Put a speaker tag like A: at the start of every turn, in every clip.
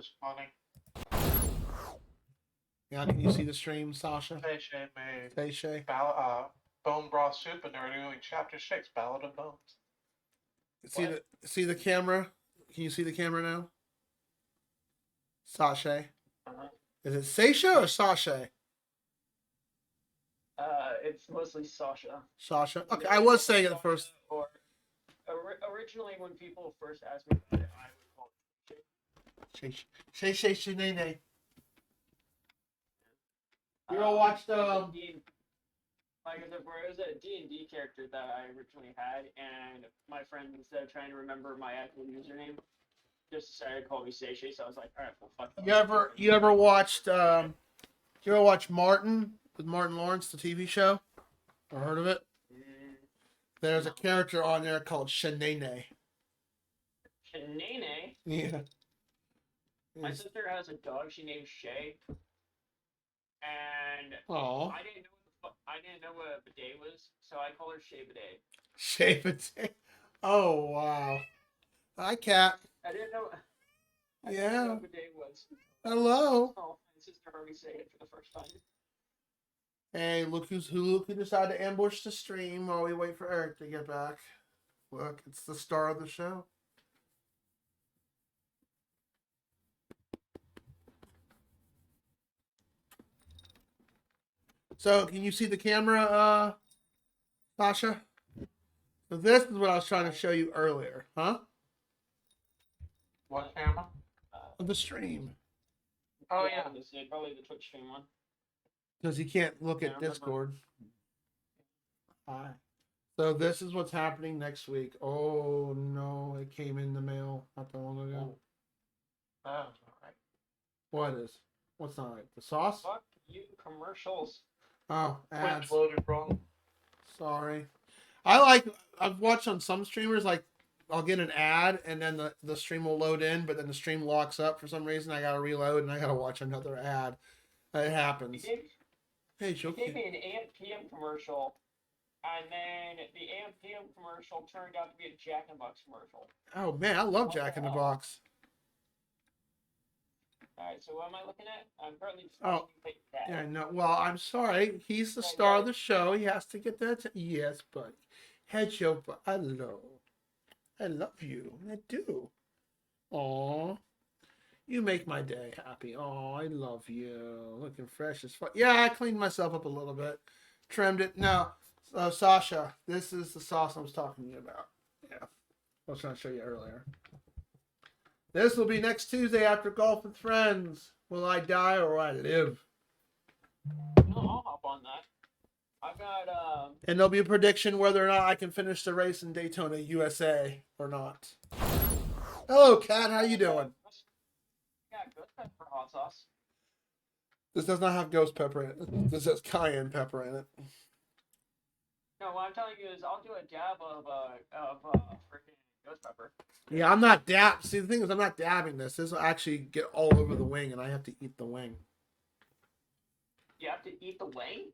A: was funny.
B: Yeah, can you see the stream, Sasha?
A: Shay made
B: Shay.
A: bone broth soup, and they were doing chapter 6, Ballad of Bones.
B: See the camera? Can you see the camera now? Sasha.
C: Uh-huh.
B: Is it Sasha or Sasha?
C: It's mostly Sasha.
B: Sasha. Okay, I was saying it first.
C: Or originally, when people first asked me about it, I would call it
B: Shay. Nene. You all watched
C: like there was a D&D character that I originally had, and my friend, instead of trying to remember my actual username, just decided to call me Seishay, so I was like, alright, well, fuck that.
B: You ever watched Martin with Martin Lawrence, the TV show? Or heard of it? There's a character on there called Shanae.
C: Shanae?
B: Yeah.
C: My sister has a dog she named Shay, and
B: Aww.
C: I didn't know what a bidet was, so I call her Shay Bidet.
B: Shay Bidet. Oh wow. Hi, Cat.
C: I didn't know. I
B: Yeah.
C: didn't know what bidet was.
B: Hello.
C: Oh, my sister heard me say it for the first time.
B: Hey, look who decided to ambush the stream while we wait for Eric to get back. Look, it's the star of the show. So, can you see the camera, Sasha? So this is what I was trying to show you earlier, huh?
A: What camera?
B: Of the stream.
A: Oh, yeah.
C: Probably the Twitch stream one.
B: Because you can't look at Discord. Hi. So this is what's happening next week. Oh no, it came in the mail not that long ago.
A: Oh, alright.
B: What is? What's not right? The sauce?
C: Fuck you, commercials.
B: Oh, ads.
A: Twitch loaded wrong.
B: Sorry. I've watched on some streamers, like, I'll get an ad and then the stream will load in, but then the stream locks up for some reason. I gotta reload and I gotta watch another ad. It happens. Hey,
C: You gave me an AM/PM commercial, and then the AM/PM commercial turned out to be a Jack in the Box commercial.
B: Oh man, I love Jack in the Box.
C: Alright, so what am I looking at? I'm currently just
B: Oh,
C: that.
B: yeah, no. Well, I'm sorry. He's the star of the show. He has to get that. Yes, buddy. Headshot. Hello. I love you. I do. Aw. You make my day happy. Oh, I love you. Looking fresh as fuck. Yeah, I cleaned myself up a little bit. Trimmed it. No. Sasha, this is the sauce I was talking to you about. Yeah. I was trying to show you earlier. This will be next Tuesday after Golf with Friends. Will I die or will I live?
C: No, I'll hop on that. I've got,
B: And there'll be a prediction whether or not I can finish the race in Daytona, USA or not. Hello, Kat. How you doing?
C: Yeah, ghost pepper hot sauce.
B: This does not have ghost pepper in it. This has cayenne pepper in it.
C: No, what I'm telling you is I'll do a dab of freaking ghost pepper.
B: Yeah, I'm not dab. See, the thing is, I'm not dabbing this. This will actually get all over the wing, and I have to eat the wing.
C: You have to eat the wing?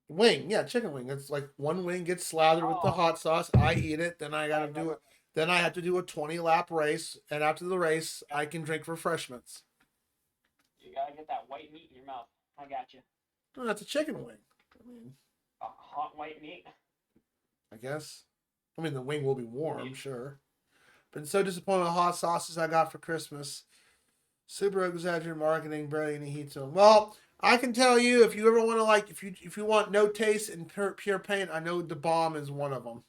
B: Wing, yeah, chicken wing. It's like one wing gets slathered with the hot sauce. I eat it. Then I gotta do it. Then I have to do a 20-lap race, and after the race, I can drink refreshments.
C: You gotta get that white meat in your mouth. I got you.
B: No, that's a chicken wing. I mean,
C: hot white meat.
B: I guess. I mean, the wing will be warm, sure. Been so disappointed with hot sauces I got for Christmas. Super exaggerated marketing, barely any heat to them. Well, I can tell you, if you ever want to, like, if you want no taste and pure pain, I know the bomb is one of them.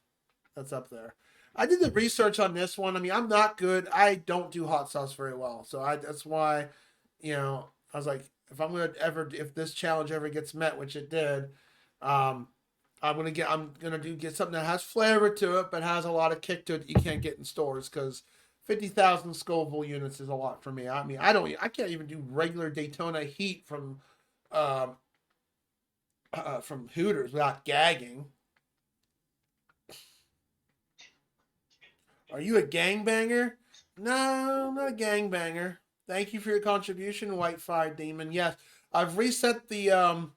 B: That's up there. I did the research on this one. I mean, I'm not good. I don't do hot sauce very well, so that's why, you know, I was like, if this challenge ever gets met, which it did, I'm gonna get something that has flavor to it, but has a lot of kick to it that you can't get in stores, because 50,000 Scoville units is a lot for me. I mean, I can't even do regular Daytona heat from Hooters without gagging. Are you a gangbanger? No, I'm not a gangbanger. Thank you for your contribution, Whitefiredaemon. Yes, I've reset the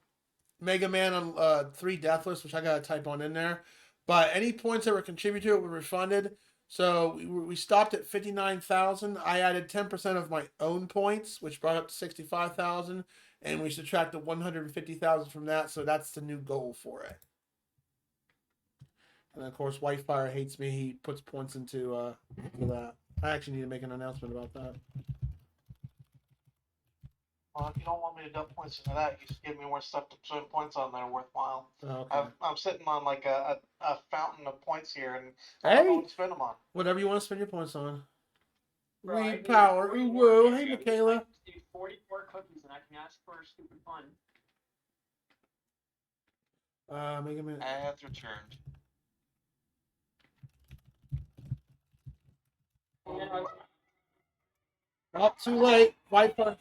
B: Mega Man on 3 Deathless, which I gotta type on in there. But any points that were contributed to it were refunded. So we stopped at 59,000. I added 10% of my own points, which brought up to 65,000, and we subtracted 150,000 from that. So that's the new goal for it. And of course, Whitefire hates me. He puts points into that. I actually need to make an announcement about that.
A: Well, if you don't want me to dump points into that, you just give me more stuff to put points on that are worthwhile.
B: Okay.
A: I'm sitting on like a fountain of points here, and I
B: Hey,
A: don't know what to spend them on.
B: Whatever you want to spend your points on.
C: Bro, I
B: Weed
C: need
B: power.
C: 40
B: Ooh,
C: more
B: whoa.
C: cookies.
B: Hey,
C: I
B: Michaela.
C: need 44 cookies, and I can ask for a stupid fun.
B: Make a minute.
A: Ads returned.
B: Oh, too late. Whitefire.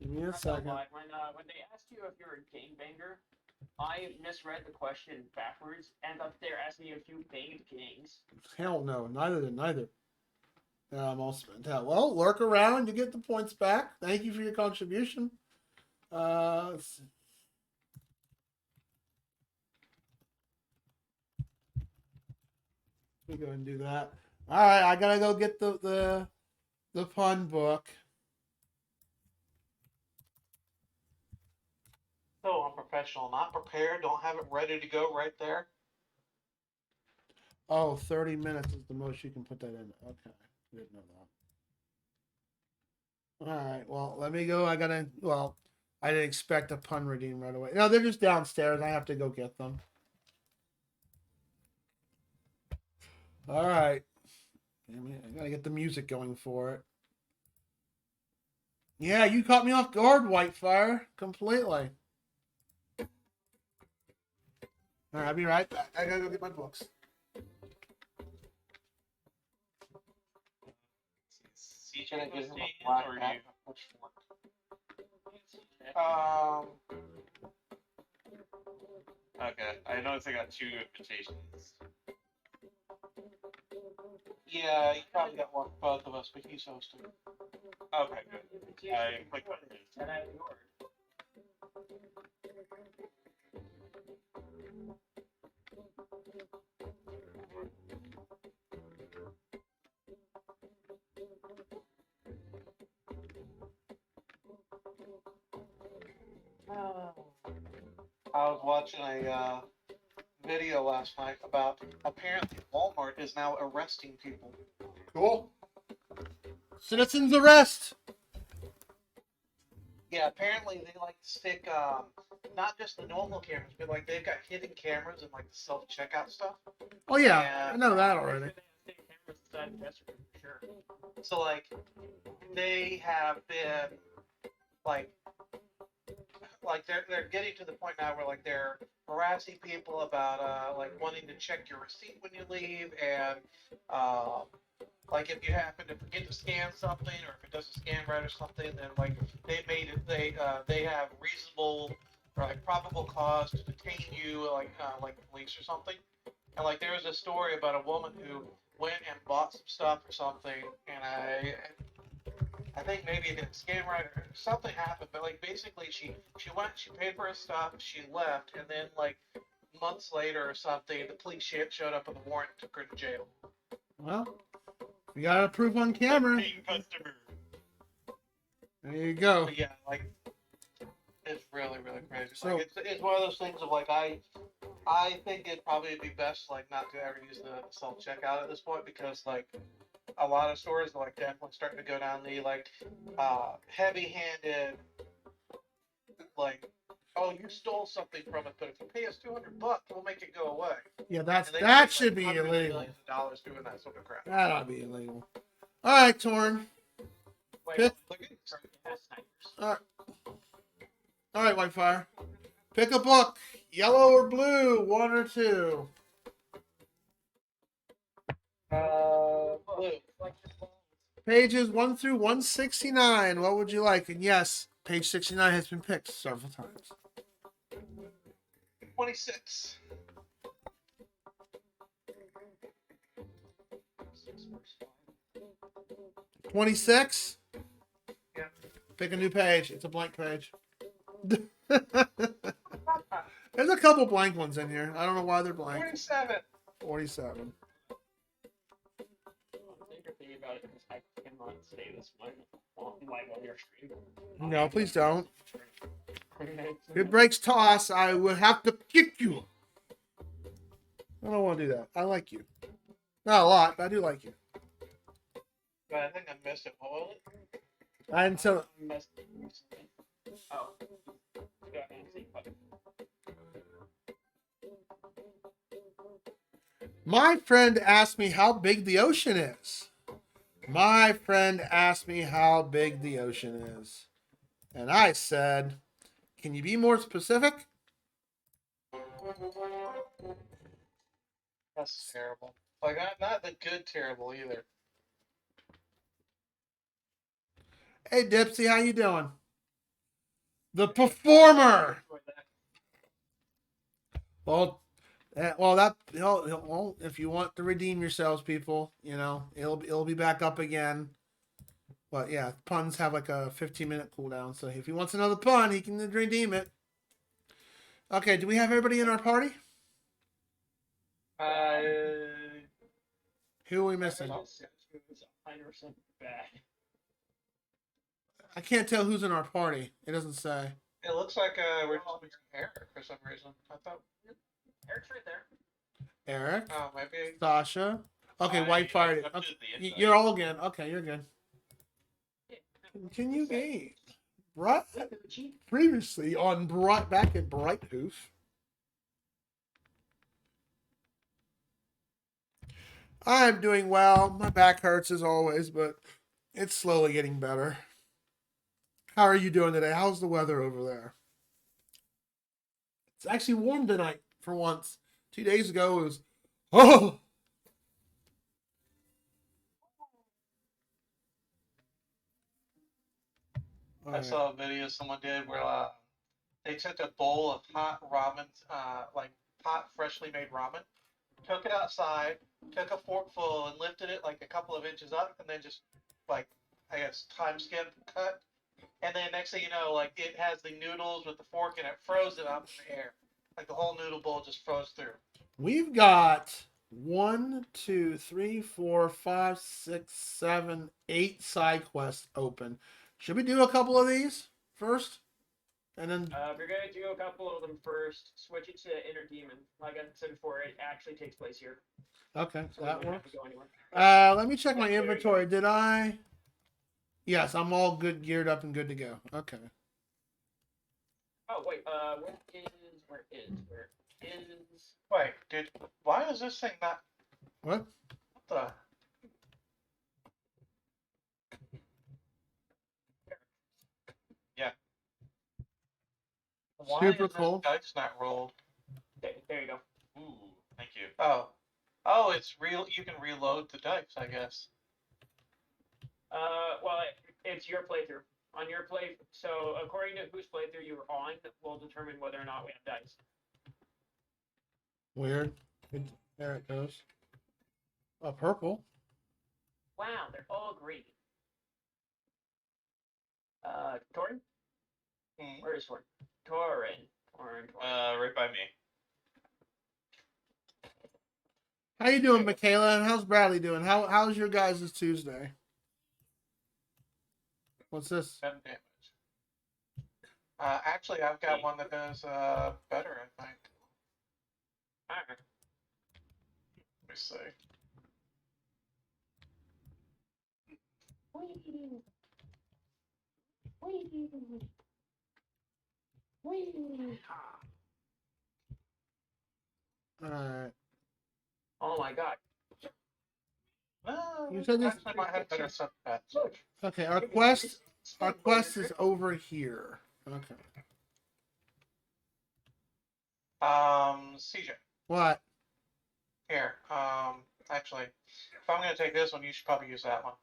B: Give me a
C: Not gonna
B: second.
C: lie, when they asked you if you're a gangbanger, I misread the question backwards, and up there asking you if you banged gangs.
B: Hell no. Neither. I'm all spent out. Well, lurk around. You get the points back. Thank you for your contribution. Let's see. Let me go ahead and do that. All right, I gotta go get the pun book.
A: So unprofessional, not prepared, don't have it ready to go right there.
B: Oh, 30 minutes is the most you can put that in. Okay, didn't know that. All right, well, let me go. I didn't expect a pun redeem right away. No, they're just downstairs. I have to go get them. All right. I gotta get the music going for it. Yeah, you caught me off guard, Whitefire. Completely. All right, I'll be right back. I gotta go get my books.
A: Can I give him a black hat and a pitchfork?
D: Okay, I noticed I got 2 invitations.
A: Yeah, you probably got one for both of us, but he's hosting.
D: Okay, good. I clicked on it.
C: 10 out of yours.
A: I was watching a video last night about apparently Walmart is now arresting people.
B: Cool. Citizens arrest.
A: Yeah, apparently they like to stick not just the normal cameras, but like they've got hidden cameras and like the self checkout stuff.
B: Oh yeah,
A: Yeah.
B: I know that already.
C: Sure.
A: So like they have been like they're getting to the point now where like they're harassing people about like wanting to check your receipt when you leave, and like if you happen to forget to scan something or if it doesn't scan right or something, then like they have reasonable or like probable cause to detain you, like police or something. And like there was a story about a woman who went and bought some stuff or something, and I think maybe it didn't scan right or something happened, but like basically she went, she paid for her stuff, she left, and then like months later or something, the police showed up with a warrant and took her to jail.
B: Well, we got a proof on camera.
D: Paying customer.
B: There you go.
A: But yeah, like it's really crazy.
B: So-
A: Like it's one of those things of like I think it'd probably be best like not to ever use the self checkout at this point, because like a lot of stores are like definitely starting to go down the like heavy handed like, oh, you stole something from us, but if you pay us $200, we'll make it go away.
B: Yeah,
A: And
B: that
A: they
B: that
A: make,
B: should
A: like,
B: be
A: hundreds of
B: illegal.
A: millions of dollars doing that sort of crap.
B: That ought to be illegal. All right, Torn.
C: Wait,
B: Pick.
A: Look at this.
B: All right, Whitefire. Pick a book. Yellow or blue, 1 or 2.
A: Blue.
B: Pages 1 through 169. What would you like? And yes, page 69 has been picked several times.
A: 26.
B: 26.
A: Yeah.
B: Pick a new page. It's a blank page. couple blank ones in here. I don't know why they're blank.
A: 47.
B: 47.
C: You're thinking about it because I cannot say this one live on your stream.
B: No, please don't. If it breaks toss, I will have to kick you. I don't want to do that. I like you. Not a lot, but I do like you.
A: But I think I missed it. What was it?
B: I didn't tell.
C: Oh. Yeah, Nancy, fuck.
B: My friend asked me how big the ocean is. My friend asked me how big the ocean is. And I said, can you be more specific?
A: That's terrible. Like, not the good terrible either.
B: Hey, Dipsy, how you doing? The performer. Well, well, if you want to redeem yourselves, people, you know, it'll be back up again. But yeah, puns have like a 15-minute cooldown, so if he wants another pun, he can redeem it. Okay, do we have everybody in our party? Who are we missing?
C: 100% bad.
B: I can't tell who's in our party. It doesn't say.
A: It looks like we're just missing Eric for some reason. I thought.
C: Eric's right there.
B: Eric,
A: Oh, maybe.
B: Sasha. Okay, Whitefire.
D: up to
B: Okay,
D: the inside.
B: you're all good. Okay, you're good. Continue game. Right. Previously on back at Brighthoof. I'm doing well. My back hurts as always, but it's slowly getting better. How are you doing today? How's the weather over there? It's actually warm tonight for once. 2 days ago it was oh.
A: I saw a video someone did where they took a bowl of hot ramen, like hot freshly made ramen, took it outside, took a forkful and lifted it like a couple of inches up, and then just like I guess time skip cut, and then next thing you know, like it has the noodles with the fork and it froze it up in the air, like the whole noodle bowl just froze through.
B: We've got 1, 2, 3, 4, 5, 6, 7, 8 side quests open. Should we do a couple of these first? And then
C: If you're gonna do a couple of them first, switch it to Inner Demon. Like I said before, it actually takes place here.
B: okay,
C: So
B: that
C: you don't have
B: works.
C: to go anywhere.
B: Let me check my inventory. Did I? Yes, I'm all good, geared up, and good to go. Okay.
C: Oh wait, where is
A: Wait, dude, why is this thing not?
B: What?
A: What the? Why
B: Super
A: is this
B: cool.
A: dice not rolled?
C: there you go.
D: Ooh, thank you.
A: Oh, it's real. You can reload the dice, I guess.
C: Well, it's your playthrough. On your play, so according to whose playthrough you're on, will determine whether or not we have dice.
B: Weird. There it goes. Purple.
C: Wow, they're all green. Torin? Where is Torin? Torin.
D: Right by me.
B: How you doing, Michaela? And how's Bradley doing? How's your guys' Tuesday? What's this?
A: 7 damage. Actually, I've got one that does better, I think.
C: Alright.
A: Let me see.
B: Alright.
C: Oh my god.
B: You said this-
A: Actually, might have better stuff.
B: Okay, our quest is over here. Okay.
A: CJ.
B: What?
A: Here. Actually, if I'm gonna take this one, you should probably use that one.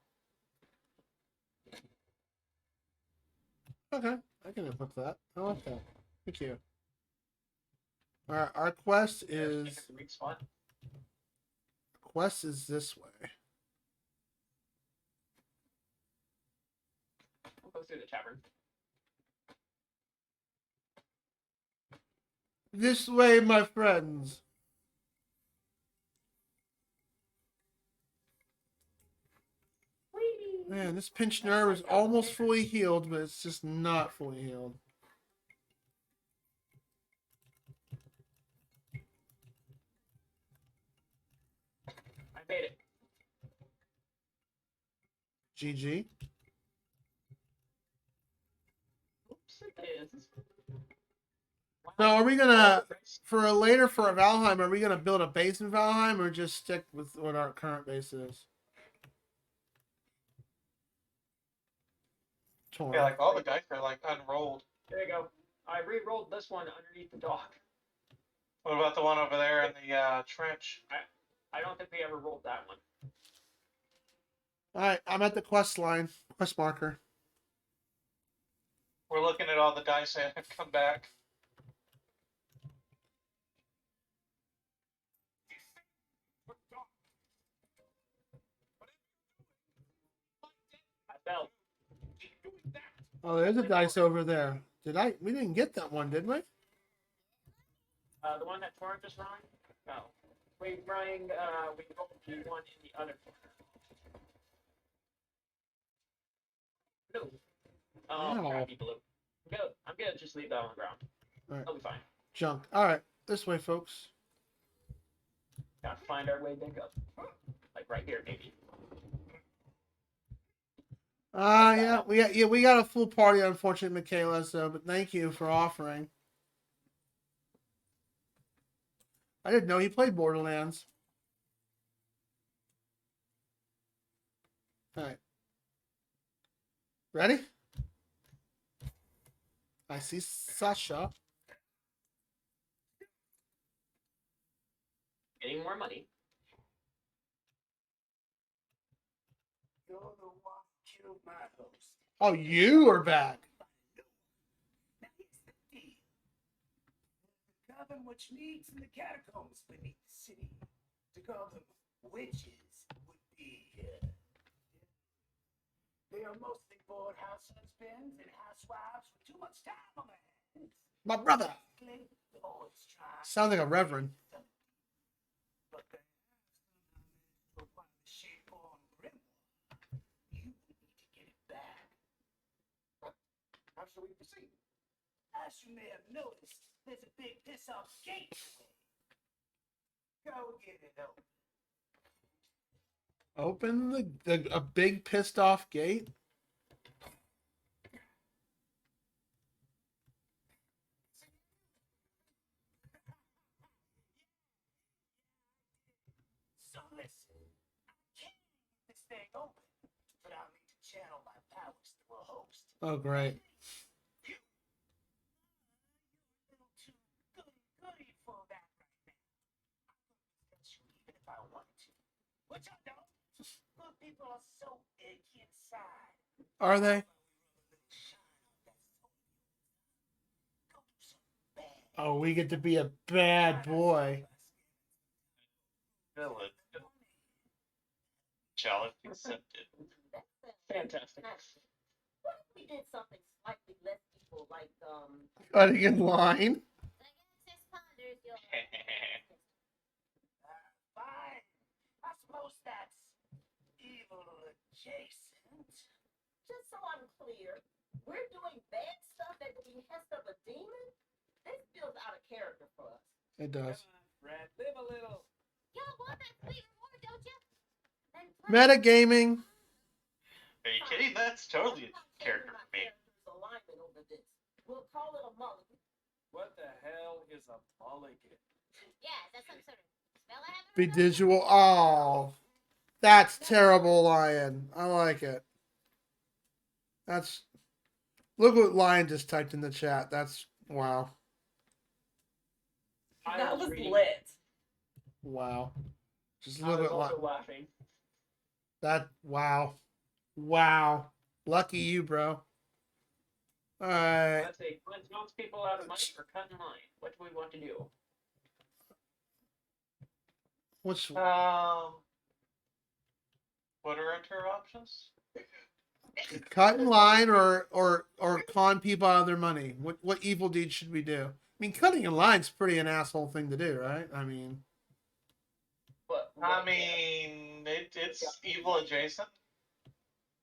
B: Okay, I can equip that. I like that. Thank you. Our quest is this way.
C: We'll go through the tavern.
B: This way, my friends. Man, this pinched nerve is almost fully healed, but it's just not fully healed.
C: I made it.
B: GG.
C: Oops, it is.
B: Now, are we gonna for a later for a Valheim? Are we gonna build a base in Valheim or just stick with what our current base is? Torn.
A: Yeah, like all the dice are like unrolled.
C: There you go. I re-rolled this one underneath the dock.
A: What about the one over there in the trench?
C: I don't think we ever rolled that one.
B: All right, I'm at the quest line, quest marker.
A: We're looking at all the dice that have come back.
C: I fell.
B: Oh, there's a dice over there. Did I? We didn't get that one, did we?
C: The one that Torrent just running? No. We running, we rolled the one in the other corner. Blue. Oh,
B: Ow.
C: crappy blue. I'm gonna just leave that on the ground.
B: Alright.
C: I'll be fine.
B: Junk. All right, this way, folks.
C: Gotta find our way back up. Like right here, maybe.
B: Yeah, we got a full party, unfortunately, Michaela. So, but thank you for offering. I didn't know he played Borderlands. All right, ready? I see Sasha.
C: Getting more money.
E: You're the one who killed my host.
B: Oh, you are back.
E: Now here's the deal. To cover what needs in the catacombs beneath the city. To call them witches would be they are mostly bored house husbands and housewives with too much time on their hands.
B: My brother.
E: Always trying
B: Sounds like a reverend.
E: but they have somehow managed to acquire the shape-born grimoire. You need to get it back. How shall we proceed? As you may have noticed, there's a big piss-off gate in the way. Go get it open.
B: Open a big pissed off gate.
E: So listen, I can't get this thing open, but I'll need to channel my powers through a host.
B: Oh, great.
E: You're a little too goody for that right now. I couldn't touch you even if I wanted to. Which I don't. Good people are so icky inside.
B: Are they? Oh, we get to be a bad boy.
D: Villain. Challenge accepted.
C: Fantastic.
F: What if we did something slightly less evil, like
B: Cutting in line.
E: Fine. I suppose that's evil adjacent.
F: just so I'm clear, we're doing bad stuff at the behest of a demon? This feels out of character for us.
B: It does.
E: Fred, live a little.
F: Y'all want that sweet reward, don't you? Then
B: Metagaming.
D: Are you kidding? That's totally a character for me.
F: alignment over this. We'll call it a mulligan.
E: What the hell is a mulligan?
F: Yeah, that's some sort of spell I haven't
B: Be
F: heard of.
B: visual. Oh, that's terrible, Lion. I like it. That's. Look what Lion just typed in the chat. That's wow.
C: I was reading.
G: lit.
B: Wow. Just
C: I
B: look
C: was
B: at
C: also laughing.
B: that. Wow. Wow. Lucky you, bro. All right.
C: Let's see. Cleanse most people out of money or cut in line. What do we want to do?
B: What's
A: What are our options?
B: cut in line or con people out of their money? What evil deed should we do? mean, cutting in line's pretty an asshole thing to do, right? I mean,
C: But
A: I
C: what
A: mean, it's evil adjacent.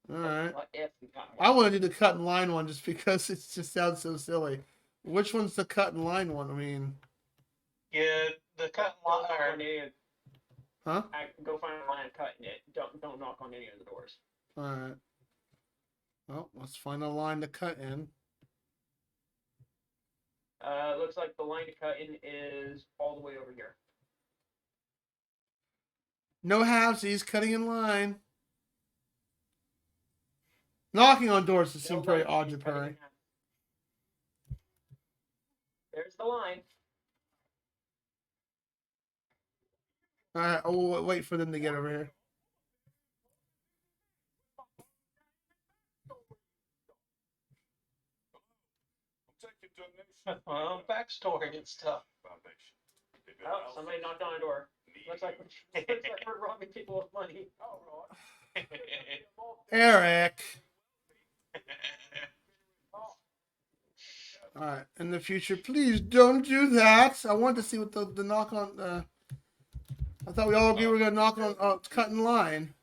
B: all right.
C: What if we got
B: I want to do the cut in line one just because it just sounds so silly. Which one's the cut in line one? I mean,
A: Yeah, the cut
C: Don't
A: line.
C: knock on any of-
B: huh?
C: Go find a line and cut it. Don't knock on any of the doors.
B: All right. Well, let's find a line to cut in.
C: Looks like the line to cut in is all the way over here.
B: No halvesies, cutting in line. Knocking on doors to seem
C: No
B: pretty
C: line,
B: odd
C: he's
B: to
C: cutting
B: Perry.
C: in half. There's the line.
B: All right, we'll wait for them to get over here.
A: Well, backstory and stuff.
C: Oh, somebody knocked on a door. Looks like we're robbing people of money.
B: Eric. All right, in the future, please don't do that. I want to see what the knock on. I thought we all agreed we were gonna knock on cut in line.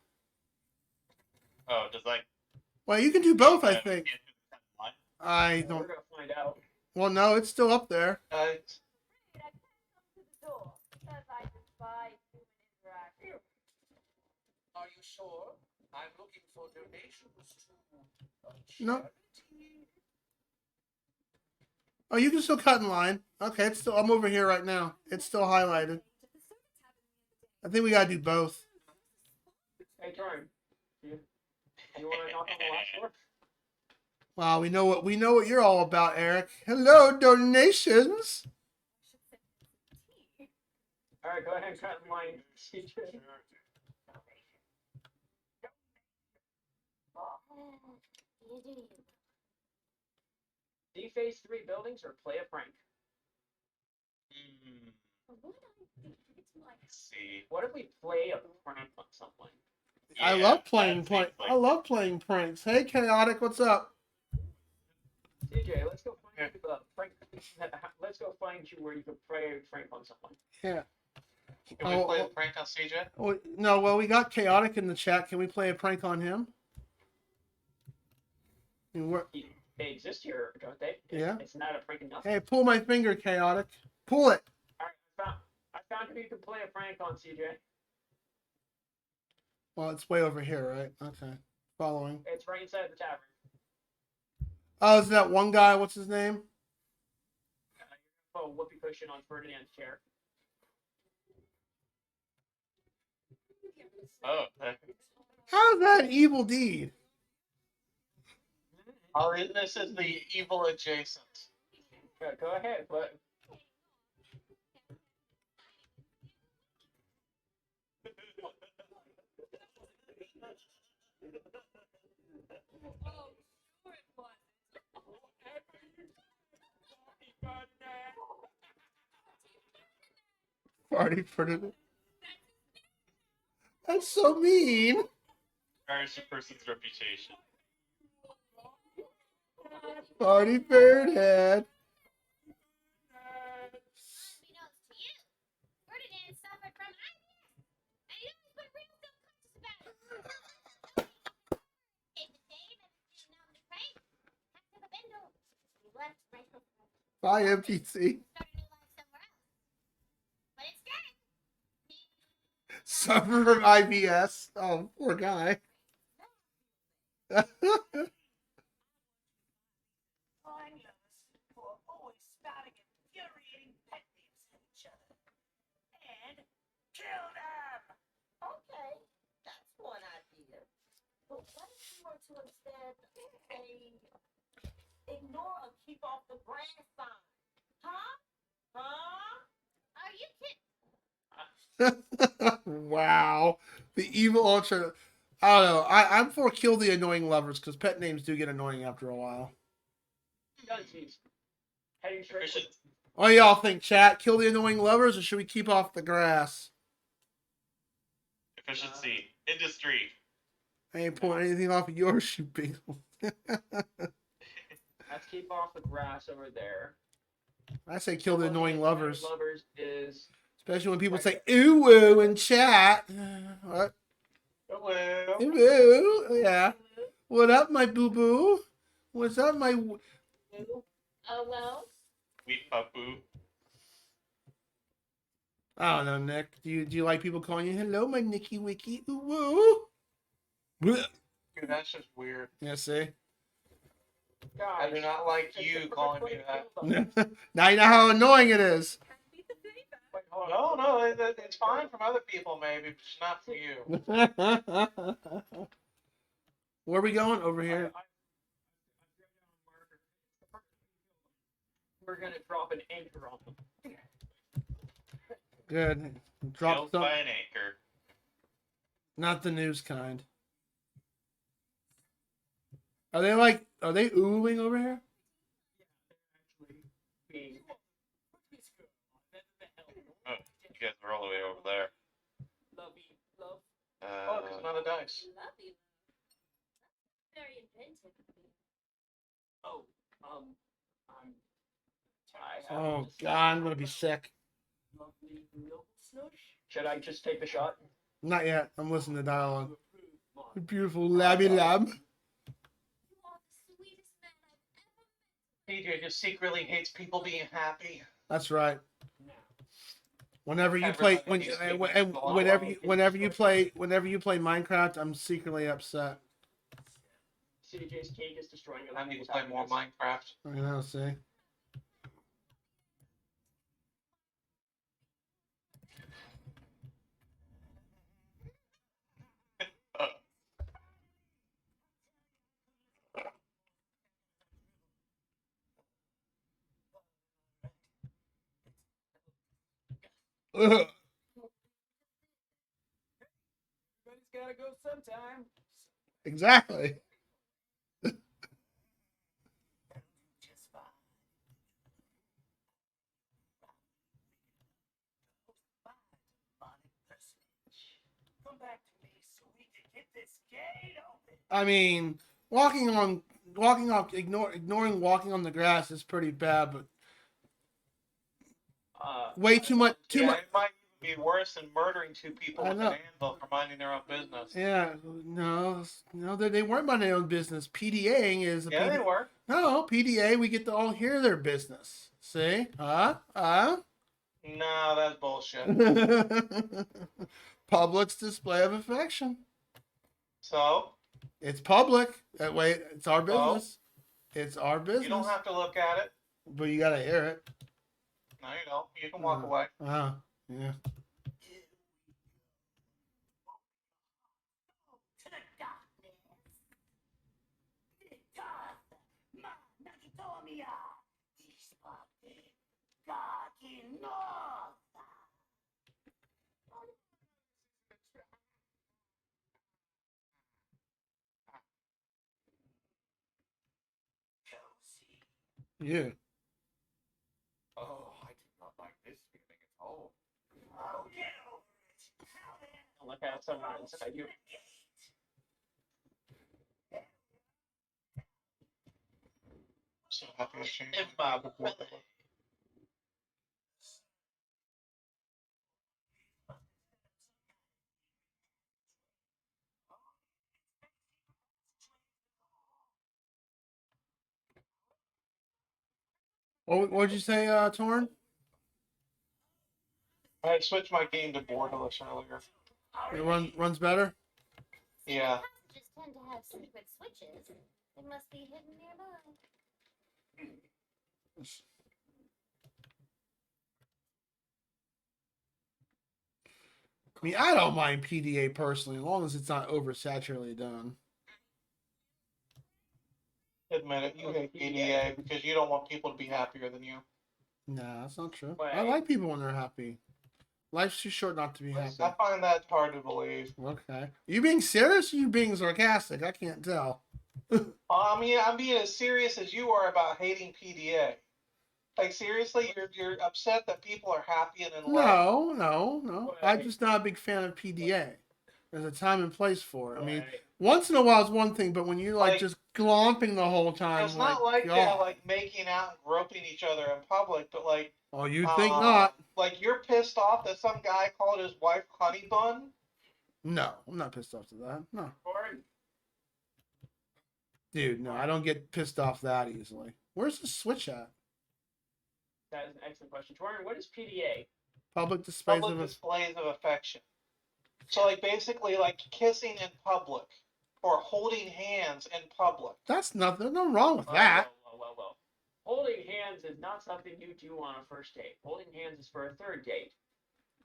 D: Oh, does that?
B: Well, you can do both, I
D: can't
B: think.
D: do the cut line?
B: I
C: We're
B: don't.
C: gonna find out.
B: Well, no, it's still up there.
A: It's-
F: I can't come to the door because I despise human interaction.
E: Are you sure? I'm looking for donations to
B: No.
E: charity.
B: Oh, you can still cut in line. Okay, it's still. I'm over here right now. It's still highlighted. I think we gotta do both.
C: Hey, Jordan. You want to knock on the last door?
B: Wow, we know what you're all about, Eric. Hello, donations.
C: All right, go ahead and cut in line, CJ. Deface 3 buildings or play a prank.
D: Let's see.
C: What if we play a prank on someone?
B: I
D: Yeah,
B: love playing
D: that seems
B: I love playing pranks. Hey, chaotic, what's up?
C: CJ, let's go find you a prank. Let's go find you where you can play a prank on someone.
B: Yeah.
A: Can we play a prank on CJ?
B: Oh, no, well, we got chaotic in the chat. Can we play a prank on him? I mean,
C: They exist here, don't they?
B: Yeah.
C: It's not a prank enough.
B: hey, pull my finger, chaotic. Pull it.
C: All right, I found who you can play a prank on, CJ.
B: Well, it's way over here, right? Okay. Following.
C: It's right inside the tavern.
B: Oh, is that one guy? What's his name?
C: Put a whoopee cushion on Ferdinand's chair.
D: Oh, that,
B: How's that an evil deed?
A: Oh, this is the evil adjacent.
C: Go ahead, but
B: Party for the. That's so mean.
D: tarnish a person's reputation.
B: Party Ferdinand.
G: Unbeknownst to you, Ferdinand suffered from IBS, and he always put real self-conscious about it. Gave the Dave and now the prank. After the bindle, he left Franco
B: Bye, MTC.
G: start a new life somewhere else. But instead, he
B: Suffer from IBS. Oh, poor guy.
E: Find us who are always spouting infuriating pet names at each other. And kill them!
F: Okay, that's one idea. But what if you were to instead say, ignore or keep off the brand sign? Huh? Huh?
G: are you kidding?
B: Wow. The evil ultra. I don't know. I'm for kill the annoying lovers because pet names do get annoying after a while.
C: Dunsies. Heading straight
D: Efficient.
B: What do y'all think, chat? Kill the annoying lovers or should we keep off the grass?
D: Efficiency. Industry.
B: I ain't pulling anything off of your shoe, Bingle.
C: Let's keep off the grass over there.
B: I say kill the annoying lovers.
C: Lovers is
B: Especially when people say ooh woo in chat. What?
A: Hello.
B: Ooh woo. Yeah. What up, my boo boo? What's up, my?
F: Oh well.
D: Sweet papu.
B: I don't know, Nick. Do you like people calling you hello, my Nicky Wicky? Ooh woo. Blech.
A: Dude, that's just weird.
B: Yeah, see.
A: I do not like you calling me that.
B: Now you know how annoying it is.
A: No, it's fine from other people maybe, but it's not for you.
B: Where are we going? Over here.
C: We're gonna drop an anchor on them.
B: Good. Drop
D: Killed
B: some.
D: by an anchor.
B: Not the news kind. Are they oohing over here?
C: Being
D: Oh, you guys are all the way over there.
C: lovey, love.
A: Oh, there's another dice.
F: Lovely. Very inventive.
C: Oh, I'm.
B: Oh God, I'm gonna be sick.
C: Lovely milk snush. Should I just take the shot?
B: Not yet. I'm listening to dialogue.
C: You approve, Mom.
B: Beautiful labby lab.
G: You are the sweetest man I've ever met.
A: PJ just secretly hates people being happy.
B: That's right.
C: Now.
B: Whenever you play, whenever you play Minecraft, I'm secretly upset.
C: CJ's cake is destroying other
A: I need to
C: people's
A: play more
C: happiness.
A: Minecraft.
B: You know, see. Ugh.
C: Everybody's gotta go sometime.
B: Exactly.
E: Just fine. Come back to me so we can get this gate open.
B: I mean, ignoring walking on the grass is pretty bad, but way too much.
A: It might even be worse than murdering two people
B: I
A: with
B: know.
A: an anvil for minding their own business.
B: Yeah, no, they weren't minding their own business. PDAing is
A: Yeah, they were.
B: No, PDA. We get to all hear their business. See?
A: No, that's bullshit.
B: Public's display of affection.
A: So,
B: It's public. That way, it's our
A: So?
B: business. It's our business.
A: you don't have to look at it.
B: But you gotta hear it.
A: No, you don't. You can walk away.
B: Yeah.
E: To the darkness. Dark. Ma, Nakitomiya. Disparte. Kakinosa. Cozy.
B: Yeah.
E: Oh, I did not like this feeling at all. Oh, get over it. Now then,
C: Look at someone inside you.
A: So happy I changed
D: If
A: my
D: my
A: name.
D: brother-
B: What'd you say, Torn?
A: I had switched my game to borderless earlier.
B: It runs better.
A: Yeah.
G: Passages tend to have secret switches. They must be hidden nearby.
B: I mean, I don't mind PDA personally, as long as it's not oversaturatedly done.
A: Admit it, you hate PDA because you don't want people to be happier than you.
B: Nah, that's not true.
C: Wait.
B: I like people when they're happy. Life's too short not to be happy.
A: I find that hard to believe.
B: Okay. You being serious or you being sarcastic? I can't tell.
A: I mean, I'm being as serious as you are about hating PDA. Like seriously, you're upset that people are happy and in love.
B: No. I'm just not a big fan of PDA. There's a time and place for it. I mean,
C: Right.
B: once in a while is one thing, but when you're like
A: Like-
B: just glomping the whole time,
A: It's not like
B: God.
A: they're like making out and groping each other in public, but like
B: Oh, you'd think not.
A: Like you're pissed off that some guy called his wife honey bun.
B: No, I'm not pissed off to that. No,
C: Or
B: dude, no, I don't get pissed off that easily. Where's the switch at?
C: that is an excellent question. Torian, what is PDA?
B: Public displays
A: Public
B: of
A: displays of affection. So like basically like kissing in public or holding hands in public.
B: That's nothing. There's nothing wrong with that.
C: Well. Holding hands is not something you do on a first date. Holding hands is for a third date.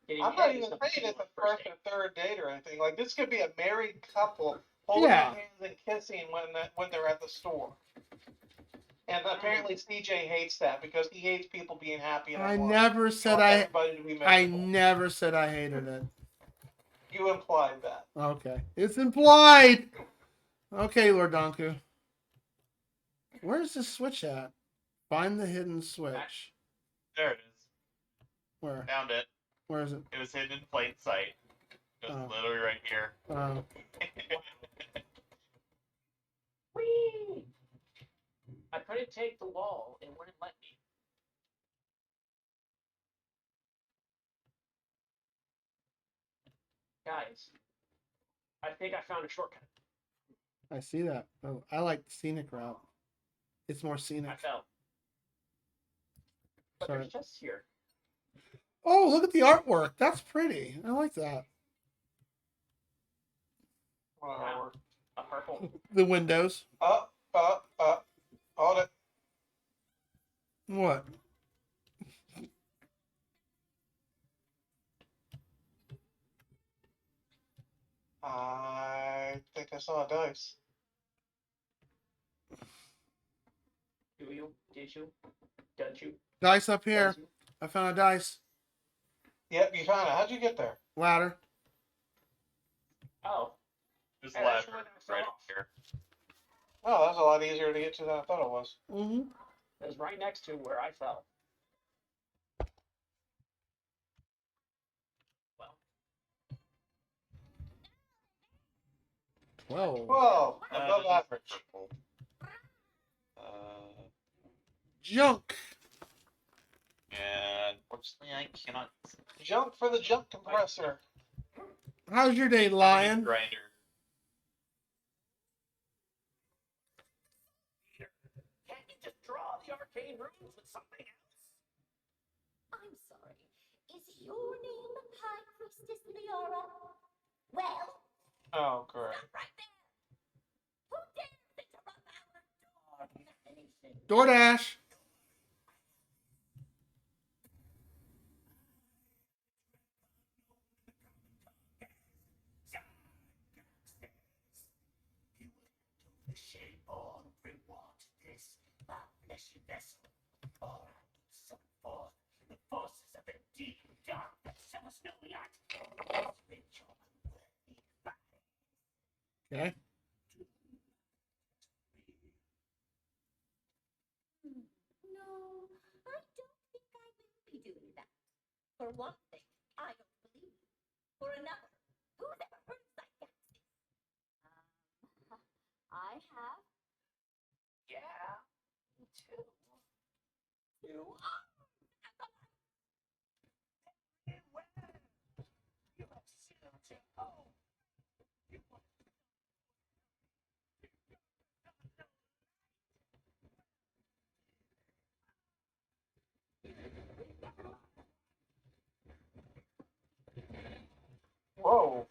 C: Getting
A: I'm not
C: head is
A: even
C: something
A: saying
C: you
A: it's
C: do
A: a
C: on
A: first or third date or anything. Like this could be a married couple holding
B: Yeah.
A: hands and kissing when they're at the store. And apparently CJ hates that because he hates people being happy. And
B: I
A: in love.
B: never
A: He
B: said
A: wants
B: I.
A: everybody to be
B: I
A: miserable.
B: never said I hated it.
A: You implied that.
B: Okay, it's implied. Okay, Lord Donku. Where's the switch at? Find the hidden switch.
D: There it is.
B: Where?
D: Found it.
B: Where is it?
D: It was hidden in plain sight. It was
B: Oh.
D: literally right here.
C: Whee! I couldn't take the wall. It wouldn't let me. Guys, I think I found a shortcut.
B: I see that. Oh, I like the scenic route. It's more
C: I
B: scenic.
C: fell. But
B: Sorry.
C: there's chests here.
B: Oh, look at the artwork. That's pretty. I like that.
A: Whatever.
C: A purple.
B: The windows.
A: Hold it.
B: What?
A: I think I saw a dice.
C: Do you? Did you? Don't you?
B: Dice up here.
C: Does you?
B: I found a dice.
A: Yep, you found it. How'd you get there?
B: Ladder.
C: Oh.
D: This
C: Hey,
D: ladder
C: that's where I
D: right
C: fell off.
D: here.
A: Oh, that's a lot easier to get to than I thought it was.
B: Mm-hmm.
C: It was right next to where I fell. Well,
B: Whoa.
A: Whoa, above
D: this is
A: average.
D: purple.
B: Junk.
D: And unfortunately, I cannot.
A: Junk for the junk compressor.
B: How's your day, Lion?
D: Grinder.
E: Can't you just draw the arcane runes with something else?
F: I'm sorry. Is your name High Priestess Leora? Well,
A: Oh, great.
F: stop right there. Who dares interrupt our destination?
B: DoorDash.
E: The shape-born reward this fleshy vessel, or some forth the forces of the deep dark that shall us know not. Rid your unworthy body.
B: Okay.
F: No, I don't think I will be doing that. For one thing, I don't believe you. For another, who's ever heard of psychiatrists? I have.
E: Yeah, me too.
F: You
E: Beware. You have sealed your home. You want
A: Whoa.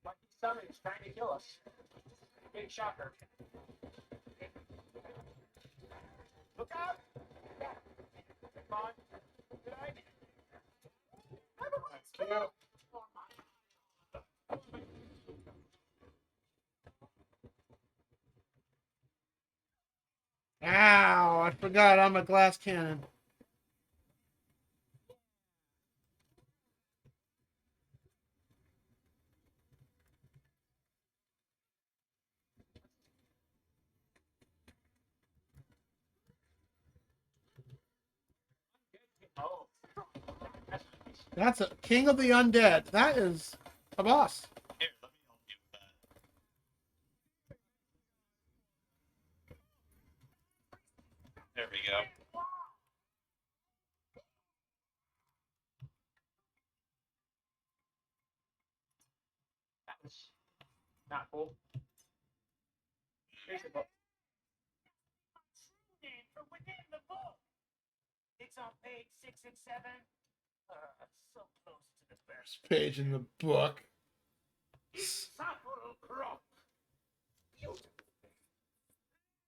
C: Lucky Summon is trying to kill us. Big shocker. Look out! Come on. Good idea.
A: Thank you.
B: Ow, I forgot I'm a glass cannon.
C: Oh.
B: That's a King of the Undead. That is A boss.
D: Here, let me help you with that. There we go.
C: That was not cool. Here's the book.
E: True name from within the book. It's on page 6 and 7. So close to the first.
B: Page in the book.
E: Insufferable crop. Beautiful.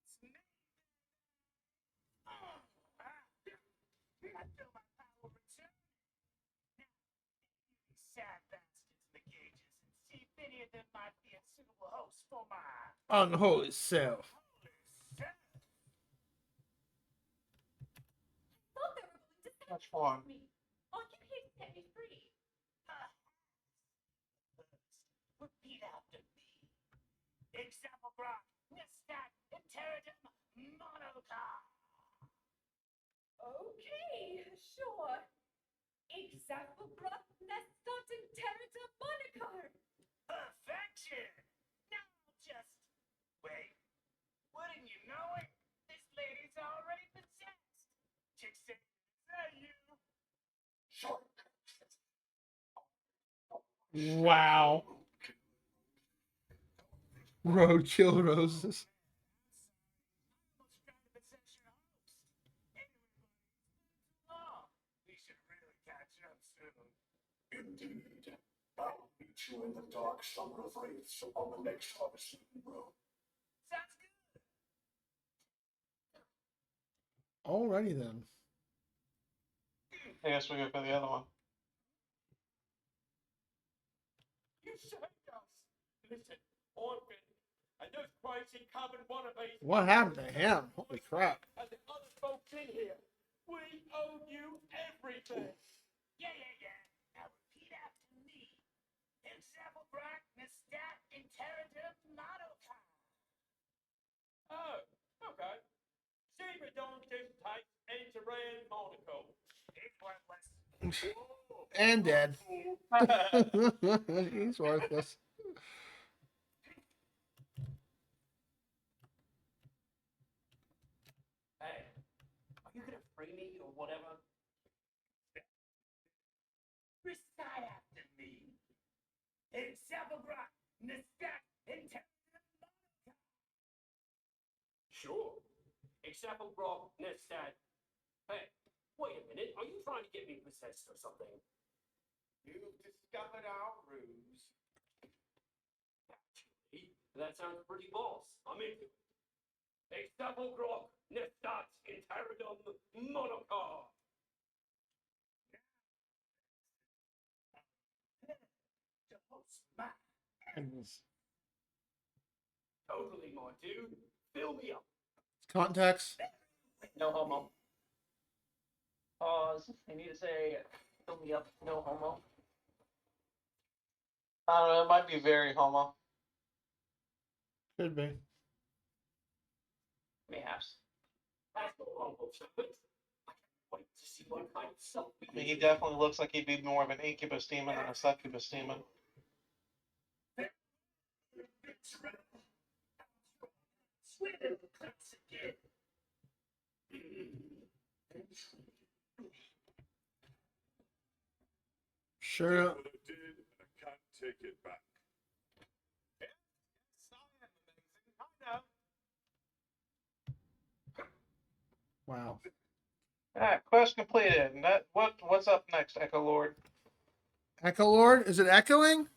E: It's me. I feel my power return. Now, you sad bastards, the cages, and see if any of them might be a suitable host for my
B: Unholy self.
E: holy self.
F: Thought they were going to
A: Which one?
F: me. All you here to set me free.
E: Repeat after me. Example, Nestat, Interidum, Monoca.
F: Okay, sure. Exasplebrot Nestot Interita Monocar.
E: Perfection. Now just wait. Wouldn't you know it? This lady's already possessed. Chick said, "Is that you?" Sure.
B: Wow. Roadkill roses.
E: Almost trying to possess your host. Anyway, long. We should really catch up soon.
H: Indeed. I'll meet you in the dark summer of wraiths on the next harvesting road.
E: Sounds good.
B: Alrighty then.
A: I guess we go for the other one.
E: You saved us. Listen, Orphan, and those crazy carbon wannabes.
B: What happened to him? Holy crap.
E: And the other folks in here, we owe you everything. Yeah. Now repeat after me. Example, Nestat, Interidum, Monoca. Oh, okay. Zebradon just types Interan Monaco. It's worthless.
B: And dead. He's worthless.
E: Hey, are you gonna free me or whatever? Recite after me. Example, Nestat, Interidum, Monaca. Sure. Example, Nestat. Hey, wait a minute. Are you trying to get me possessed or something? You've discovered our ruse. Actually, that sounds pretty boss. I'm into it. Example, Nestat, Interidum, Monocar. To host my totally, my dude. Fill me up.
B: Context.
C: No homo. Pause. I need to say, fill me up. No homo.
A: I don't know, it might be very homo.
B: Could be.
C: Mayhaps.
E: That's the homo. I can't wait to see what kind of self
A: I mean, he definitely looks like he'd be more of an incubus demon than a succubus demon.
B: Sure.
H: What I did, and I can't take it back.
B: Wow.
A: Alright, quest completed. And what's up next, Echo Lord?
B: Echo Lord? Is it echoing?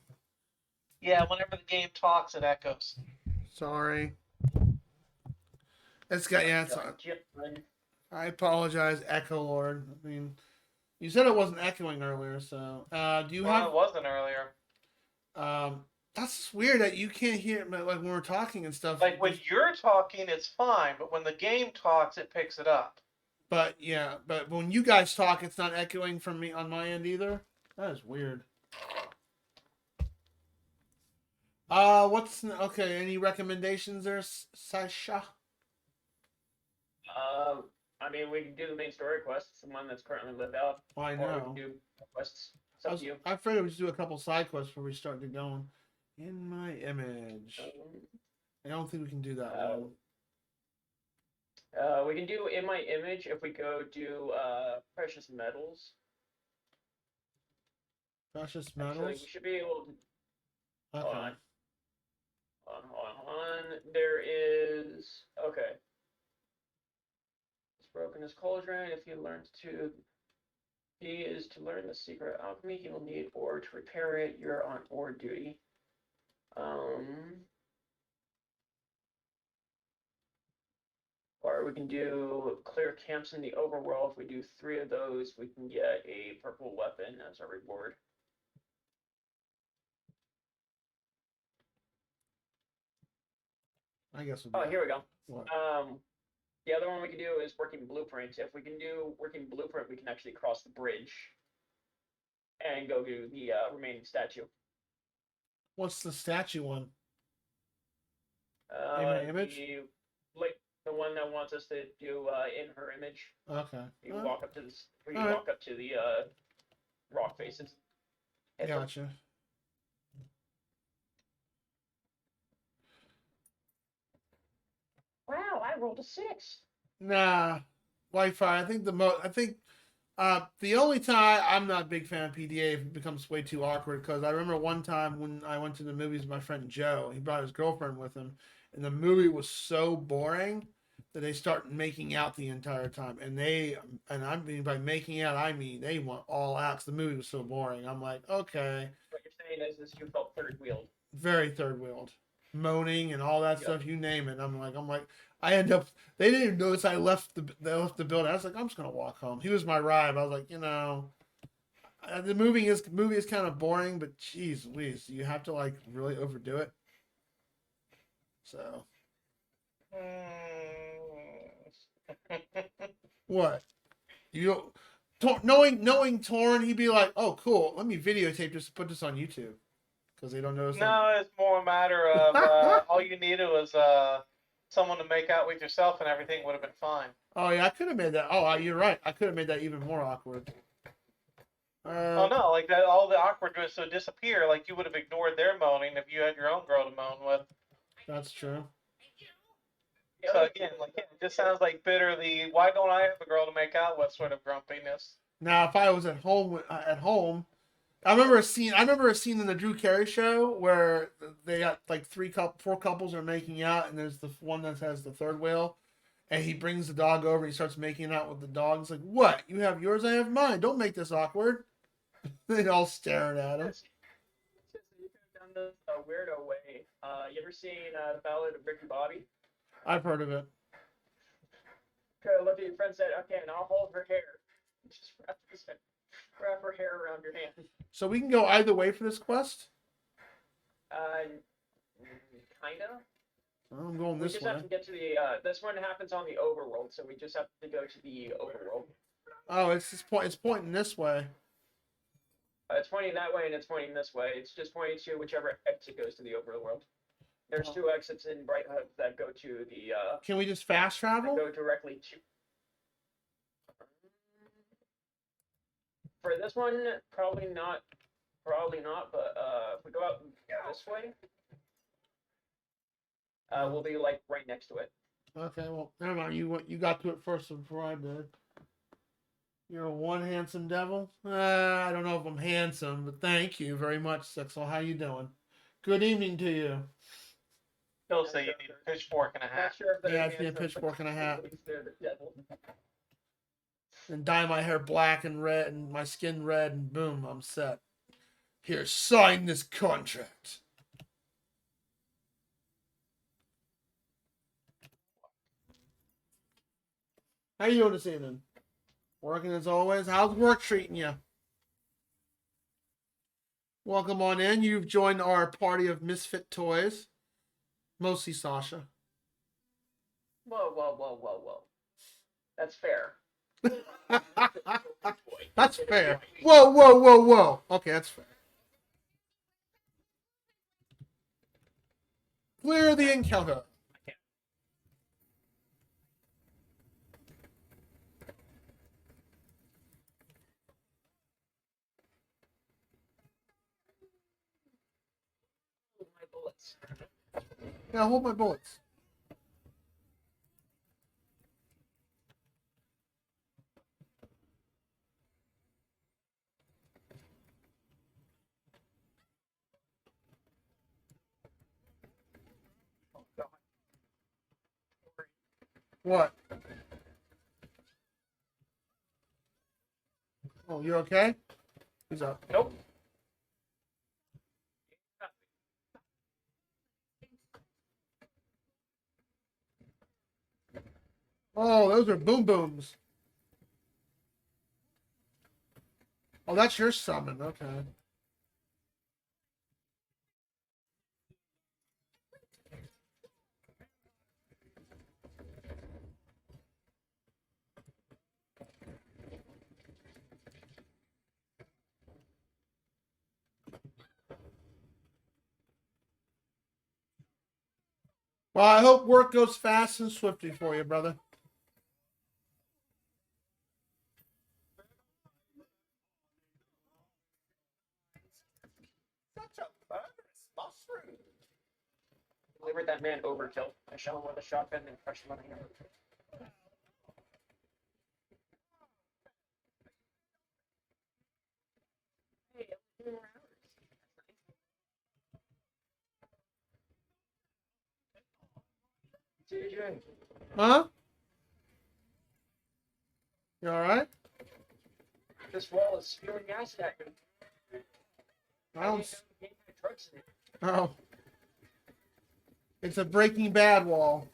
A: Yeah, whenever the game talks, it echoes.
B: Sorry. It's got it's on. I apologize, Echo Lord. I mean, you said it wasn't echoing earlier, so do you
A: Well,
B: have
A: it wasn't earlier.
B: that's weird that you can't hear it, like when we're talking and stuff.
A: Like when you're talking, it's fine, but when the game talks, it picks it up.
B: But yeah, but when you guys talk, it's not echoing from me on my end either. That is weird. Okay? Any recommendations there, Sasha?
C: I mean, we can do the main story quest. It's the one that's currently lit out.
B: I
C: Or we can
B: know.
C: do quests. It's up to you.
B: I figured we should do a couple side quests before we start to going. In my image. I don't think we can do that one.
C: We can do in my image if we go do precious metals.
B: Precious
C: Actually,
B: metals.
C: we should be able to.
B: Okay.
C: Hold on. Hold on. There is. Okay. It's broken his cauldron. If he learns to. He is to learn the secret of alchemy. He will need ore to repair it. You're on ore duty. Or we can do clear camps in the overworld. If we do 3 of those, we can get a purple weapon as a reward.
B: I guess we'll
C: Oh, here we go.
B: What?
C: The other one we can do is working blueprint. If we can do working blueprint, we can actually cross the bridge and go to the remaining statue.
B: What's the statue one? In my image?
C: The one that wants us to do in her image.
B: Okay.
C: You walk up to this. You
B: Alright.
C: walk up to the rock faces. Hit them.
B: Gotcha.
C: Wow, I rolled a 6.
B: Nah, Whitefire. I think the only time I'm not a big fan of PDA if it becomes way too awkward, because I remember one time when I went to the movies with my friend Joe, he brought his girlfriend with him, and the movie was so boring that they start making out the entire time, and I mean by making out I mean they went all out 'cause the movie was so boring. I'm like, okay,
C: What you're saying is this you felt third wheeled.
B: very third wheeled, moaning and all that
C: Yep.
B: stuff, you name it. I'm like, I end up. They didn't even notice I left the building. I was like, I'm just gonna walk home. He was my ride. I was like, the movie is kind of boring, but geez, Louise, you have to like really overdo it. So what? You don't knowing Torn, he'd be like, oh cool, let me videotape this, put this on YouTube, because they don't notice.
A: No, it's more a matter of all you needed was someone to make out with yourself, and everything would have been fine.
B: Oh yeah, I could have made that. Oh, you're right. I could have made that even more awkward.
A: Oh no, like that, all the awkwardness would disappear. Like you would have ignored their moaning if you had your own girl to moan with.
B: That's true.
A: So again, like it just sounds like bitter. Why don't I have a girl to make out with sort of grumpiness.
B: Now, if I was at home, I remember a scene in the Drew Carey show where they got like 4 couples are making out, and there's the one that has the third wheel, and he brings the dog over and he starts making out with the dog. It's like, what? You have yours, I have mine. Don't make this awkward. They all staring at him.
C: You could have done this a weirdo way. You ever seen the Ballad of Ricky Bobby?
B: I've heard of it.
C: Could have looked at your friend and said, okay, and I'll hold her hair. Just wrap her hair around your hand.
B: So we can go either way for this quest.
C: Kinda.
B: Well, I'm going
C: We
B: this
C: just
B: way.
C: have to get to the. This one happens on the overworld, so we just have to go to the overworld.
B: Oh, it's pointing this way.
C: It's pointing that way and it's pointing this way. It's just pointing to whichever exit goes to the overworld. There's 2 exits in Bright Hub that go to the.
B: Can we just fast travel?
C: Go directly to. For this one, probably not. But if we go out this way, we'll be like right next to it.
B: Okay, well, never mind. You got to it first before I did. You're one handsome devil. I don't know if I'm handsome, but thank you very much, Sixel. How you doing? Good evening to you.
A: He'll say you need a pitchfork and a
C: Not
A: hat.
C: sure if they're
B: Yeah, I need a
C: handsome,
B: pitchfork and a hat.
C: but they're the devil.
B: And dye my hair black and red and my skin red, and boom, I'm set. Here, sign this contract. How you doing this evening? Working as always. How's work treating you? Welcome on in. You've joined our party of misfit toys. Mostly Sasha.
C: Whoa. That's fair.
B: That's fair. Whoa. Okay, that's fair. Clear the encounter.
C: bullets.
B: Yeah, hold my bullets. What? Oh, you okay? He's up.
C: Nope.
B: Oh, those are boom booms. Oh, that's your summon. Okay. Well, I hope work goes fast and swiftly for you, brother.
E: Such a murderous mushroom.
C: Delivered that man overkill. I shot him with a shotgun and crushed him on the hammer. Hey, 2 more hours. CJ,
B: Huh? You all right?
C: this wall is spewing acid at me.
B: I don't.
C: Get my drugs in it.
B: Oh. It's a Breaking Bad wall.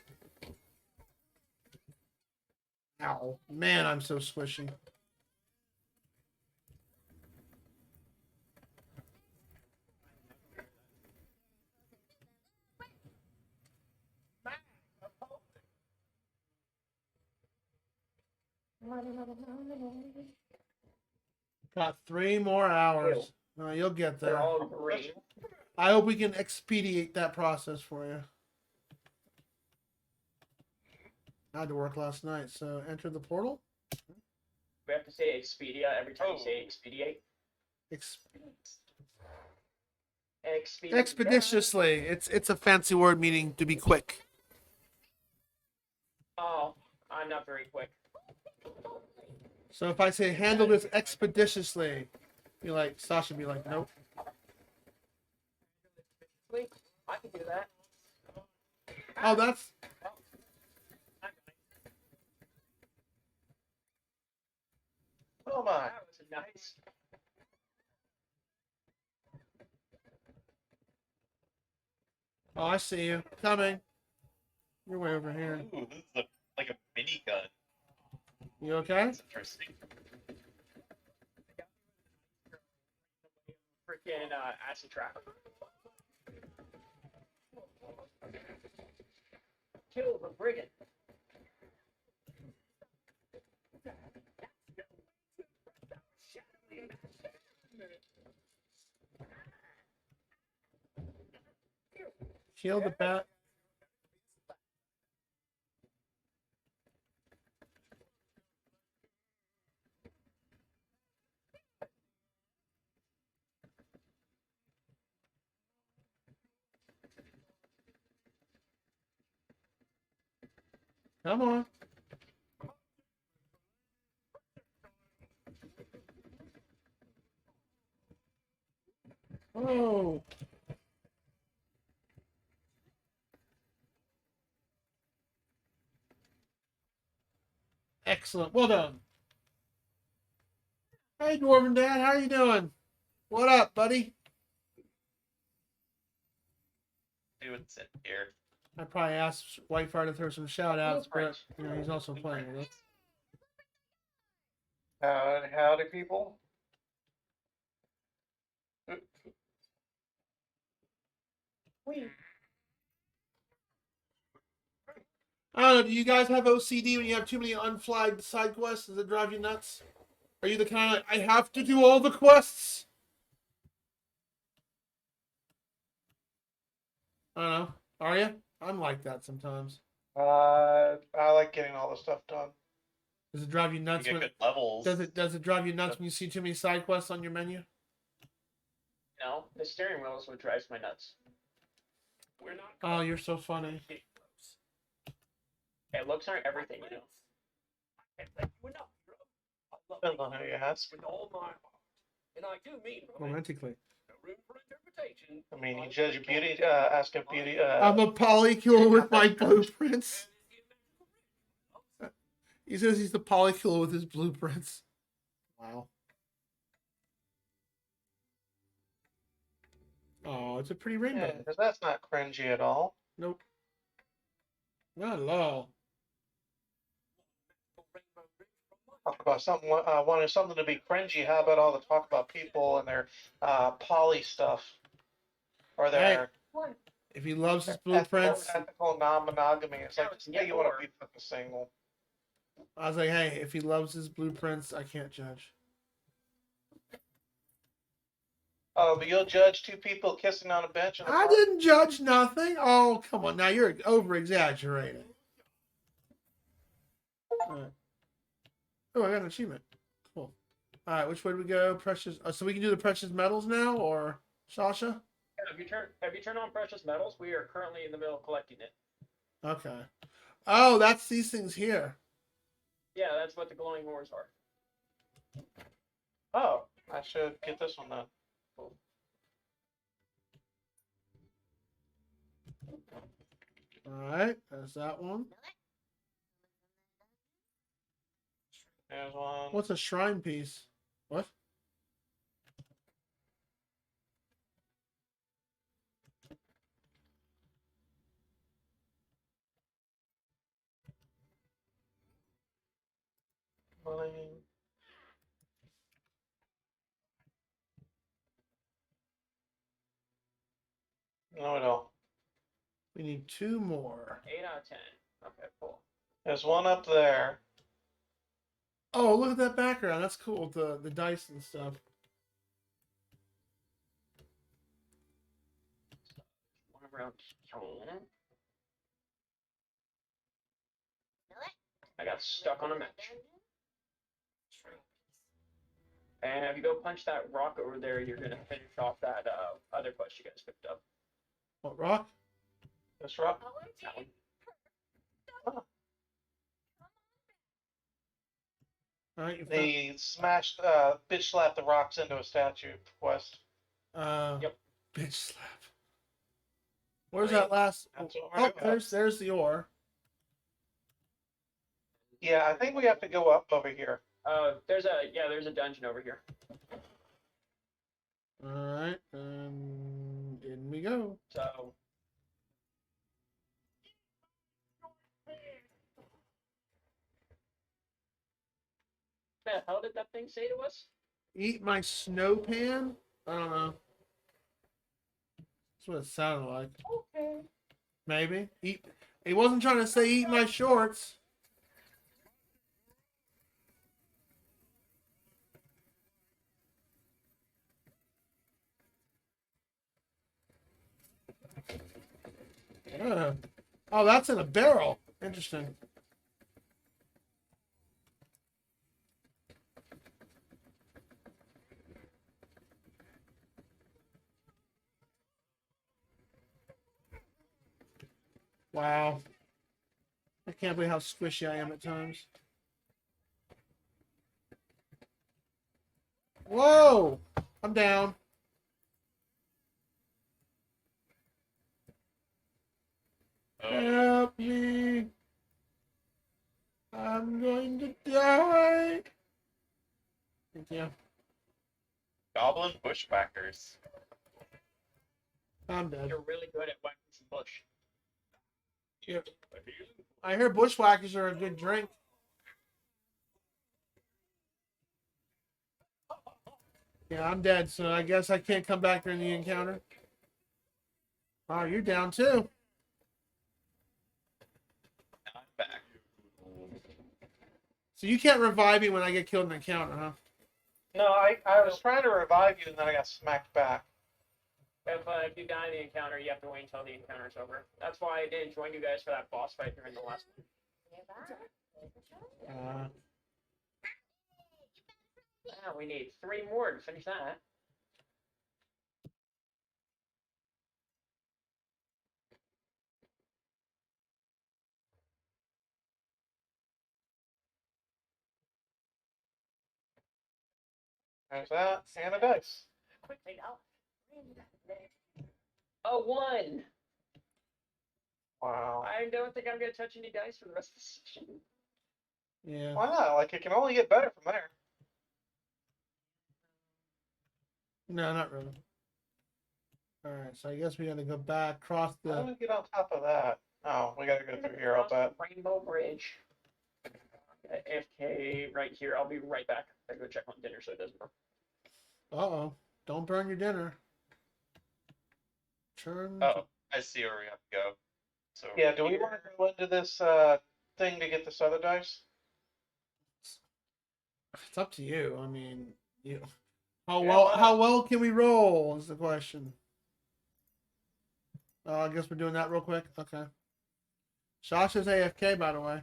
B: Ow. Man, I'm so squishy. Got 3 more hours. You'll get
C: They're
B: there.
C: all green.
B: I hope we can expedite that process for you. I had to work last night, so enter the portal.
C: We have to say Expedia every time you say expedite.
B: Ex-
C: Expedia.
B: expeditiously. It's a fancy word meaning to be quick.
C: Oh, I'm not very quick.
B: So if I say handle this expeditiously, be like Sasha be like, nope.
C: I can do that.
B: Oh, that's
A: Oh my.
C: That was nice.
B: oh, I see you coming. You're way over here.
D: Ooh, this is like a mini gun.
B: You okay?
D: That's interesting.
C: Freaking acid trap. Kill the brigand.
B: Kill the bat. Come on. Oh. Excellent. Well done. Hey, Dwarven Dad. How you doing? What up, buddy?
D: See what's in here.
B: I probably asked Whitefire to throw some shout outs, but you know, he's also playing with us.
A: Howdy, people.
B: I don't know. Do you guys have OCD when you have too many unflagged side quests? Does it drive you nuts? Are you the kind of I have to do all the quests? I don't know. Are you? I'm like that sometimes.
A: I like getting all the stuff done.
B: Does it drive you
D: You
B: nuts
D: get
B: when
D: good levels.
B: does it drive you nuts when you see too many side quests on your menu?
C: No, the steering wheel is what drives my nuts.
E: We're not.
B: Oh, you're so funny.
C: Hey, looks aren't everything, you know.
E: I can't thank you enough, hero. I love
A: Depends on who you ask.
E: with all my heart, and I do mean
B: Romantically.
E: no room for interpretation.
A: I mean, you judge a beauty, ask a beauty.
B: I'm a polycule with my blueprints. He says he's the polycule with his blueprints. Wow. Oh, it's a pretty rainbow.
A: Yeah, because that's not cringy at all.
B: Nope. Not at all.
A: Talk about something wanting something to be cringy. How about all the talk about people and their poly stuff or their
B: If he loves his blueprints,
A: ethical non-monogamy? It's like,
C: Yeah,
A: just say you want to be fucking single.
B: I was like, hey, if he loves his blueprints, I can't judge.
A: Oh, but you'll judge two people kissing on a bench in a
B: I
A: park?
B: didn't judge nothing. Oh, come on. Now you're over exaggerating. Right. Oh, I got an achievement. Cool. All right, which way do we go? Precious. So we can do the precious metals now, or Sasha?
C: Yeah, have you turned on precious metals? We are currently in the middle of collecting it.
B: Okay. Oh, that's these things here.
C: Yeah, that's what the glowing ores are.
A: Oh, I should get this one then.
B: All right, there's that one.
A: There's one.
B: What's a shrine piece? What?
A: Money. No, we don't.
B: We need 2 more.
C: 8 out of 10. Okay, cool.
A: There's one up there.
B: Oh, look at that background. That's cool. The dice and stuff.
C: One around here. I got stuck on a match. And if you go punch that rock over there, you're gonna finish off that other quest you guys picked up.
B: What, rock?
A: This rock.
C: That one.
B: All right, you
A: They smashed, bitch slapped the rocks into a statue quest.
C: Yep.
B: Bitch slap. Where's
A: Right.
B: that last?
A: That's what we're
B: Oh,
A: doing.
B: there's the ore.
A: Yeah, I think we have to go up over here.
C: There's a dungeon over here.
B: All right, and in we go.
C: So the hell did that thing say to us?
B: Eat my snow pan? I don't know. That's what it sounded like.
C: Okay.
B: Maybe. Eat. He wasn't trying to say eat my shorts. Oh, that's in a barrel. Interesting. Wow. I can't believe how squishy I am at times. Whoa! I'm down. Help me. I'm going to die. Thank you.
D: Goblin bushwhackers.
B: I'm dead.
C: You're really good at whacking some bush.
B: Yep. I hear bushwhackers are a good drink. Yeah, I'm dead, so I guess I can't come back during the encounter. Oh, you're down too.
D: Now I'm back.
B: So you can't revive me when I get killed in an encounter, huh?
A: No, I was trying to revive you and then I got smacked back.
C: If you die in the encounter, you have to wait until the encounter's over. That's why I didn't join you guys for that boss fight during the last one. We need 3 more to finish that.
A: There's that, and a dice.
E: Quickly now.
C: A 1.
A: Wow.
C: I don't think I'm gonna touch any dice for the rest of the session.
B: Yeah.
A: Why not? Like, it can only get better from there.
B: No, not really. All right, so I guess we got to go back, cross
A: How do
B: the.
A: we get on top of that? Oh, we gotta go through here, I'll
C: Across
A: bet.
C: the Rainbow Bridge. AFK right here. I'll be right back. I go check on dinner so it doesn't burn.
B: Uh-oh. Don't burn your dinner. Turn.
D: Oh, I see where we have to go. So
A: Yeah, do we want to go into this thing to get this other dice?
B: It's up to you. I mean, you.
C: Yeah, why
B: How
C: not?
B: well can we roll is the question. I guess we're doing that real quick. Okay. Sasha's AFK, by the way.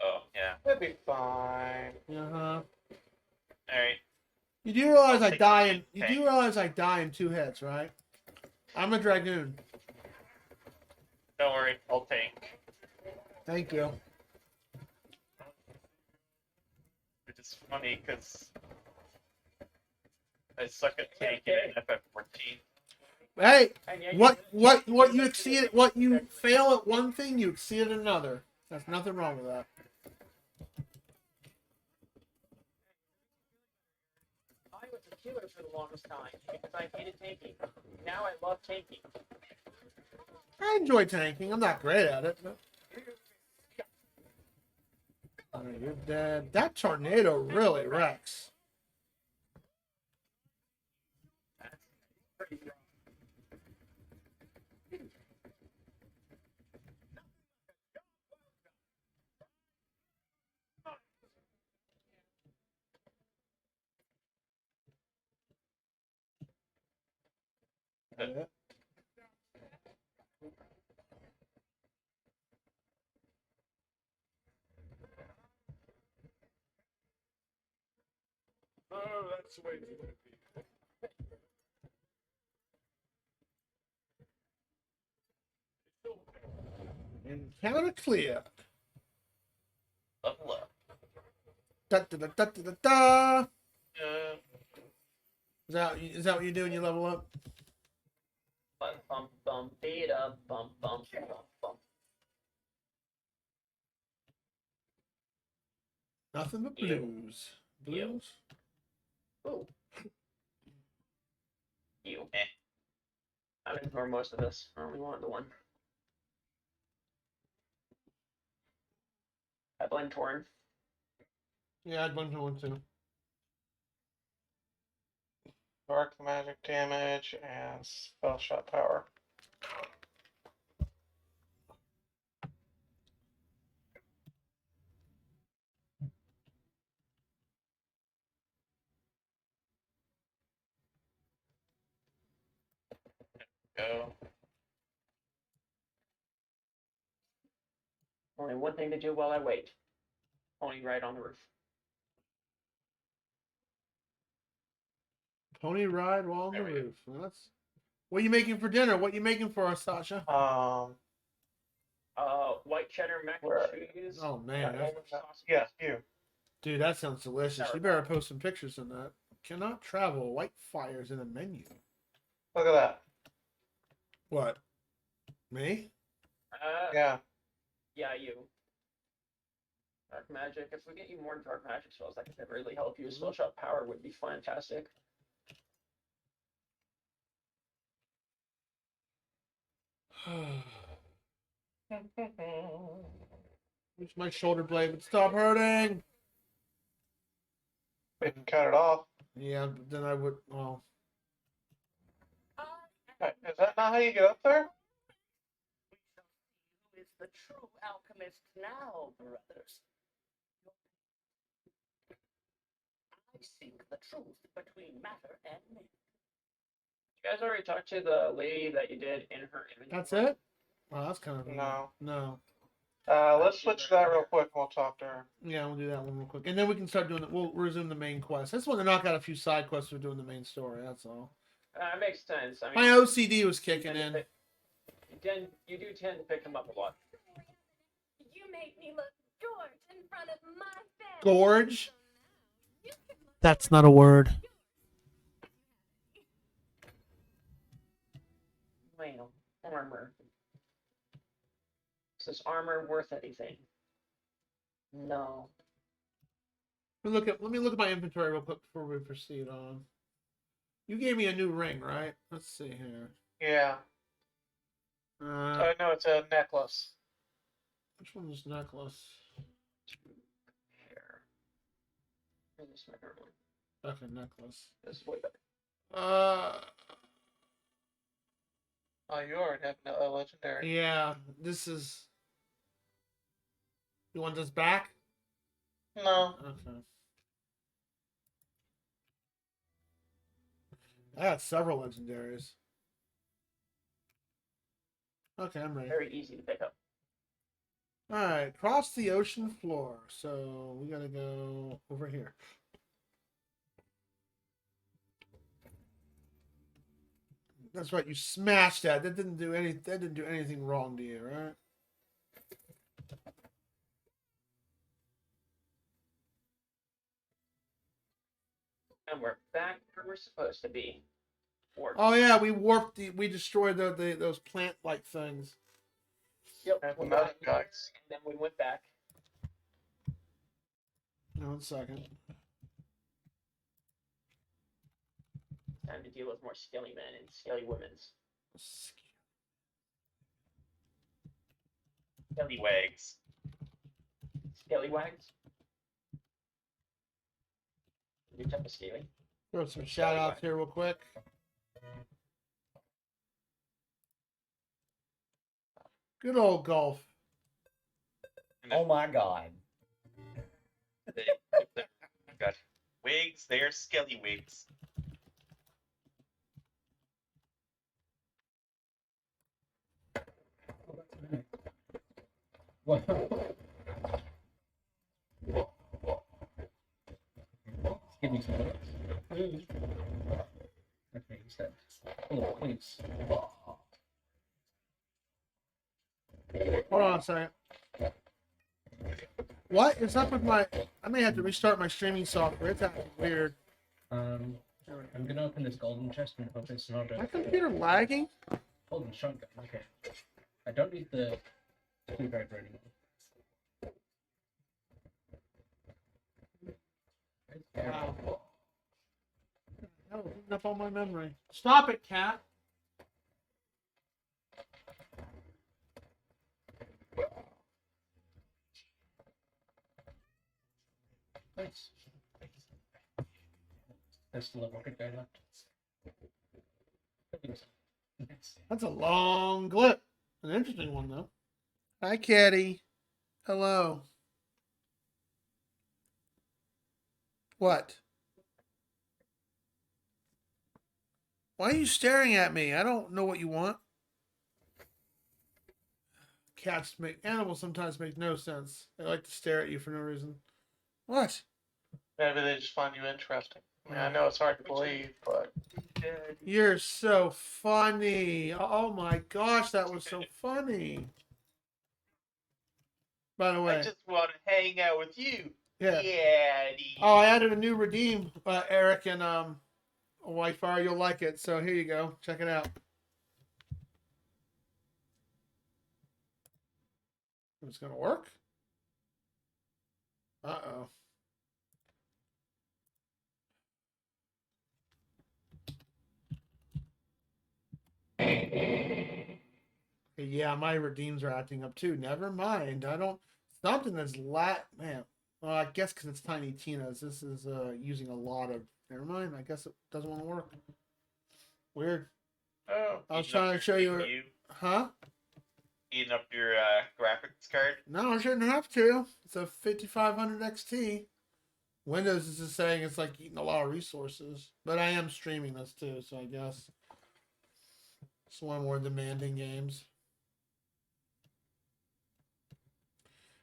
D: Oh yeah.
A: That'd be fine.
B: Uh-huh.
D: All right.
B: You do realize
D: I'll
B: I
D: take
B: die
D: the
B: in. You
D: tank.
B: do realize I die in 2 hits, right? I'm a dragoon.
D: Don't worry, I'll tank.
B: Thank you.
D: Which is funny because I suck at tanking at FF14.
B: Hey,
C: And yeah,
B: what you exceed, what you fail at one thing, you exceed at another. There's nothing wrong with that.
C: I was a killer for the longest time because I hated tanking. Now I love tanking.
B: I enjoy tanking. I'm not great at it. But... Alright, you're dead. That tornado really wrecks. Yeah.
H: Oh, that's the way it's going to be.
B: Encounter clear.
D: Level up.
B: Da da da da da da da.
D: Uh,
B: Is that what you do when you level up?
C: Bum bum bum beta bum bum bum bum.
B: Nothing but
C: You.
B: blues.
C: You.
B: Blues?
C: Ooh. You.
D: Eh.
C: I'm gonna ignore most of this. I only wanted the 1. I blame Torin.
B: Yeah, I'd want to one too.
A: Dark magic damage and spell shot power.
D: go.
C: Only one thing to do while I wait. Pony ride on the roof.
B: Pony ride while on the
D: There we go.
B: roof. Well, that's... What are you making for dinner? What are you making for us, Sasha?
C: White cheddar mac
A: Where?
C: and cheese.
B: Oh man, that's...
A: Yeah, you.
B: Dude, that sounds delicious. You better post some pictures on that. Cannot travel. Whitefires in a menu.
A: Look at that.
B: What? Me?
A: Yeah.
C: Yeah, you. Dark magic. If we get you more dark magic spells, that could really help you. Spell shot power would be fantastic.
B: Wish my shoulder blade would stop hurting.
A: We can cut it off.
B: Yeah, but then I would. Well,
A: Is that not how you get up there?
E: We shall see who is the true alchemist now, brothers. I seek the truth between matter and myth.
C: You guys already talked to the lady that you did in her image.
B: that's it. Well, that's kind of
A: No.
B: No.
A: Let's switch to that real quick and we'll talk to her.
B: Yeah, we'll do that one real quick, and then we can start doing it. We'll resume the main quest. I just want to knock out a few side quests for doing the main story. That's all.
C: Makes sense. I
B: My
C: mean,
B: OCD was kicking in.
C: you do tend to pick them up a lot.
G: You make me look gorge in front of my family.
B: Gorge.
G: You could
B: That's not a word.
C: Well, armor. Is this armor worth anything? No.
B: Let me look at my inventory real quick before we proceed on. You gave me a new ring, right? Let's see here.
A: Yeah. No, it's a necklace.
B: Which one is necklace?
C: Here. Where's this regular one?
B: Okay, necklace.
C: This is way better.
A: Oh, you already have a legendary.
B: Yeah, this is. You want this back?
A: No.
B: Okay. I got several legendaries. Okay, I'm ready.
C: Very easy to pick up.
B: Alright, cross the ocean floor. So we gotta go over here. That's right, you smashed that. That didn't do anything wrong to you, right?
C: And we're back where we're supposed to be.
B: Oh yeah, we destroyed those plant like things.
C: Yep.
A: And
C: We
A: another
C: got there,
A: guys.
C: and then we went back.
B: No, 1 second.
C: Time to deal with more skelly men and skelly women's.
D: Skelly wags.
C: Skelly wags? New type of scaly.
B: Throw some shout outs here real quick. Good old golf.
I: Oh my god.
D: They've got wigs, they're skelly wigs.
I: What? Give me some minutes. Okay, he said. Oh, please.
B: Hold on a second. What is up with my? I may have to restart my streaming software. It's acting weird.
I: I'm gonna open this golden chest and hope it's not
B: My
I: a
B: computer lagging?
I: golden shotgun. Okay. I don't need the screwdriver anymore.
B: Wow. Hell, it's up on my memory. Stop it, cat.
I: Nice. There's still a rocket guy left.
B: That's a long clip. An interesting one, though. Hi, Caddy. Hello. What? Why are you staring at me? I don't know what you want. Animals sometimes make no sense. They like to stare at you for no reason. What?
A: Maybe they just find you interesting. I mean, I know it's hard to believe, but
B: You're so funny. Oh my gosh, that was so funny. By the way,
D: I just want to hang out with you.
B: yeah.
D: Daddy.
B: Oh, I added a new redeem, Eric and Whitefire. You'll like it. So here you go. Check it out. It's gonna work. Uh-oh. Yeah, my redeems are acting up too. Never mind. I don't. Something that's man. Well, I guess because it's Tiny Tina's. This is using a lot of. Never mind. I guess it doesn't want to work. Weird.
A: oh,
B: I was
D: Eating
B: trying
D: up
B: to
D: your
B: show you.
D: CPU?
B: Huh?
D: Eating up your graphics card.
B: No, I shouldn't have to. It's a 5500 XT. Windows is just saying it's like eating a lot of resources. But I am streaming this too, so I guess it's one of more demanding games.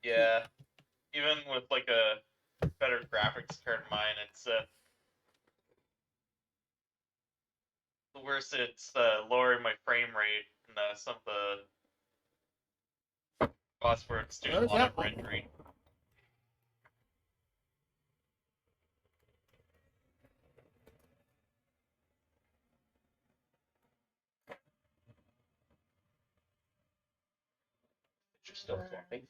D: Yeah. Even with like a better graphics card than mine, it's the worst. It's lowering my frame rate and some of the spots where it's doing a
B: Where's
D: lot
B: that
D: of
B: one?
D: rendering.
C: still flopping.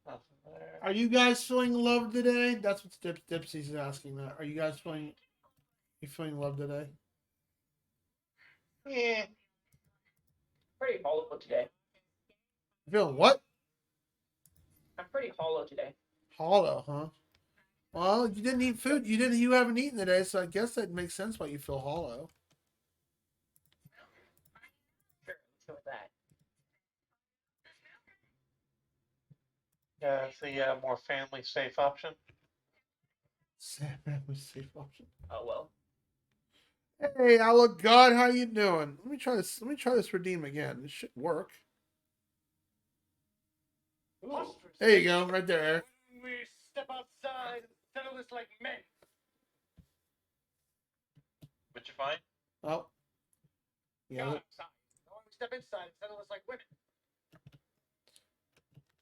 A: Nothing there.
B: Are you guys feeling love today? That's what Dipsy's asking. That. Are you guys feeling? You feeling love today?
A: Yeah.
C: Pretty hollow today.
B: You feeling what?
C: I'm pretty hollow today.
B: Hollow, huh? Well, you didn't eat food. You haven't eaten today, so I guess that makes sense why you feel hollow.
C: Sure, let's go with that.
A: Yeah, it's the more family safe option.
B: Sad was safe option.
C: Oh well.
B: Hey, Ella God, how you doing? Let me try this. Let me try this redeem again. This should work. There you go, right there, Eric.
E: We step outside and settle this like men.
D: What'd you find?
B: Oh, yeah.
E: God, outside. I want to step inside and settle this like women.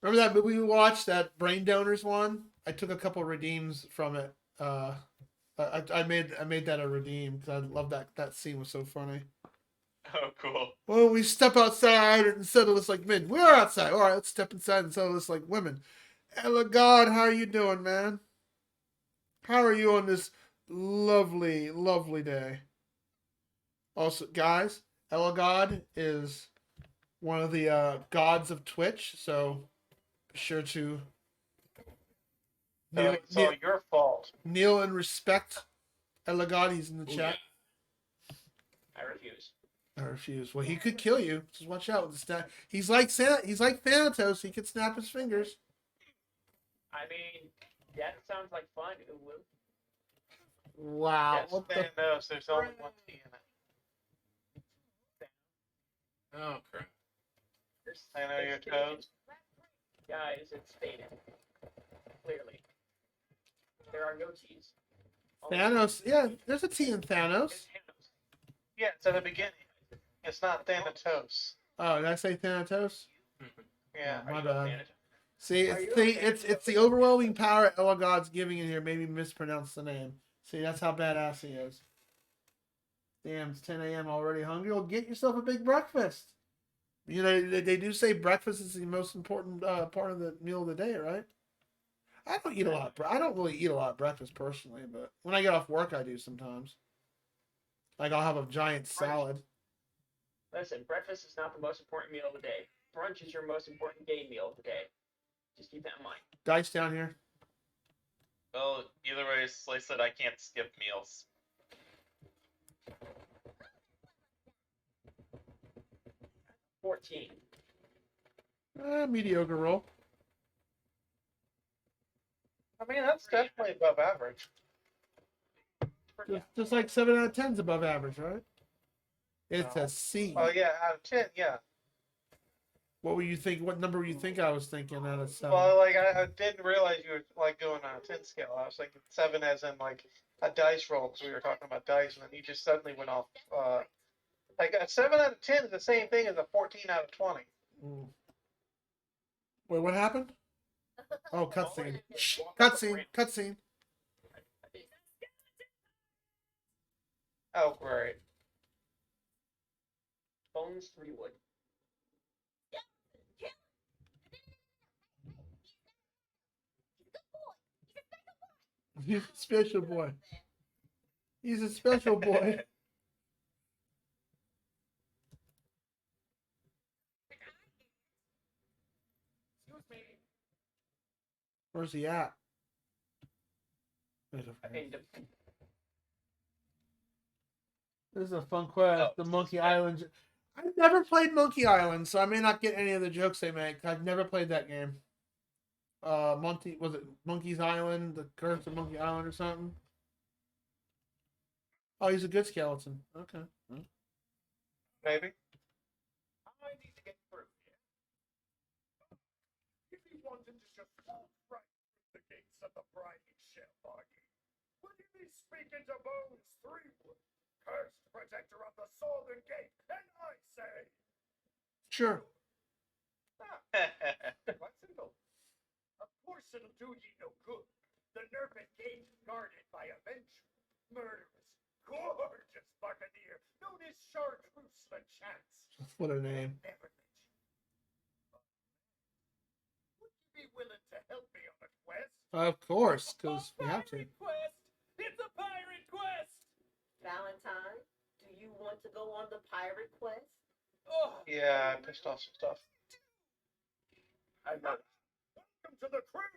B: Remember that movie we watched, that Brain Donors one? I took a couple redeems from it. I made that a redeem because I love that scene was so funny.
D: Oh, cool.
B: Well, we step outside and settle this like men. We're outside. All right, let's step inside and settle this like women. Ella God, how are you doing, man? How are you on this lovely, lovely day? Also, guys, Ella God is one of the gods of Twitch, so be sure to
A: So it's all your fault.
B: kneel and respect Ella God. He's in the chat.
C: I refuse.
B: I refuse. Well, he could kill you. Just watch out with the snap. He's like Thanatos. He could snap his fingers.
C: I mean, that sounds like fun. It will.
B: Wow.
A: Yes,
B: What the?
A: Thanos, there's only one T in it.
D: Oh, crap.
A: I know your toes.
C: Guys, it's stated. Clearly. There are no T's.
B: Thanos. Yeah, there's a T in Thanos.
C: It's Thanos.
A: Yeah, it's at the beginning. It's not Thanatos.
B: Oh, did I say Thanatos?
A: Yeah.
B: My
C: Are you a
B: bad.
C: fan of-
B: See,
C: Are
B: it's
C: you a
B: the
C: fan
B: it's
C: of
B: it's the
C: Thanos?
B: overwhelming power Ella God's giving in here. Made me mispronounce the name. See, that's how badass he is. Damn, it's 10 a.m. already hungry. Well, get yourself a big breakfast. You know, they do say breakfast is the most important part of the meal of the day, right? I don't eat a lot. I don't really eat a lot of breakfast personally, but when I get off work, I do sometimes. Like I'll have a giant salad.
C: Listen, breakfast is not the most important meal of the day. Brunch is your most important game meal of the day. Just keep that in mind.
B: Dice down here.
D: Well, either way, Slice said I can't skip meals.
C: 14.
B: Mediocre roll.
A: I mean, that's definitely above average.
B: Just like 7 out of 10 is above average, right? It's
A: No.
B: a C.
A: Oh yeah, out of 10, yeah.
B: What were you think? What number were you think I was thinking out of 7?
A: Well, like I didn't realize you were like going on a 10 scale. I was thinking 7 as in like a dice roll because we were talking about dice, and then you just suddenly went off. Like a 7 out of 10 is the same thing as a 14 out of 20.
B: Mm. Wait, what happened? Oh, cutscene. Cutscene. Cutscene.
A: Oh, great.
C: Bones 3 wood.
B: He's a special boy. He's a special boy.
E: Excuse me.
B: Where's he at?
C: I mean,
B: This is a fun quest.
D: Oh.
B: The Monkey Island. I've never played Monkey Island, so I may not get any of the jokes they make. I've never played that game. Was it Monkey's Island? The Curse of Monkey Island or something? Oh, he's a good skeleton. Okay.
A: Maybe.
E: I need to get through here. If he wanted to just walk right through the gates of the Briding Shell Army, would he be speaking to Bones 3-wood, cursed protector of the Southern Gate, and I say,
B: Sure.
E: quite simple. Of course it'll do ye no good. The Nerpent Gate is guarded by a murderous, gorgeous buccaneer known as Chartreuse LeChance.
B: What a name.
E: Never mentioned.
B: Of course, because we have to.
E: Pirate quest! It's a pirate quest!
F: Valentine, do you want to go on the pirate quest?
E: Oh,
A: Yeah, I pissed off some stuff.
E: I love it. Welcome to the crew.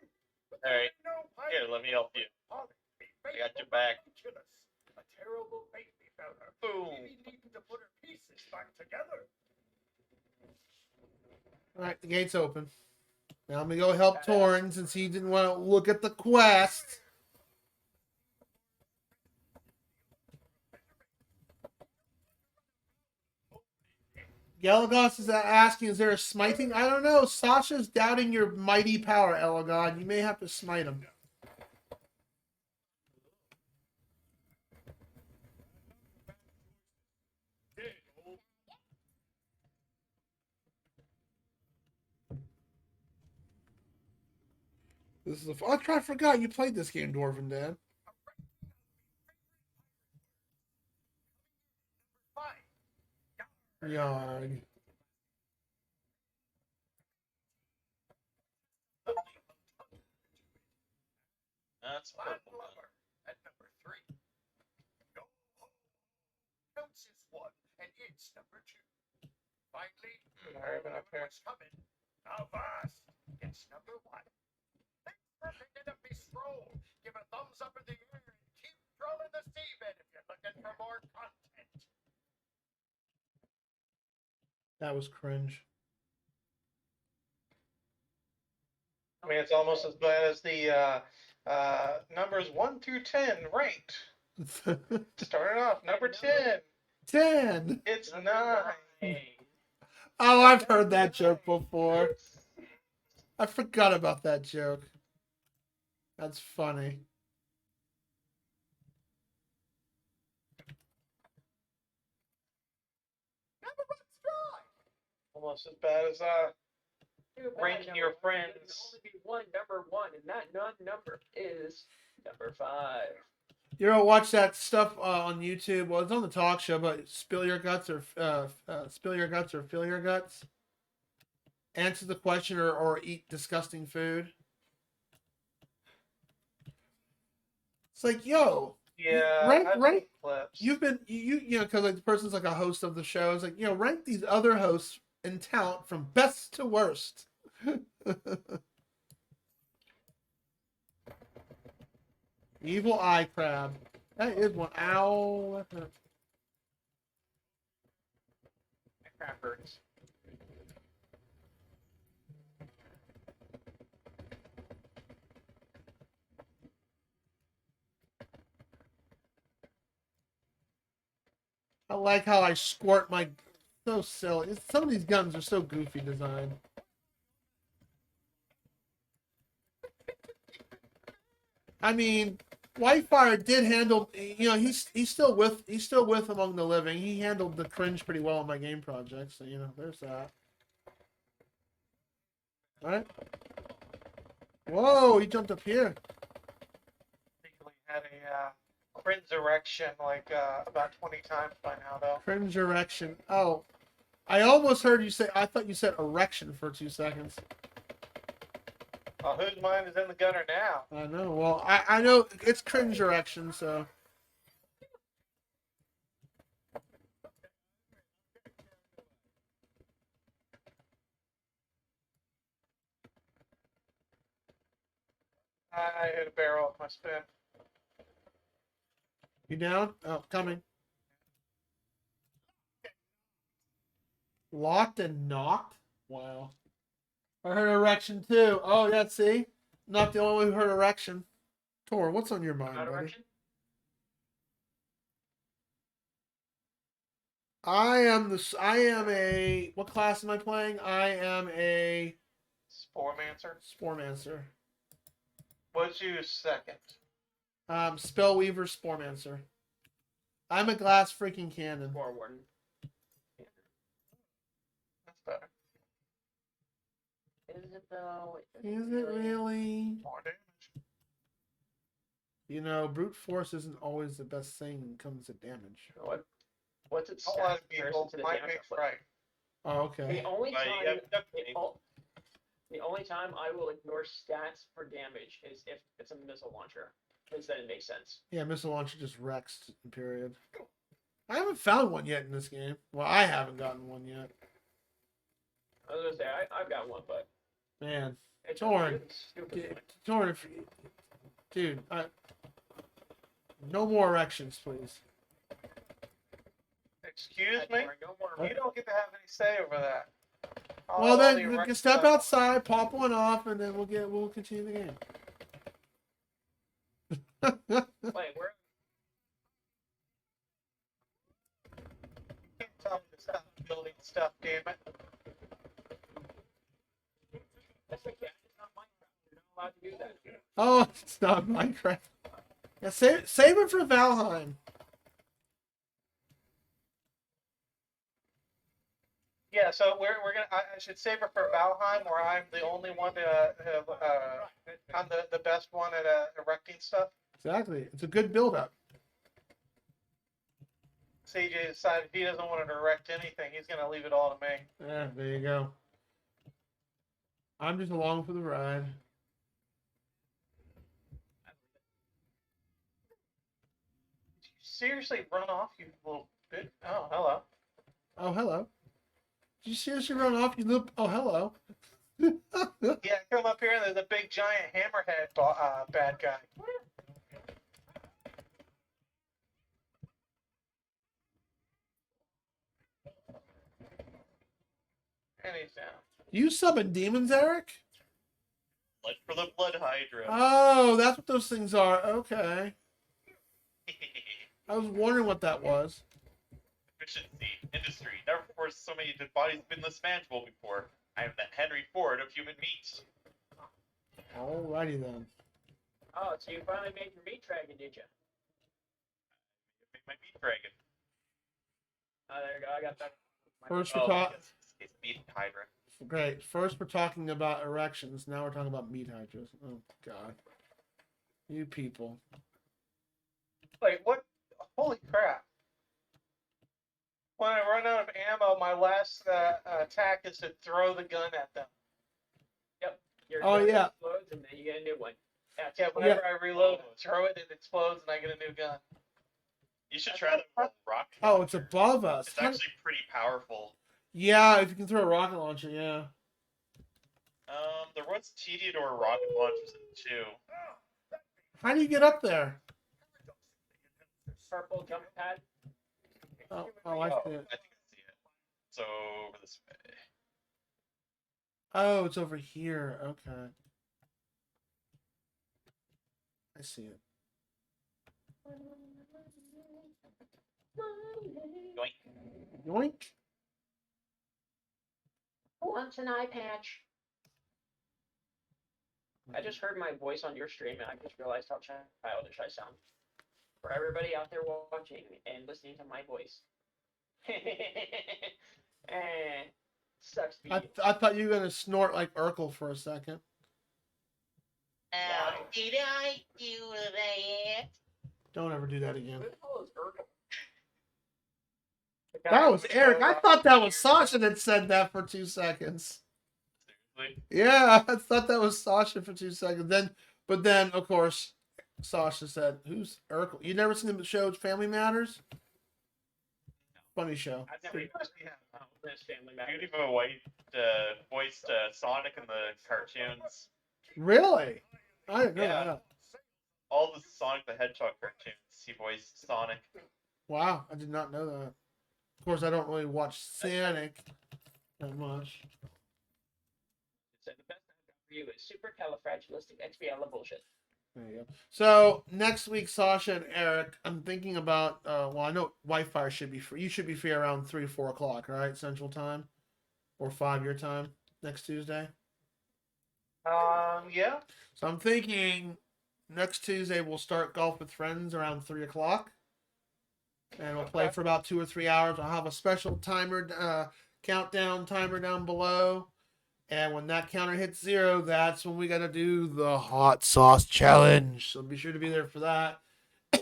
D: Alright.
E: No
D: Here, let me help you. I got your back.
E: A terrible fate befell her.
D: Boom.
E: We need to put her pieces back together.
B: All right, the gate's open. Now I'm gonna go help Torrin since he didn't want to look at the quest. Elagos is asking, is there a smiting? I don't know. Sasha's doubting your mighty power, Elagod. You may have to smite him. This is I forgot you played this game, Dwarven Dad. Yarg.
D: That's purple.
E: Lover at number 3. Go home. Counts is 1, and it's number 2. Finally,
A: Alright, been up here.
E: what's coming? Avast! It's number 1. Thanks for picking up me stroll. Give a thumbs up in the air and keep trolling the seabed if you're looking for more content.
B: That was cringe.
A: I mean, it's almost as bad as the numbers 1 through 10 ranked. Started off number 10.
B: 10.
A: It's 9.
B: Oh, I've heard that joke before. I forgot about that joke. That's funny.
E: Number 1 strike!
A: Almost as bad as
C: Too bad
A: ranking
C: number
A: your
C: one. There can
A: friends.
C: only be one number 1, and that number is number 5.
B: You ever watch that stuff on YouTube? Well, it's on the talk show, but spill your guts or fill your guts. Answer the question or eat disgusting food. It's like, yo,
A: Yeah,
B: rank.
A: I've seen clips.
B: You've been you know because like the person's like a host of the show. It's like, rank these other hosts in talent from best to worst. Evil eye crab. That is one. Ow.
A: My crap hurts.
B: I like how I squirt my. So silly. Some of these guns are so goofy designed. I mean, Whitefire did handle. He's still with among the living. He handled the cringe pretty well on my game project. So there's that. All right. Whoa! He jumped up here.
A: I think we had a cringe erection like about 20 times by now, though.
B: Cringe erection. Oh, I almost heard you say. I thought you said erection for 2 seconds.
A: Whose mind is in the gutter now?
B: I know. Well, I know it's cringe erection, so.
A: I hit a barrel with my spin.
B: You down? Oh, coming. Locked and knocked? Wow. I heard erection too. Oh, yeah, see? Not the only one who heard erection. Tor, what's on your mind,
C: Not
B: buddy?
C: erection?
B: I am a. What class am I playing? I am a.
A: Sporemancer.
B: Sporemancer.
A: What's your second?
B: Spellweaver Sporemancer. I'm a glass freaking cannon.
C: War Warden.
A: That's better.
C: Is it though?
B: Is it really?
A: More damage.
B: Brute force isn't always the best thing when it comes to damage.
C: What's its
A: A lot
C: stats
A: of
C: in
A: people
C: comparison to the
A: might
C: damage
A: make
C: output?
A: right.
B: Oh, okay.
C: The only
D: Well,
C: time
D: you have duct tape.
C: The only time I will ignore stats for damage is if it's a missile launcher, because then it makes sense.
B: Yeah, missile launcher just wrecks. Period. I haven't found one yet in this game. Well, I haven't gotten one yet.
C: I was gonna say I've got one, but
B: Man,
C: it's
B: Torn.
C: really stupid.
B: Dude, Torn, dude, no more erections, please.
A: Excuse
C: That's
A: me?
C: where no more
A: You don't get to have any say over that.
B: Well,
A: All
B: then
A: the
B: we can
A: erect
B: step
A: stuff-
B: outside, pop one off, and then we'll continue the game.
C: Wait, where?
A: You can't tell me to stop building stuff, damn it.
C: That's okay. It's not Minecraft. You're not allowed to do that.
B: Oh, it's not Minecraft. Yeah, save it for Valheim.
A: Yeah, so we're gonna. I should save it for Valheim, where I'm the only one to have. I'm the best one at erecting stuff.
B: Exactly. It's a good build-up.
A: CJ decided he doesn't want to erect anything. He's gonna leave it all to me.
B: Yeah, there you go. I'm just along for the ride.
A: Did you seriously run off, you little bit? Oh, hello.
B: Oh, hello. Did you seriously run off? You look. Oh, hello.
A: Yeah, come up here and there's a big giant hammerhead bad guy. And he's down.
B: You summon demons, Eric?
D: Blood for the Blood Hydra.
B: Oh, that's what those things are. Okay. I was wondering what that was.
D: Efficiency, industry. Never before so many dead bodies been this manageable before. I am the Henry Ford of human meat.
B: Alrighty then.
C: Oh, so you finally made your meat dragon, did you?
D: Make my meat dragon.
C: Oh, there you go. I got that.
B: First we're
D: Oh,
B: talking.
D: yes, it's meat hydra.
B: Great. First we're talking about erections. Now we're talking about meat hydras. Oh God. You people.
A: Wait, what? Holy crap. When I run out of ammo, my last attack is to throw the gun at them.
C: Your
B: Oh,
C: gun
B: yeah.
C: explodes and then you get a new one. That's
A: Yeah, whenever I reload, throw it, it explodes, and I get a new gun.
D: You should try that with a rocket
B: Oh,
D: launcher.
B: it's above us.
D: It's actually pretty powerful.
B: Yeah, if you can throw a rocket launcher, yeah.
D: There was Tediador rocket launchers in 2.
B: How do you get up there?
C: purple jump pad.
B: Oh, I
D: Oh,
B: see
D: I
B: it.
D: think I see it. So over this way.
B: Oh, it's over here. Okay. I see it.
D: Yoink.
B: Yoink.
C: Who wants an eye patch? I just heard my voice on your stream and I just realized how childish I sound. For everybody out there watching and listening to my voice. Sucks to be you.
B: I thought you were gonna snort like Urkel for a second.
C: Wow.
F: Did I do that?
B: Don't ever do that again.
C: Who the hell is Urkel?
B: That was Eric. I thought that was Sasha that said that for 2 seconds.
D: Seriously?
B: Yeah, I thought that was Sasha for 2 seconds. But then, of course, Sasha said, "Who's Urkel? You never seen the show Family Matters? Funny show.
C: I've never even heard of this Family Matters.
D: Beauty White voiced Sonic in the cartoons.
B: Really? I didn't know
D: Yeah.
B: that.
D: All the Sonic the Hedgehog cartoons, he voiced Sonic.
B: Wow, I did not know that. Of course, I don't really watch Sonic that much.
C: So the best I've got for you is supercalifragilisticexpialidocious.
B: There you go. So next week, Sasha and Eric, I'm thinking about. Well, I know Whitefire should be free. You should be free around 3 or 4 o'clock, right? Central Time, or 5 your time next Tuesday.
A: Yeah.
B: So I'm thinking next Tuesday we'll start Golf with Friends around 3 o'clock, and we'll play for about 2 or 3 hours. I'll have a special timer, countdown timer down below. And when that counter hits 0, that's when we got to do the hot sauce challenge. So be sure to be there for that.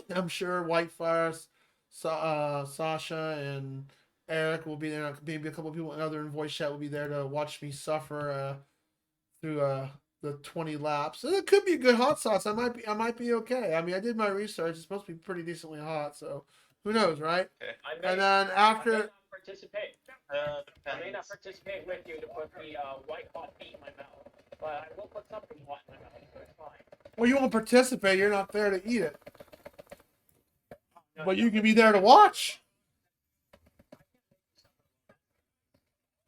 B: I'm sure Whitefire, Sasha, and Eric will be there. Maybe a couple of people other in voice chat will be there to watch me suffer the 20 laps. And it could be a good hot sauce. I might be okay. I mean, I did my research. It's supposed to be pretty decently hot, so who knows, right?
C: I may,
B: And then
C: I may
B: after
C: not participate. I may not
D: Depends.
C: participate with you to put the white hot meat in my mouth, but I will put something hot in my mouth, so it's fine.
B: well, you won't participate, you're not there to eat it.
C: No,
B: But
C: no,
B: you can be there to watch.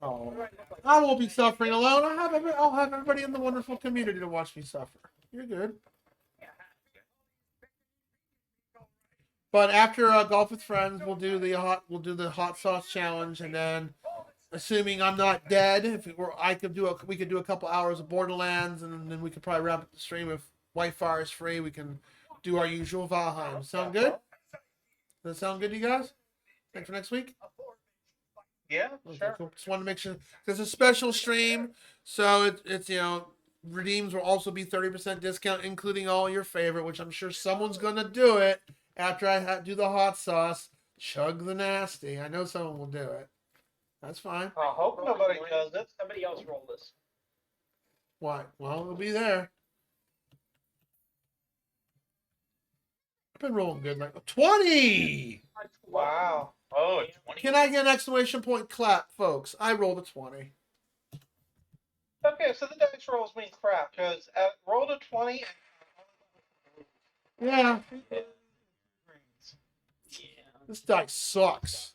B: Oh, I won't be suffering alone. I'll have everybody in the wonderful community to watch me suffer. You're good. But after golf with friends, we'll do the hot sauce challenge, and then, assuming I'm not dead, we could do a couple hours of Borderlands, and then we could probably wrap up the stream if Whitefire is free. We can do our usual Valheim. Sound good? Does that sound good to you guys? Thanks for next week.
D: Yeah,
B: Okay,
D: sure.
B: cool. Just want to make sure there's a special stream, so it's redeems will also be 30% discount, including all your favorite, which I'm sure someone's gonna do it after I do the hot sauce. Chug the nasty. I know someone will do it. That's fine.
A: I hope nobody does it.
C: Somebody else roll this.
B: Why? Well, it'll be there. I've been rolling good, like 20.
A: Wow.
D: Oh, 20.
B: Can I get an exclamation point clap, folks? I rolled a 20.
A: Okay, so the dice rolls mean crap because rolled a 20.
B: Yeah,
C: Yeah.
B: this dice sucks.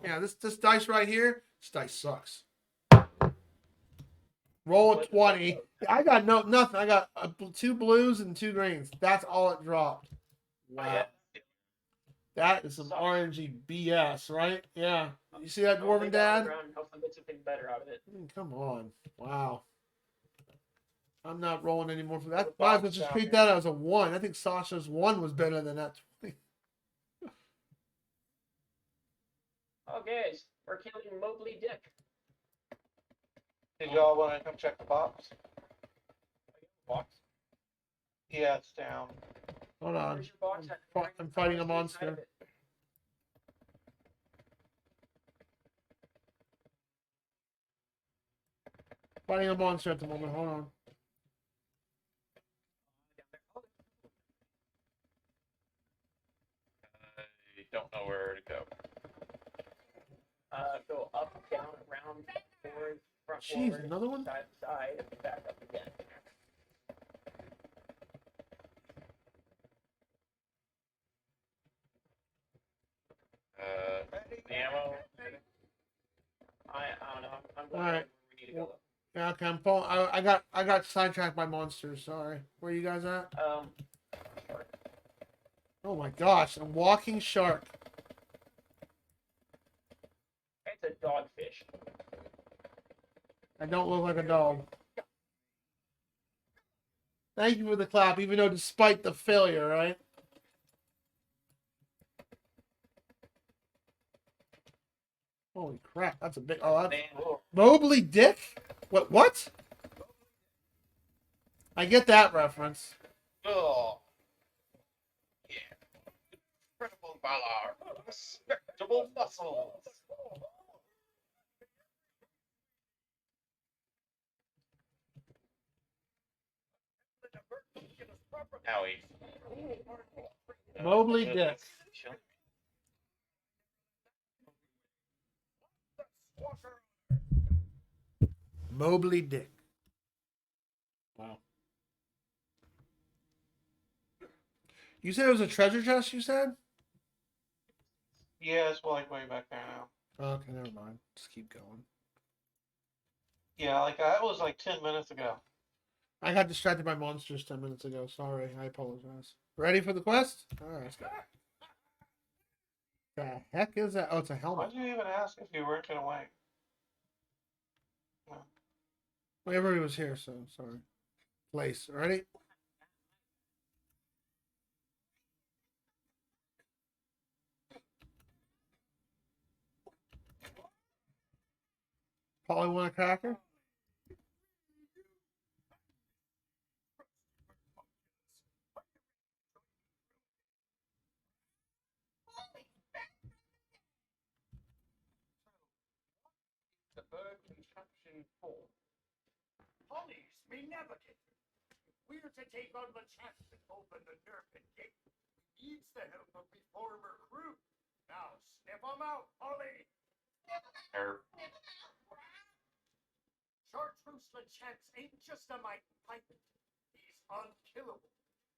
B: Yeah, this dice right here, this dice sucks. Roll a 20. I got nothing. I got 2 blues and 2 greens. That's all it dropped. Wow. That is some orangey BS, right? Yeah. You see that, Dwarven Dad?
C: Hopefully get something better out of it.
B: Come on. Wow. I'm not rolling anymore for that. Might as well just treat that as a 1. I think Sasha's 1 was better than that 20.
C: Okay, we're killing Mobley Dick.
A: Did y'all want to come check the box?
D: Box.
A: Yeah, it's down.
B: Hold on.
C: Where's your box?
B: I'm fighting a
C: What's inside of
B: monster.
C: it?
B: Fighting a monster at the moment. Hold on.
D: I don't know where to go.
C: Go up, down, around, forward, front,
B: Jeez,
C: forward,
B: another one?
C: side to side, back up again.
D: The ammo.
C: I don't know. I'm going
B: All right.
C: where we need to go.
B: Yeah, okay, I'm falling. I got sidetracked by monsters. Sorry. Where you guys at? Oh my gosh, a walking shark.
C: It's a dogfish.
B: I don't look like a dog. Thank you for the clap, even though despite the failure, right? Holy crap, that's a big. Oh, that's Mobley Dick? What? I get that reference.
D: Oh. Yeah. Incredible valor. Respectable muscles. Owie.
B: Mobley Dick. Mobley Dick. Wow. You said it was a treasure chest, you said?
A: Yeah, it's like way back there now.
B: Okay, never mind. Just keep going.
A: Yeah, like that was like 10 minutes ago.
B: I got distracted by monsters 10 minutes ago. Sorry, I apologize. Ready for the quest? Alright, let's go. The heck is that? Oh, it's a helmet.
A: Why'd you even ask if you weren't gonna wait?
B: Well, everybody was here, so sorry. Place. Ready? Polly want a cracker?
C: The bird construction 4.
E: Police me navigate. We're to take on the chance and open the Nerfin gate. Needs the help of me former crew. Now sniff 'em out, Polly.
D: Or
E: Chartreuse LeChance ain't just a mighty pirate. He's unkillable.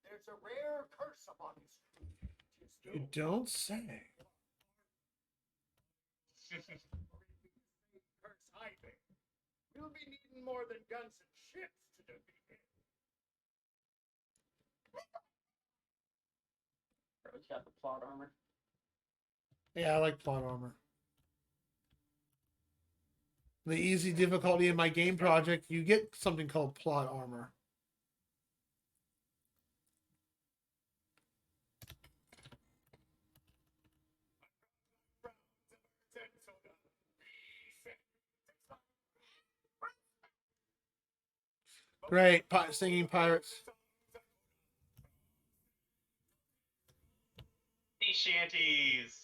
E: There's a rare curse upon his crew.
B: You don't say.
E: Curse high bear. We'll be needing more than guns and ships to defeat him.
C: Bro's got the plot armor.
B: Yeah, I like plot armor. The easy difficulty in my game project, you get something called plot armor. Great, singing pirates.
D: sea shanties.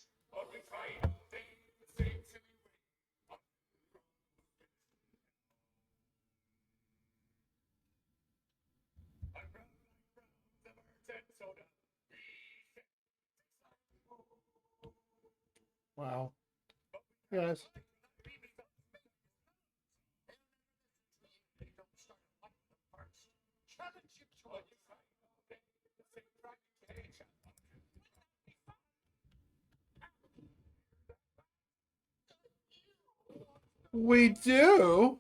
B: Wow. Yes. We do.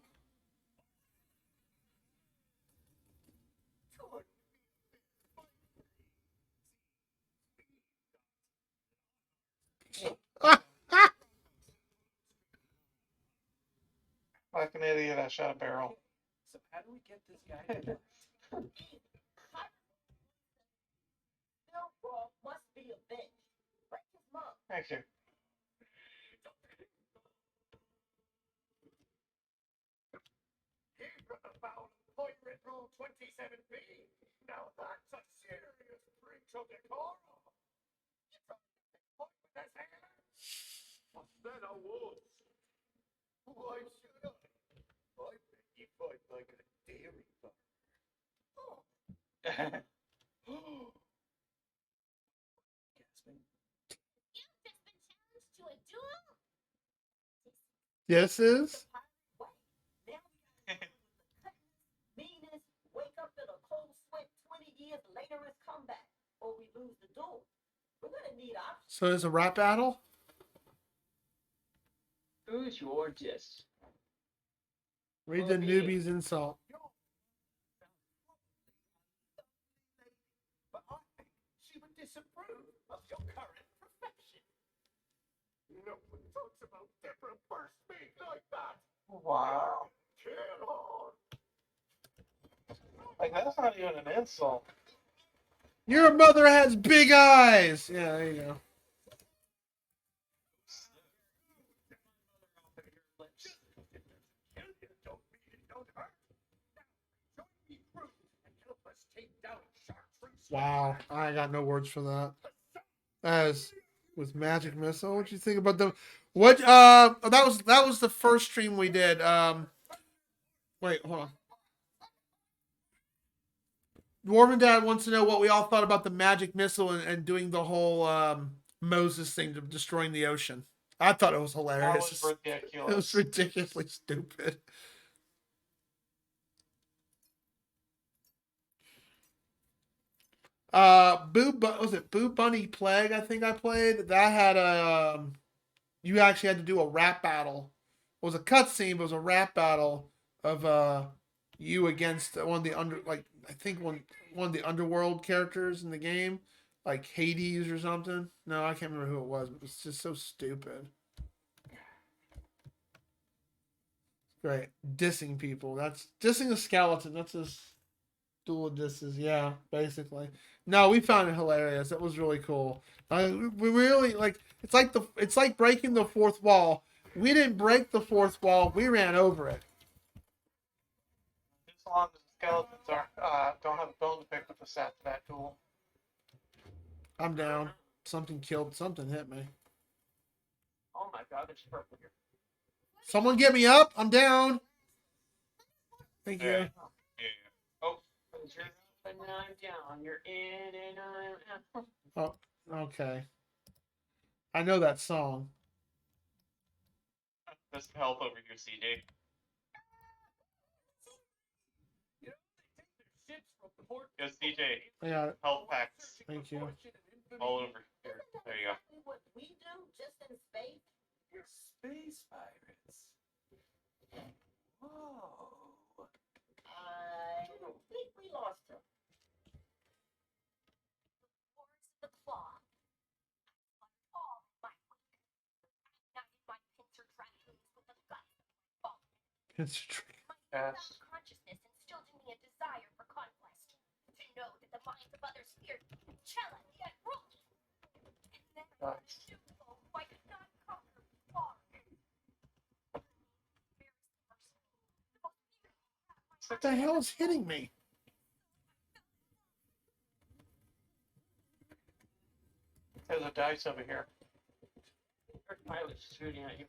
A: Like an idiot, I shot a barrel.
E: So how do we get this guy to
F: Billbrawl must be avenged. Break his mug.
A: Thank you.
E: He brought about Pirate Rule 27B. Now that's a serious breach of decorum. You tried to point with his hand. What's that I was? Why should I? I bet you fight like a dairy farm. Gasping.
G: You've just been challenged to a duel.
B: Yes, is.
F: Now we gotta deal with the cutness, meanness, wake up in a cold sweat 20 years later is comeback, or we lose the duel. We're gonna need options.
B: So it's a rap battle.
C: Who's your diss?
B: Read the newbie's insult.
E: But I think she would disapprove of your current profession. No one talks about Deborah first being like that.
A: Wow.
E: Kill on.
A: Like, that's not even an insult.
B: Your mother has big eyes. Yeah, there you go.
E: Don't mean it don't hurt. Now, join me, Groot, and help us take down Chartreuse.
B: Wow, I got no words for that. As with Magic Missile, what you think about them? What? That was the first stream we did. Wait, hold on. Dwarven Dad wants to know what we all thought about the Magic Missile and doing the whole Moses thing to destroying the ocean. I thought it was
A: That
B: hilarious.
A: was ridiculous.
B: It was ridiculously stupid. Was it Boo Bunny Plague? I think I played that had a you actually had to do a rap battle. It was a cutscene, but it was a rap battle of you against one of the one of the underworld characters in the game, like Hades or something. No, I can't remember who it was, but it was just so stupid. Great. Dissing people. That's dissing a skeleton. That's just dual disses. Yeah, basically. No, we found it hilarious. It was really cool. We really like. It's like breaking the fourth wall. We didn't break the fourth wall. We ran over it.
A: As long as the skeletons don't have a bone to pick with the set for that duel.
B: I'm down. Something hit me.
C: Oh my god, there's purple here.
B: Someone get me up. I'm down. Thank you.
D: Alright. Yeah. Oh,
C: Cause you're up and I'm down. You're in and I'm out.
B: Oh, okay. I know that song.
D: there's some health over here, CJ.
E: You know, they take their ships from port
D: Yes,
E: to
D: CJ.
B: I got it.
D: Health packs
B: Thank you.
D: all over here.
F: Isn't that
D: There you go.
F: exactly what we do, just in space?
E: Space pirates. Whoa.
F: I think we lost him.
G: Wars of the claw. All my week. I ignited my pincer dragons with the guts of my fallen.
B: It's a trick.
G: My
A: Yes.
G: newfound consciousness instilled in me a desire for conquest. To know that the minds of others feared Cella, the unruly. And then I
A: Nice.
G: knew foe who I could not conquer far.
B: What the hell is hitting me?
A: There's a dice over here.
C: Earth pilot's shooting at you.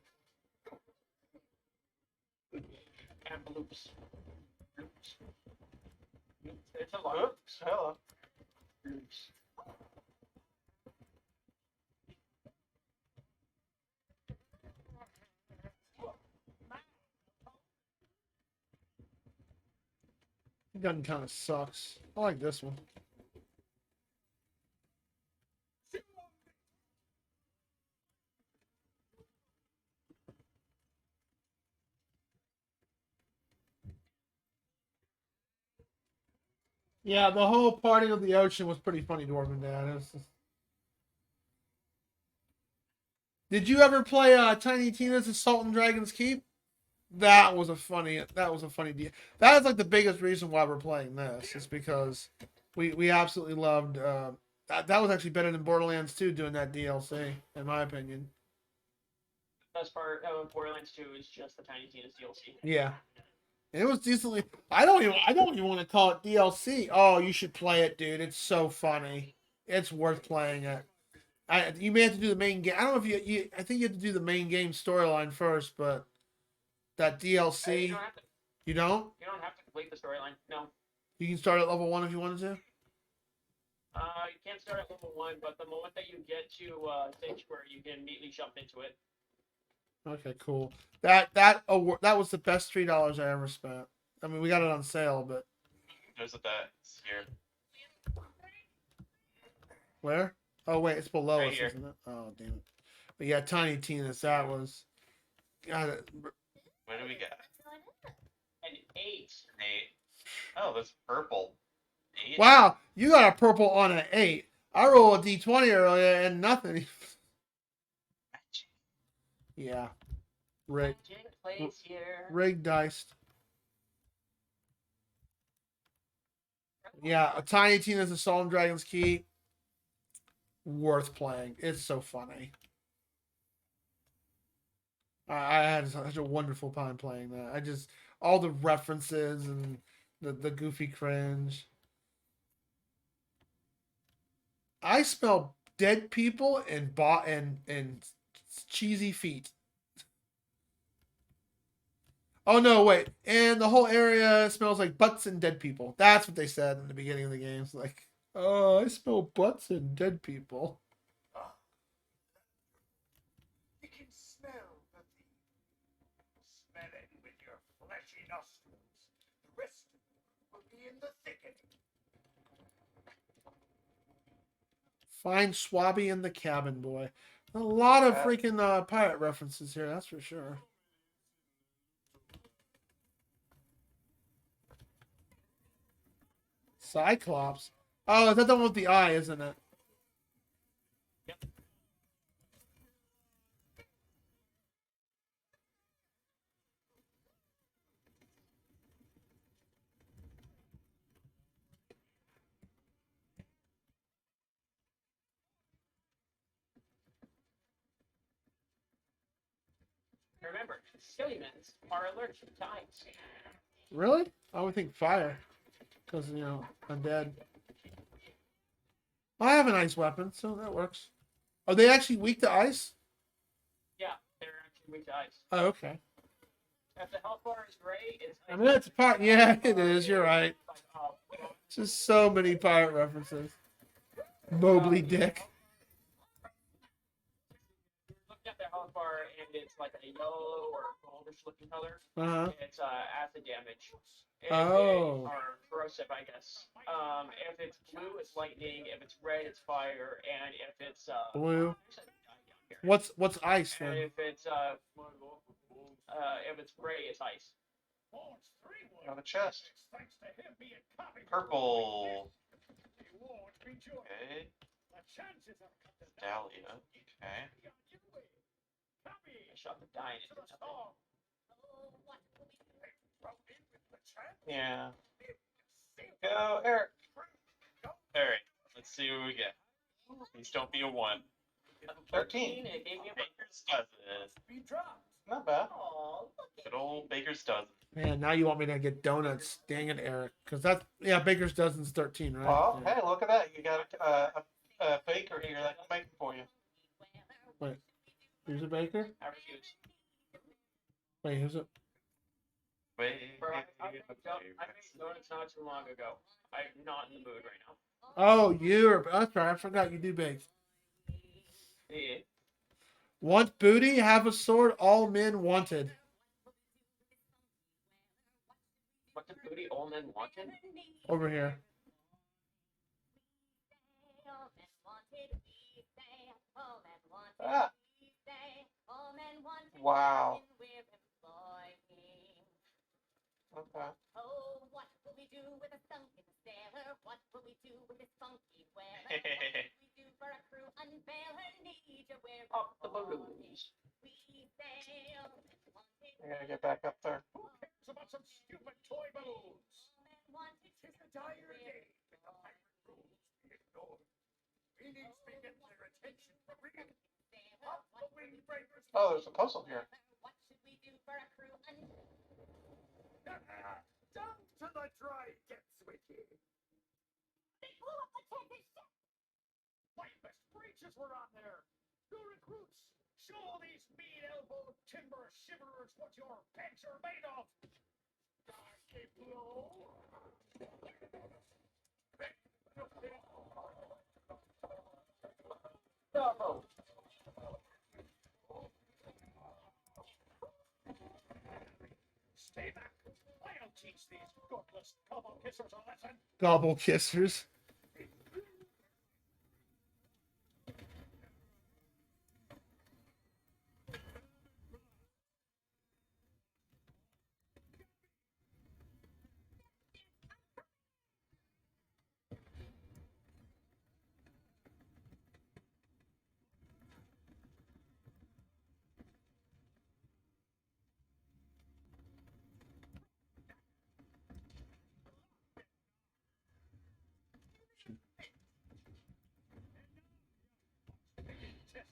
C: And bloops. Bloops. It's a lot.
A: Oops, hello.
C: Bloops.
B: The gun kind of sucks. I like this one. Yeah, the whole party of the ocean was pretty funny, Dwarven Dad. It was just... Did you ever play Tiny Tina's Assault and Dragon's Keep? That was a funny deal. That is like the biggest reason why we're playing this. Is because we absolutely loved that was actually better than Borderlands 2 doing that DLC, in my opinion.
C: Best part of Borderlands 2 is just the Tiny Tina's DLC.
B: Yeah. It was decently. I don't even want to call it DLC. Oh, you should play it, dude. It's so funny. It's worth playing it. You may have to do the main game. I don't know if you I think you have to do the main game storyline first, but that DLC.
C: You don't have to.
B: You don't?
C: You don't have to complete the storyline. No.
B: You can start at level 1 if you wanted to.
C: You can't start at level 1, but the moment that you get to Sanctuary, you can immediately jump into it.
B: Okay, cool. That was the best $3 I ever spent. I mean, we got it on sale, but
D: There's a dice here.
B: where? Oh wait, it's below
D: Right
B: us,
D: here.
B: isn't it? Oh damn it. But yeah, Tiny Tina's. That was. God,
D: What do we got?
C: An 8.
D: An 8. Oh, that's purple. 8.
B: wow, you got a purple on an 8. I rolled a D20 earlier and nothing. Yeah. Rigged.
C: Magic plays here.
B: Rigged diced. Yeah, a Tiny Tina's Assault and Dragon's Keep. Worth playing. It's so funny. I had such a wonderful time playing that. I just all the references and the goofy cringe. I smell dead people and cheesy feet. Oh no, wait. And the whole area smells like butts and dead people. That's what they said in the beginning of the game. It's like, oh, I smell butts and dead people.
E: You can smell the thing. Smell it with your fleshy nostrils. The rest of you will be in the thicket.
B: Find Swabby and the Cabin Boy. A lot of freaking pirate references here, that's for sure. Cyclops. Oh, is that the one with the eye, isn't it?
C: Yep. Remember, skellies are allergic to ice.
B: Really? I would think fire. Because, you know, undead. I have an ice weapon, so that works. Are they actually weak to ice?
C: Yeah, they're actually weak to ice.
B: Oh, okay.
C: If the health bar is gray, it's.
B: I mean, that's a part. Yeah, it is. You're right.
C: Like,
B: Just so many pirate references. Mobley Dick.
C: Looking at the health bar and it's like a yellow or goldish looking color.
B: Uh-huh.
C: It's acid damage.
B: Oh.
C: Or corrosive, I guess. If it's blue, it's lightning. If it's red, it's fire. And if it's
B: Blue.
C: actually, I have it down here.
B: What's ice
C: And
B: then?
C: if it's gray, it's ice.
A: On the chest.
D: Purple. Okay. Dahlia. Okay.
C: I shot the die and it did nothing.
A: Yeah. Go, Eric.
D: Alright, let's see what we get. Please don't be a 1.
A: 13.
C: It gave me a
D: Baker's dozen.
A: Not bad.
F: Oh, look
D: Good old Baker's dozen.
B: Man, now you want me to get donuts. Dang it, Eric. Because that's, yeah, Baker's Dozen's 13, right?
A: Well,
B: Yeah.
A: hey, look at that. You got a baker here that can make it for you.
B: Who's a baker?
C: I refuse.
B: Wait, who's it?
D: Wait.
C: Bro, I made donuts not too long ago. I'm not in the mood right now.
B: Oh, that's right. I forgot you do bake.
C: Yeah.
B: Want booty? Have a sword. All men wanted.
C: What the booty all men wanted?
B: Over here.
A: Ah. Wow. Okay.
G: Oh, what will we do with a sunken sailor? What will we do with this funky weather? What will we do for a crew unveil her need to wear
C: Up the balloons.
G: we sail.
A: I gotta get back up there.
E: Who cares about some stupid toy balloons? Tis a dire day, and the pirate rules be ignored. We need to get their attention for real. Up the windbreakers.
A: Oh, there's a puzzle here.
G: What should we do for a crew
E: Down to the dry depths with you. Finest creatures were on there. New recruits, show these mean-elbowed timber shiverers what your pants are made of. Darky blow.
C: No.
E: Stay back. I'll teach these godless gobble kissers a lesson.
B: Gobble kissers.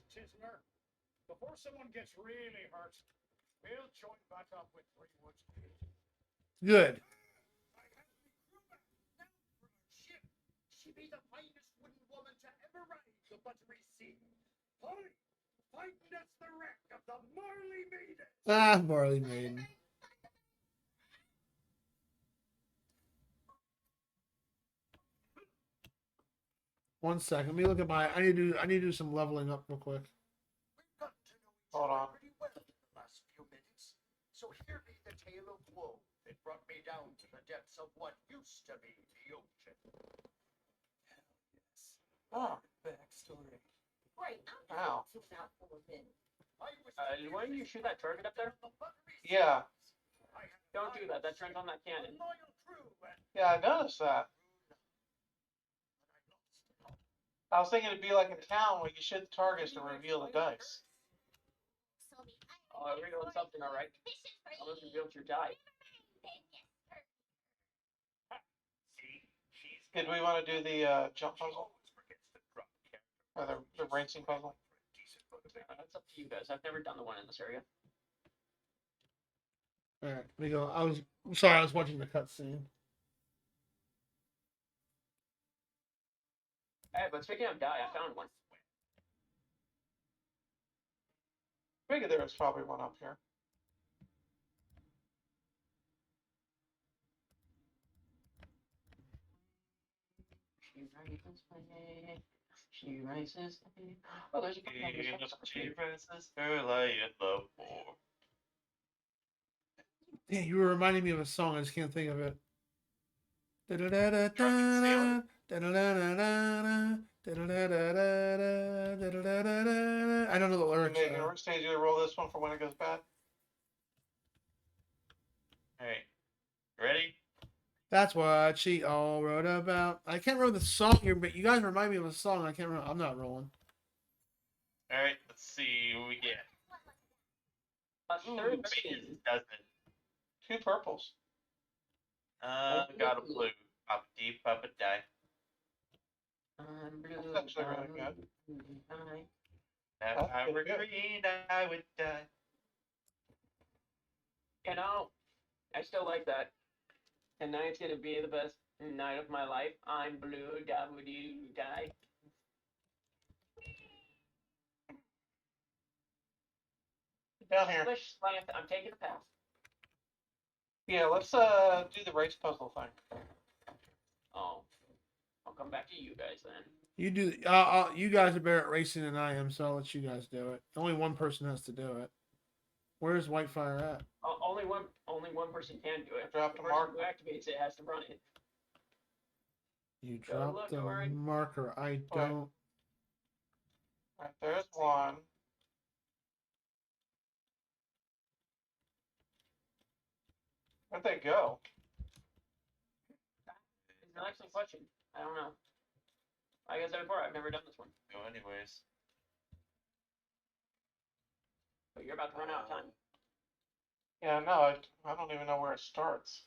E: Chisner, before someone gets really hurt, we'll join back up with Greenwood's Gate.
B: Good.
E: I have the crew back now for our ship. She be the finest wooden woman to ever ride the buttery sea. Hurry, find us the wreck of the Marley Maiden.
B: Ah, Marley Maiden. One second. Let me look at my. I need to do some leveling up real quick.
E: We've got to know each
A: Hold
E: other
A: on.
E: pretty well in the last few minutes. So hear me the tale of woe that brought me down to the depths of what used to be the ocean.
A: Oh,
E: Backstory.
F: great. I'm
A: Ow.
F: going to tune out for a minute.
C: Why don't you shoot that target up there?
A: yeah.
C: Don't do that. That turns on that cannon.
A: Yeah, I noticed that. I was thinking it'd be like in town where you shoot the targets to reveal the dice.
C: Oh, I revealed something, alright. I almost revealed your die.
A: Did we want to do the jump puzzle? Or the racing puzzle?
C: That's up to you guys. I've never done the one in this area.
B: All right, let me go. I'm sorry. I was watching the cutscene.
C: Hey, but speaking of die, I found one.
A: Figured there was probably one up here.
C: She rises way. She rises way. Oh, there's a
D: She rises early in the morning.
B: Yeah, you were reminding me of a song. I just can't think of it.
D: Drunken Sailor?
B: I don't know the lyrics.
A: Megan, we're stage you to roll this one for when it goes bad.
D: Alright. Ready?
B: That's what she all wrote about. I can't remember the song here, but you guys remind me of a song. I can't remember. I'm not rolling.
D: Alright, let's see what we get.
C: A
D: Ooh,
C: 13.
D: Vegas doesn't.
A: 2 purples.
D: Got a blue. Papa D, Papa Die.
C: I'm blue.
A: That's actually really good.
D: If
A: That's
D: I were
A: pretty good.
D: green, I would die.
C: You know, I still like that. Tonight's gonna be the best night of my life. I'm blue, dabba-doo, die.
A: Down here.
C: Splish, slant, I'm taking a pass.
A: Yeah, let's do the race puzzle thing.
C: Oh, I'll come back to you guys then.
B: You do. You guys are better at racing than I am, so I'll let you guys do it. Only one person has to do it. Where's Whitefire at?
C: Only one person can do it.
A: Drop
C: The
A: the
C: person
A: mark.
C: who activates it has to run it.
B: You
C: Go
B: dropped
C: look,
B: the
C: Orin.
B: marker. I don't.
A: Right, there's one. Where'd they go?
C: It's an excellent question. I don't know. Like I said before, I've never done this one.
D: Go anyways.
C: But you're about to run out of time.
A: Yeah, no, I don't even know where it starts.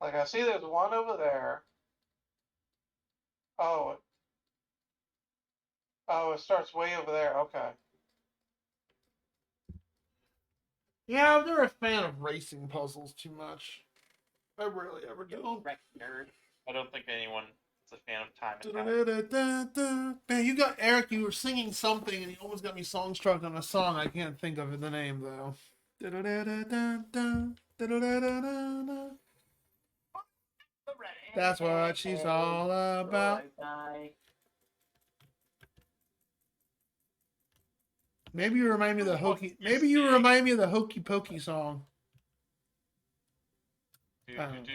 A: Like, I see there's one over there. Oh. Oh, it starts way over there. Okay.
B: Yeah, I'm never a fan of racing puzzles too much. I rarely ever
C: You
B: do.
C: wreck nerd.
D: I don't think anyone is a fan of time and time.
B: Man, you got Eric. You were singing something, and you almost got me song struck on a song. I can't think of the name though. That's what she's all about. Maybe you remind me of the hokey. Maybe you remind me of the hokey pokey song.
D: Then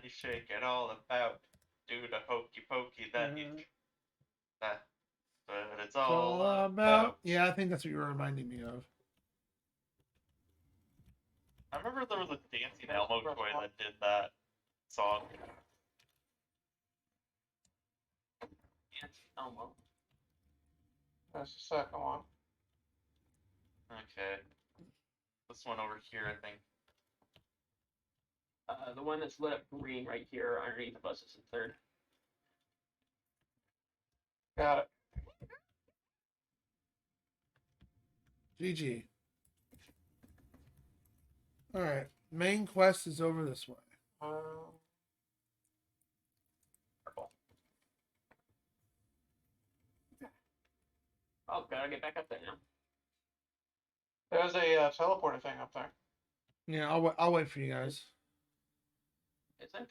D: you shake it all about. Do the hokey pokey, then you. That's what it's
B: It's
D: all
B: all
D: about.
B: about. Yeah, I think that's what you were reminding me of.
D: I remember there was a Dancing Elmo toy that did that song.
C: Elmo.
A: There's the second one.
D: Okay. This one over here, I think.
C: The one that's lit up green right here underneath the bus is the third.
A: Got it.
B: GG. All right. Main quest is over this way.
C: Purple. Oh, gotta get back up there now.
A: There's a teleporter thing up there.
B: Yeah, I'll wait for you guys.
C: Is it?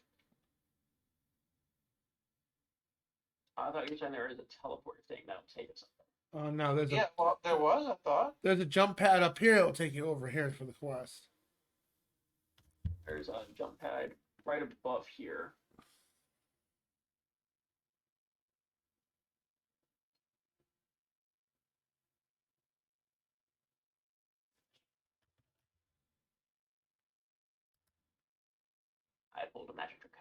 C: Oh, I thought you were saying there is a teleporter thing that'll take us up there.
B: Oh no, there's
A: Yeah, well, there was, I thought.
B: there's a jump pad up here that will take you over here for the quest.
C: There's a jump pad right above here. I pulled a magic trick.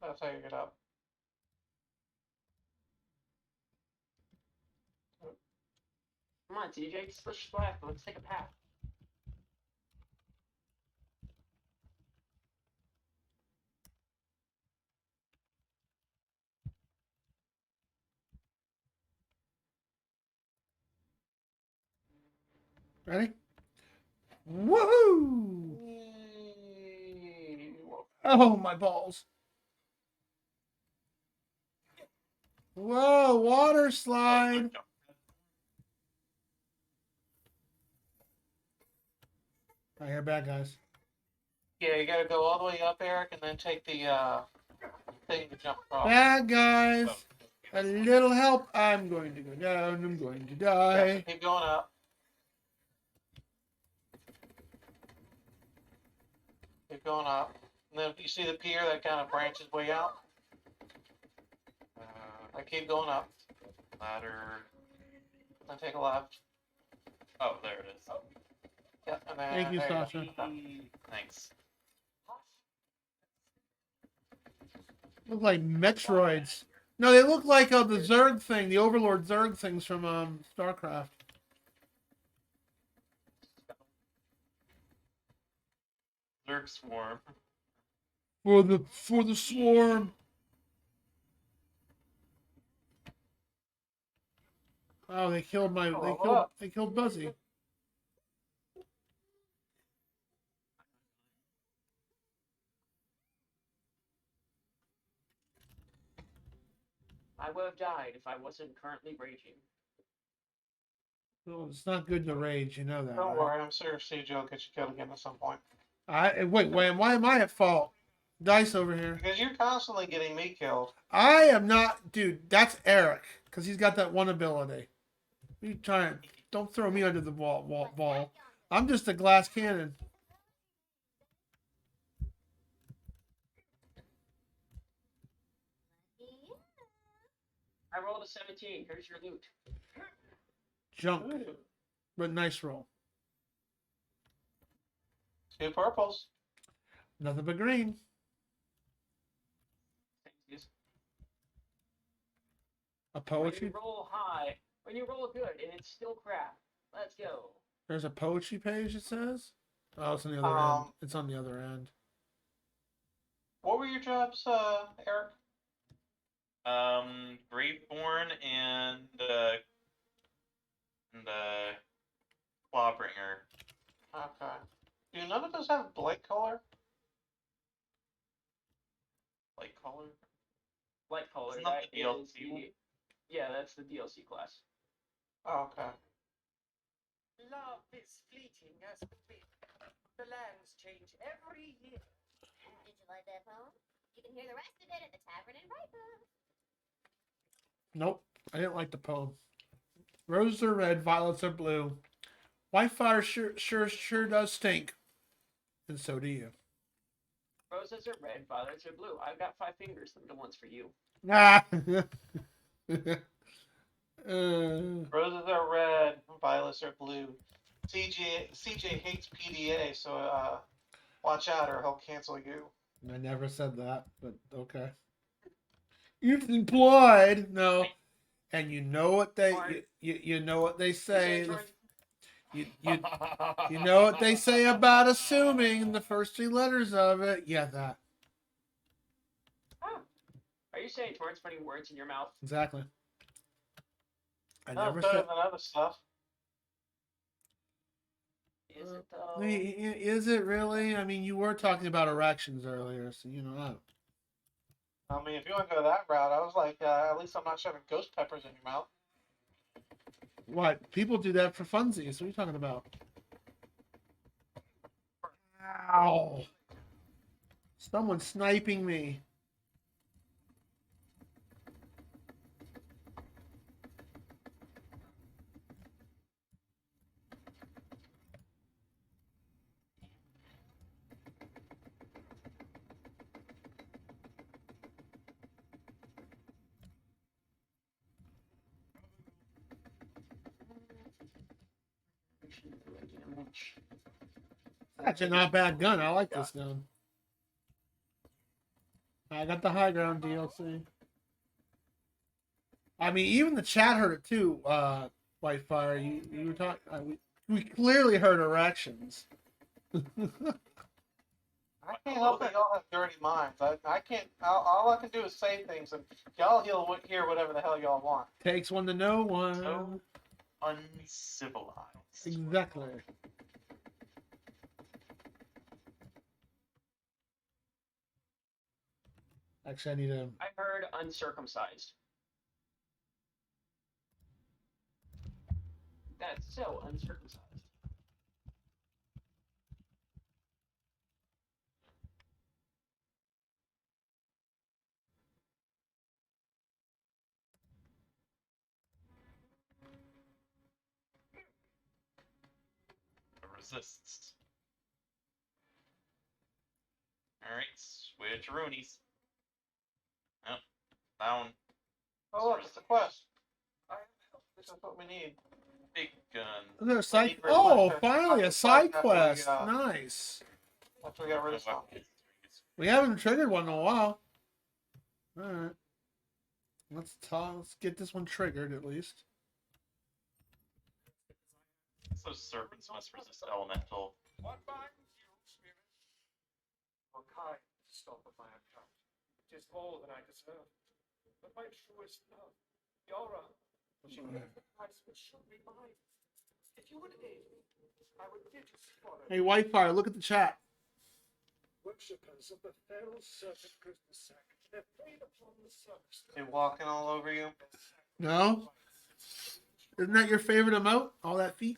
A: That's how you get up.
C: Come on, TJ, splish splash, let's take a path.
B: Ready? Woohoo! Oh my balls! Whoa, water slide! I hear bad guys.
A: Yeah, you gotta go all the way up, Eric, and then take the thing to jump across.
B: Bad guys. A little help. I'm going to go down. I'm going to
A: Yeah, so
B: die.
A: keep going up. Keep going up. And then you see the pier that kind of branches way out. I keep going up.
D: Ladder.
A: Then take a left.
D: Oh, there it is.
A: Yep, and then
B: Thank you,
A: there
B: Sasha.
A: go.
D: Thanks.
B: Look like Metroids. No, they look like the Zerg thing, the Overlord Zerg things from StarCraft.
D: Zerg Swarm.
B: For the swarm. Oh, they killed they killed Buzzy.
C: I would have died if I wasn't currently raging.
B: Well, it's not good to rage, you know that.
A: Don't
B: right?
A: worry, I'm sure CJ will get you killed again at some point.
B: Wait, why am I at fault? Dice over here.
A: Because you're constantly getting me killed.
B: I am not, dude. That's Eric, because he's got that one ability. You trying? Don't throw me under the ball. I'm just a glass cannon.
C: I rolled a 17. Here's your loot.
B: Junk, but nice roll.
A: 2 purples.
B: Nothing but green.
C: Thank you.
B: A
C: When
B: poetry.
C: you roll high, when you roll good, and it's still crap. Let's go.
B: There's a poetry page. It says. Oh, it's on the other end. It's on the other end.
A: What were your jobs, Eric?
D: Graveborn and Clawbringer.
A: Okay. Do none of those have Blight color?
D: Light color?
C: Light color.
D: Isn't that
C: That
D: the
C: is
D: DLC one?
C: yeah, that's the DLC class.
A: Oh, okay.
E: Love is fleeting as the wind. The lands change every year.
G: Did you like that poem? You can hear the rest of it at the tavern in Brightwood.
B: Nope, I didn't like the poem. Roses are red, violets are blue. Whitefire sure does stink, and so do you.
C: Roses are red, violets are blue. I've got 5 fingers. The middle one's for you.
B: Ah.
A: Roses are red, violets are blue. CJ hates PDA, so watch out or he'll cancel you.
B: I never said that, but okay. It's implied. No. And you know what they you know what they say. You know what they say about assuming the first 3 letters of it. Yeah, that.
C: Oh. Are you saying Torrance putting words in your mouth?
B: Exactly. I
A: No,
B: never
A: better
B: said.
A: than other stuff.
C: Is it though?
B: Is it really? I mean, you were talking about erections earlier, so you know.
A: I mean, if you want to go that route, I was like, at least I'm not shoving ghost peppers in your mouth.
B: What? People do that for funsies. What are you talking about? Ow! Someone's sniping me. That's a not bad gun. I like this gun. I got the high ground DLC. I mean, even the chat heard it too. Whitefire, you were talking. We clearly heard erections.
A: I can't help it. Y'all have dirty minds. I can't. All I can do is say things, and y'all hear whatever the hell y'all want.
B: Takes one to know one.
D: So uncivilized.
B: Exactly. Actually, I need to.
C: I heard uncircumcised. That's so uncircumcised.
D: resists. Alright, switcheroonies. Yep, down.
A: Oh, look, it's a quest. This is what we need.
D: Big gun.
B: Is there a
A: We
B: side?
A: need
B: Oh,
A: reflectors.
B: finally a
A: Reflectors
B: side
A: that we,
B: quest. Nice.
A: After we got rid of some.
B: We haven't triggered one in a while. All right. Let's talk. Let's get this one triggered at least.
D: Those serpents must resist elemental.
E: What binds you, spirit? Or kind to stop at my account. It is more than I deserve. But my truest love, Yora, she paid the price which should be mine. If you would aid me, I would bid you follow.
B: Hey, Whitefire, look at the chat.
E: Worshippers of the feral serpent Christmas sack, they preyed upon the service.
A: They walking all over you.
B: No? Isn't that your favorite emote? All that feet?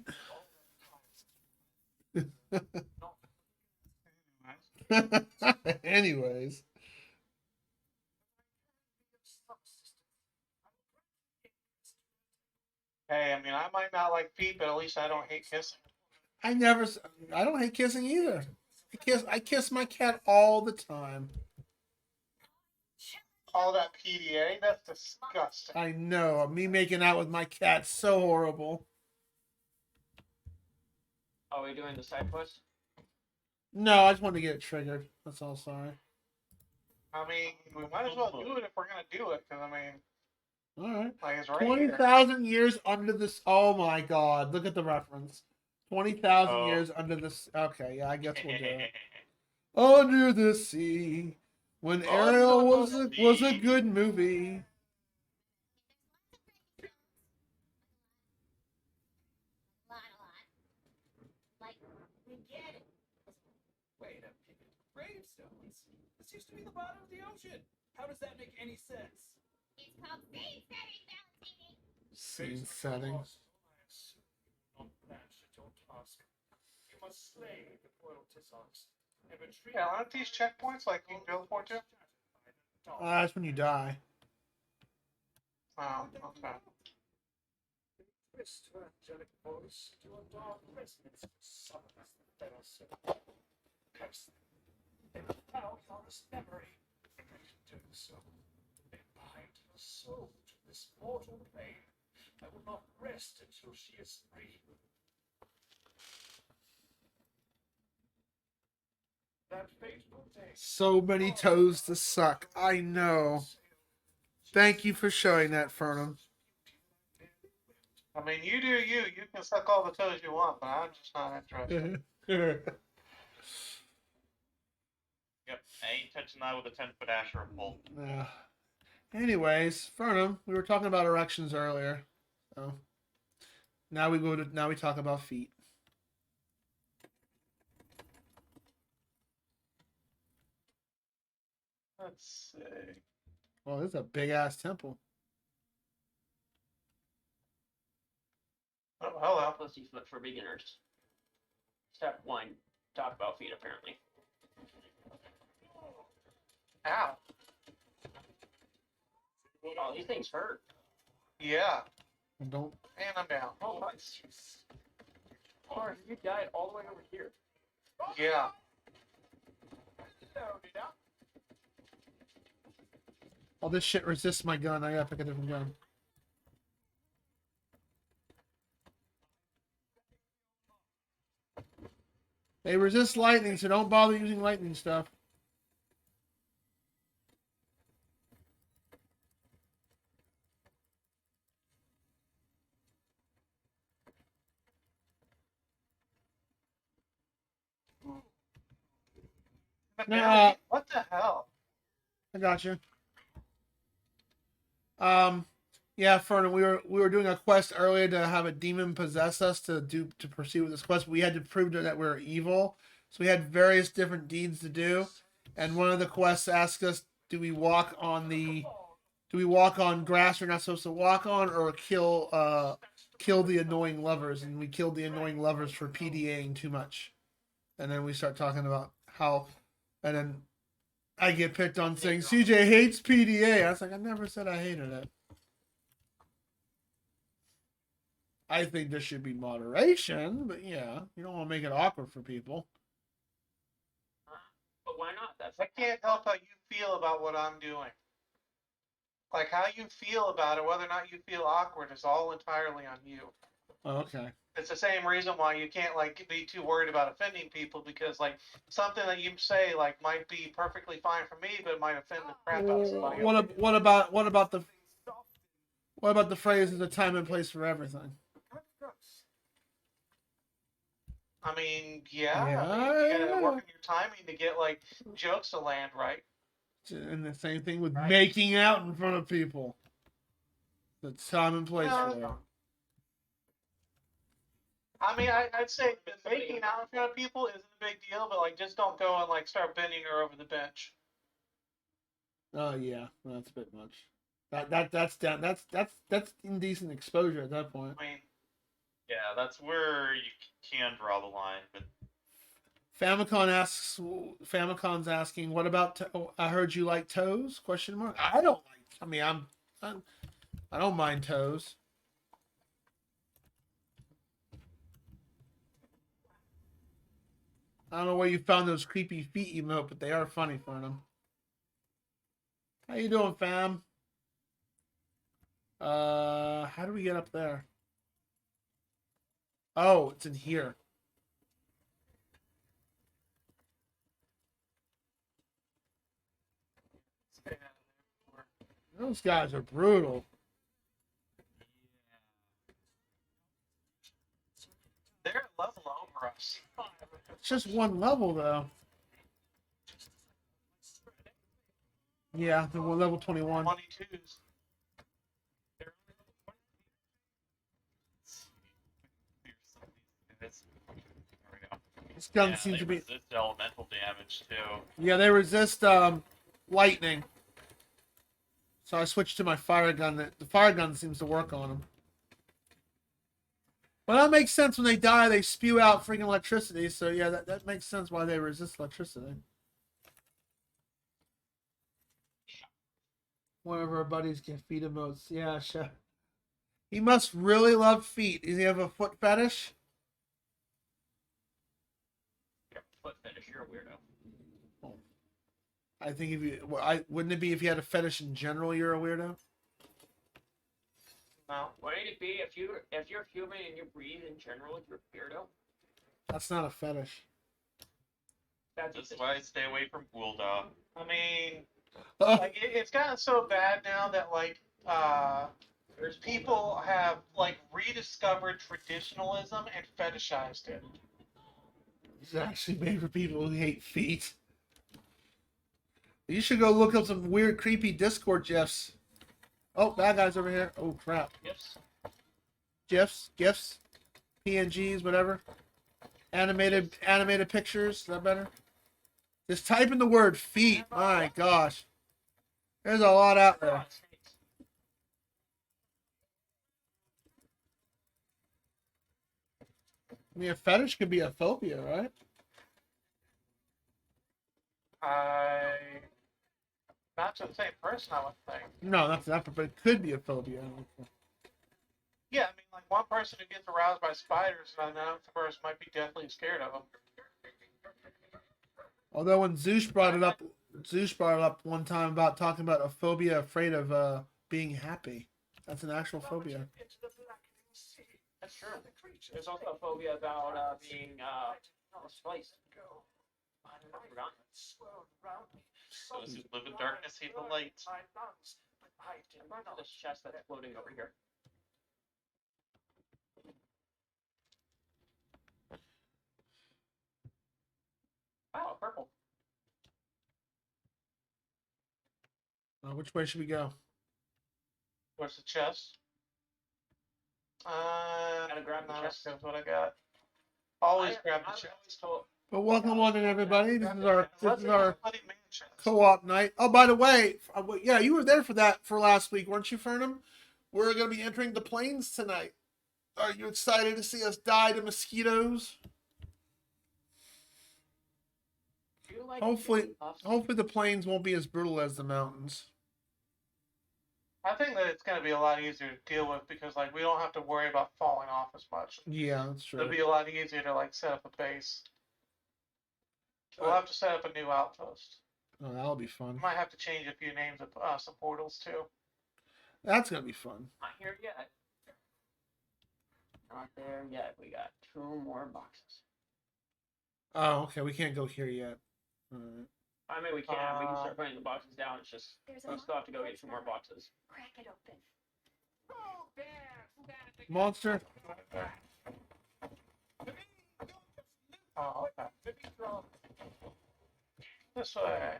B: Anyways.
A: Hey, I mean, I might not like feet, but at least I don't hate kissing.
B: I don't hate kissing either. I kiss my cat all the time.
A: All that PDA, that's disgusting.
B: I know. Me making out with my cat, so horrible.
C: Are we doing the side quest?
B: No, I just wanted to get it triggered. That's all, sorry.
A: I mean, we might as well do it if we're gonna do it, because I mean,
B: Alright.
A: like it's right here.
B: 20,000 years under this. Oh my god. Look at the reference. 20,000
D: Oh.
B: years under this. Okay, yeah, I guess we'll do it. Under the sea. When Ariel was a good movie.
G: A lot. Like,
F: We get it.
E: Wait a minute. Gravestones? This used to be the bottom of the ocean. How does that make any sense?
G: it's called scene setting, Valentini.
B: Scene setting.
E: I assume you will not blanch at your task. You must slay the royal Tizox and retrieve.
A: Yeah, aren't these checkpoints like you can teleport to?
B: That's when you die.
A: Oh, okay.
E: Twist her angelic voice into a dark resonance which summons the feral serpent. Curse them. They will foul Yora's memory. And in doing so, they bind her soul to this mortal plane. I will not rest until she is free. That fateful day.
B: So many toes to suck. I know. Thank you for showing that, Fernum.
A: I mean, you do you. You can suck all the toes you want, but I'm just not interested.
D: Yep, I ain't touching that with a 10-foot Asher pole.
B: Anyways, Fernum, we were talking about erections earlier. So now we talk about feet.
A: Let's see.
B: Oh, this is a big ass temple.
A: Oh, hello.
C: Pussyfoot for beginners. Step 1. Talk about feet, apparently.
A: Ow.
C: Oh, these things hurt.
A: Yeah.
B: Don't.
A: And I'm down.
C: Oh, my. Or you died all the way over here.
A: Yeah.
B: All this shit resists my gun. I gotta pick a different gun. They resist lightning, so don't bother using lightning stuff. Nah.
A: What the hell?
B: I got you. Yeah, Fern, we were doing a quest earlier to have a demon possess us to proceed with this quest. We had to prove that we're evil, so we had various different deeds to do, and one of the quests asked us, do we walk on grass we're not supposed to walk on, or kill the annoying lovers? And we killed the annoying lovers for PDAing too much, and then we start talking about how, and then I get picked on saying CJ hates PDA. I was like, I never said I hated it. I think there should be moderation, but yeah, you don't want to make it awkward for people.
C: But why not? That's
A: I can't help how you feel about what I'm doing. Like how you feel about it, whether or not you feel awkward, is all entirely on you.
B: Oh, okay.
A: It's the same reason why you can't like be too worried about offending people, because like something that you say like might be perfectly fine for me, but it might offend the crap out of somebody else.
B: What about the phrase "there's a time and place for everything"?
A: I mean, yeah, I mean,
B: Yeah,
A: you gotta
B: yeah.
A: work on your timing to get like jokes to land right.
B: And the same thing with
C: Right.
B: making out in front of people. The time and place
A: No.
B: for it.
A: I mean, I'd say that making out in front of people isn't a big deal, but like just don't go and like start bending her over the bench.
B: Oh yeah, well, that's a bit much. That's down. That's indecent exposure at that point.
A: I mean,
D: Yeah, that's where you can draw the line. But
B: Famicon's asking, what about? I heard you like toes? Question mark. I don't like. I mean, I don't mind toes. I don't know where you found those creepy feet emote, but they are funny for them. How you doing, fam? How do we get up there? Oh, it's in here. Those guys are brutal.
A: they're a level over us.
B: It's just one level though. Yeah, they're level 21.
A: 22s.
B: This gun
D: yeah,
B: seems
D: they
B: to be.
D: resist elemental damage too.
B: Yeah, they resist lightning. So I switched to my fire gun. The fire gun seems to work on them. Well, that makes sense. When they die, they spew out freaking electricity. So yeah, that makes sense why they resist electricity. One of our buddies can feed emotes. Yeah, sure. He must really love feet. Does he have a foot fetish?
C: your foot fetish. You're a weirdo.
B: I think if you, wouldn't it be if you had a fetish in general, you're a weirdo?
A: No.
C: Wouldn't it be if you're human and you breathe in general, you're a weirdo?
B: That's not a fetish.
C: That's
D: This is why I stay away from Ghoulda.
A: I mean,
B: Oh,
A: like it's gotten so bad now that like there's people have like rediscovered traditionalism and fetishized it.
B: it's actually made for people who hate feet. You should go look up some weird, creepy Discord gifs. Oh, bad guys over here. Oh crap.
C: gifts.
B: GIFs, PNGs, whatever. Animated pictures. Is that better? Just type in the word feet. My gosh. There's a lot out there. I mean, a fetish could be a phobia, right?
A: Not to the same person, I would think.
B: No, that's not, but it could be a phobia.
A: Yeah, I mean, like one person who gets aroused by spiders, and another person might be deathly scared of them.
B: Although when Zeus brought it up one time about talking about a phobia afraid of being happy. That's an actual phobia.
C: That's true. There's also a phobia about being misplaced. I forgot.
D: Those who live in darkness hate the light.
C: I'm going to this chest that's floating over here. Wow, purple.
B: Which way should we go?
A: Where's the chest?
C: Gotta grab the
A: no,
C: chest.
A: that's what I got. Always grab the
C: I
A: chest.
C: always told-
B: But welcome along, everybody. This is our
A: Unless it's a bloody man chest.
B: co-op night. Oh, by the way, yeah, you were there for that for last week, weren't you, Fernum? We're going to be entering the plains tonight. Are you excited to see us die to mosquitoes?
C: Do you like
B: Hopefully,
C: chicken puffs?
B: hopefully the plains won't be as brutal as the mountains.
A: I think that it's going to be a lot easier to deal with because like we don't have to worry about falling off as much.
B: Yeah, that's true.
A: It'll be a lot easier to like set up a base. We'll have to set up a new outpost.
B: Oh, that'll be fun.
A: Might have to change a few names of some portals too.
B: That's gonna be fun.
C: Not here yet. Not there yet. We got 2 more boxes.
B: Oh, okay. We can't go here yet. Alright.
C: I mean, we can. We can start putting the boxes down. It's just we still have to go get 2 more boxes.
G: Crack it open.
B: Monster.
A: Oh, okay. This way.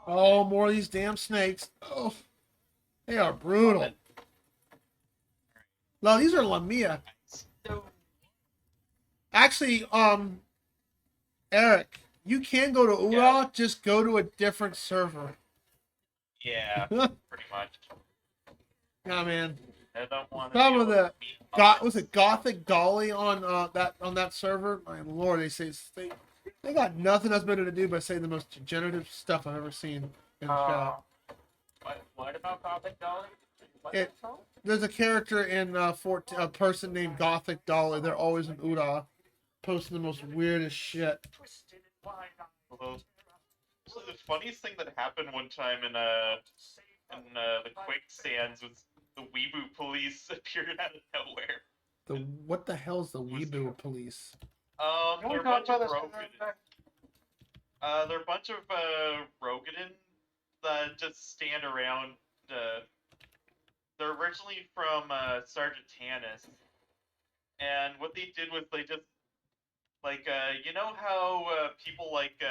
B: Oh, more of these damn snakes. Oh, they are brutal. No, these are Lamia. Actually, Eric, you can go to Ura,
D: Yeah.
B: just go to a different server.
D: Yeah,
B: Yeah,
D: pretty much.
B: man.
D: I don't want
B: Some of the
D: got
B: was it Gothic Dolly on that server? My lord, they got nothing else better to do but say the most degenerative stuff I've ever seen in chat.
C: What about Gothic Dolly? What's
B: It-
C: that song?
B: There's a character in a person named Gothic Dolly. They're always in Ura, posting the most weirdest shit.
D: So the funniest thing that happened one time in the quicksands was the Weeboo police appeared out of nowhere.
B: What the hell's the Weeboo police?
A: Can we
D: They're a
A: talk
D: bunch
A: about
D: of
A: this?
D: Rogan. They're a bunch of Rogadin that just stand around. They're originally from Sergeant Tannis, and what they did was they just like you know how people like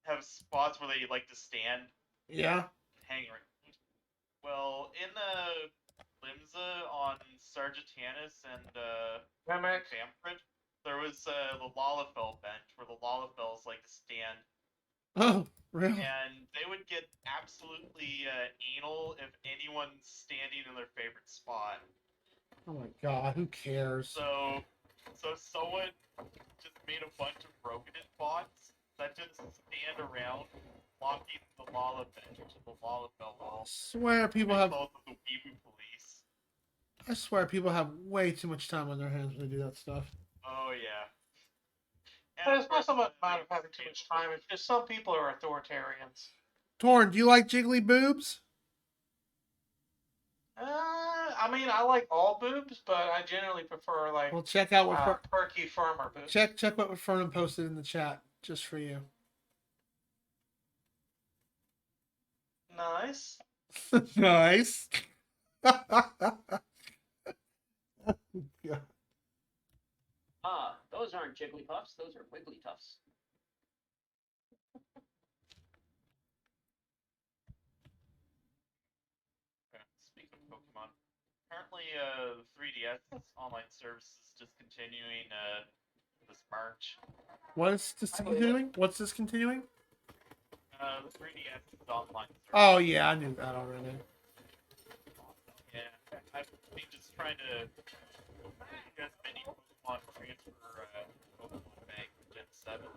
D: have spots where they like to stand,
B: Yeah.
D: hang around. Well, in Limsa on Sergeant Tannis and
A: Mimic.
D: Famfred, there was the Lalafell bench where the Lalafels like to stand.
B: Oh, really?
D: And they would get absolutely anal if anyone's standing in their favorite spot.
B: Oh my god, who cares?
D: So someone just made a bunch of Rogadin bots that just stand around blocking the Lala bench to the Lalafell
B: I
D: wall.
B: swear people have.
D: Both of the Weeboo police.
B: I swear people have way too much time on their hands when they do that stuff.
D: Oh yeah.
A: But
D: And
A: it's
D: of
A: not
D: course,
A: so much a
D: they
A: matter of having too
D: stay
A: much
D: with
A: time. It's just some people are authoritarians.
B: Torn, do you like jiggly boobs?
A: I mean, I like all boobs, but I generally prefer like
B: Well, check out what
A: perky, firmer boobs.
B: check what Fernan posted in the chat just for you.
A: Nice.
B: Nice.
C: Those aren't Jigglypuffs. Those are Wigglytuffs.
D: Speaking of Pokemon, apparently the 3DS online service is discontinuing this March.
B: What is discontinuing? What's discontinuing?
D: The 3DS is online service.
B: Oh yeah, I knew that already.
D: Yeah, I've been just trying to get as many Pokemon transfer Pokemon Bank Gen 7 or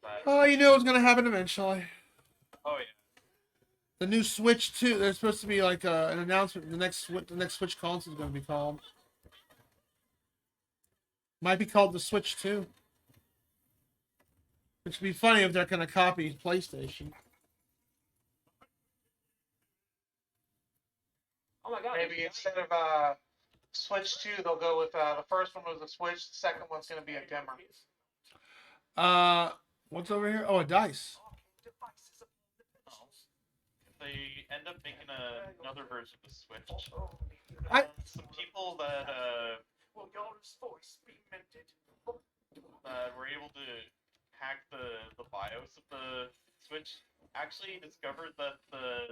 D: but
B: Oh, you knew it was gonna happen eventually.
D: oh yeah.
B: The new Switch 2. There's supposed to be like an announcement. The next Switch console is going to be called. Might be called the Switch 2. Which would be funny if they're going to copy PlayStation.
C: Oh my god.
A: Maybe instead of Switch 2, they'll go with the first one was a Switch, the second one's going to be a dimmer.
B: What's over here? Oh, a dice.
D: They end up making another version of the Switch. Some people that were able to hack the BIOS of the Switch actually discovered that the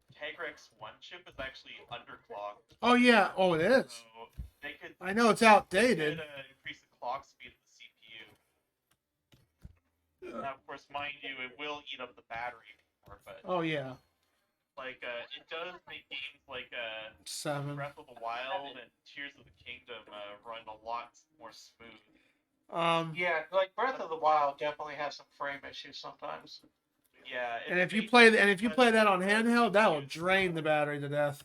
D: Tegrex 1 chip is actually underclocked.
B: Oh yeah. Oh, it is.
D: So they could.
B: I know it's
D: They
B: outdated.
D: could increase the clock speed of the CPU. Now, of course, mind you, it will eat up the battery more, but
B: Oh yeah.
D: like it does make games like
B: 7.
D: Breath of the Wild and Tears of the Kingdom run a lot more smooth.
A: Yeah, like Breath of the Wild definitely has some frame issues sometimes.
D: Yeah.
B: And if you
D: makes
B: play
D: sense
B: that on
D: because
B: handheld, that will
D: diffused-
B: drain the battery to death.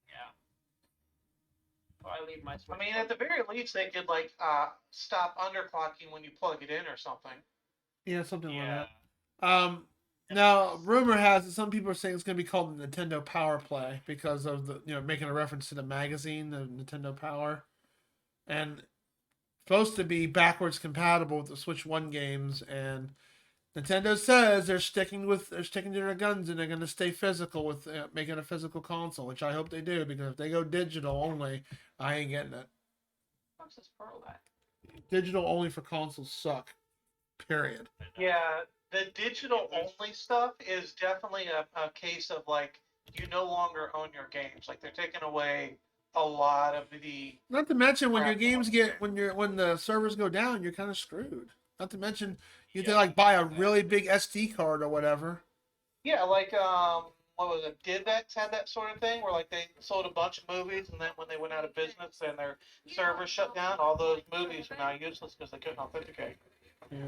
C: Yeah. So I leave my Switch.
A: I mean, at the very least, they could like stop underclocking when you plug it in or something.
B: Yeah, something like
D: Yeah.
B: that. Now rumor has it some people are saying it's going to be called the Nintendo Power Play because of the making a reference to the magazine, the Nintendo Power, and supposed to be backwards compatible with the Switch One games. And Nintendo says they're sticking to their guns and they're going to stay physical with making a physical console, which I hope they do because if they go digital only, I ain't getting it.
C: What's this Pearl at?
B: Digital only for consoles suck. Period.
A: Yeah, the digital only stuff is definitely a case of like you no longer own your games. Like they're taking away a lot of the.
B: Not to mention when your
A: crap
B: games
A: on
B: get
A: there.
B: when the servers go down, you're kind of screwed. Not to mention you have to
D: Yeah.
B: like buy a really big SD card or whatever.
A: Yeah, like what was it? DivX had that sort of thing where like they sold a bunch of movies and then when they went out of business and their servers shut down, all those movies are now useless because they couldn't authenticate.
B: Yeah.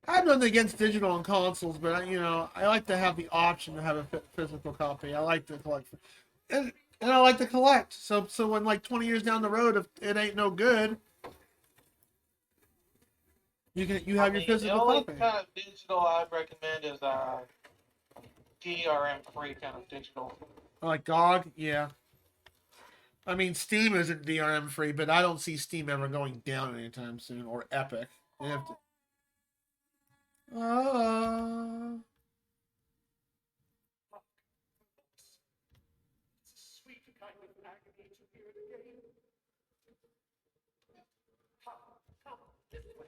B: I have nothing against digital on consoles, but I like to have the option to have a physical copy. I like to collect, and I like to collect. So when like 20 years down the road, if it ain't no good, you have your
A: The
B: physical
A: only
B: copy.
A: kind of digital I'd recommend is DRM free kind of digital.
B: Like GOG, yeah. I mean, Steam isn't DRM free, but I don't see Steam ever going down anytime soon, or Epic. They have to.
H: It's a sweet kind of agony to hear it again. Come, this way.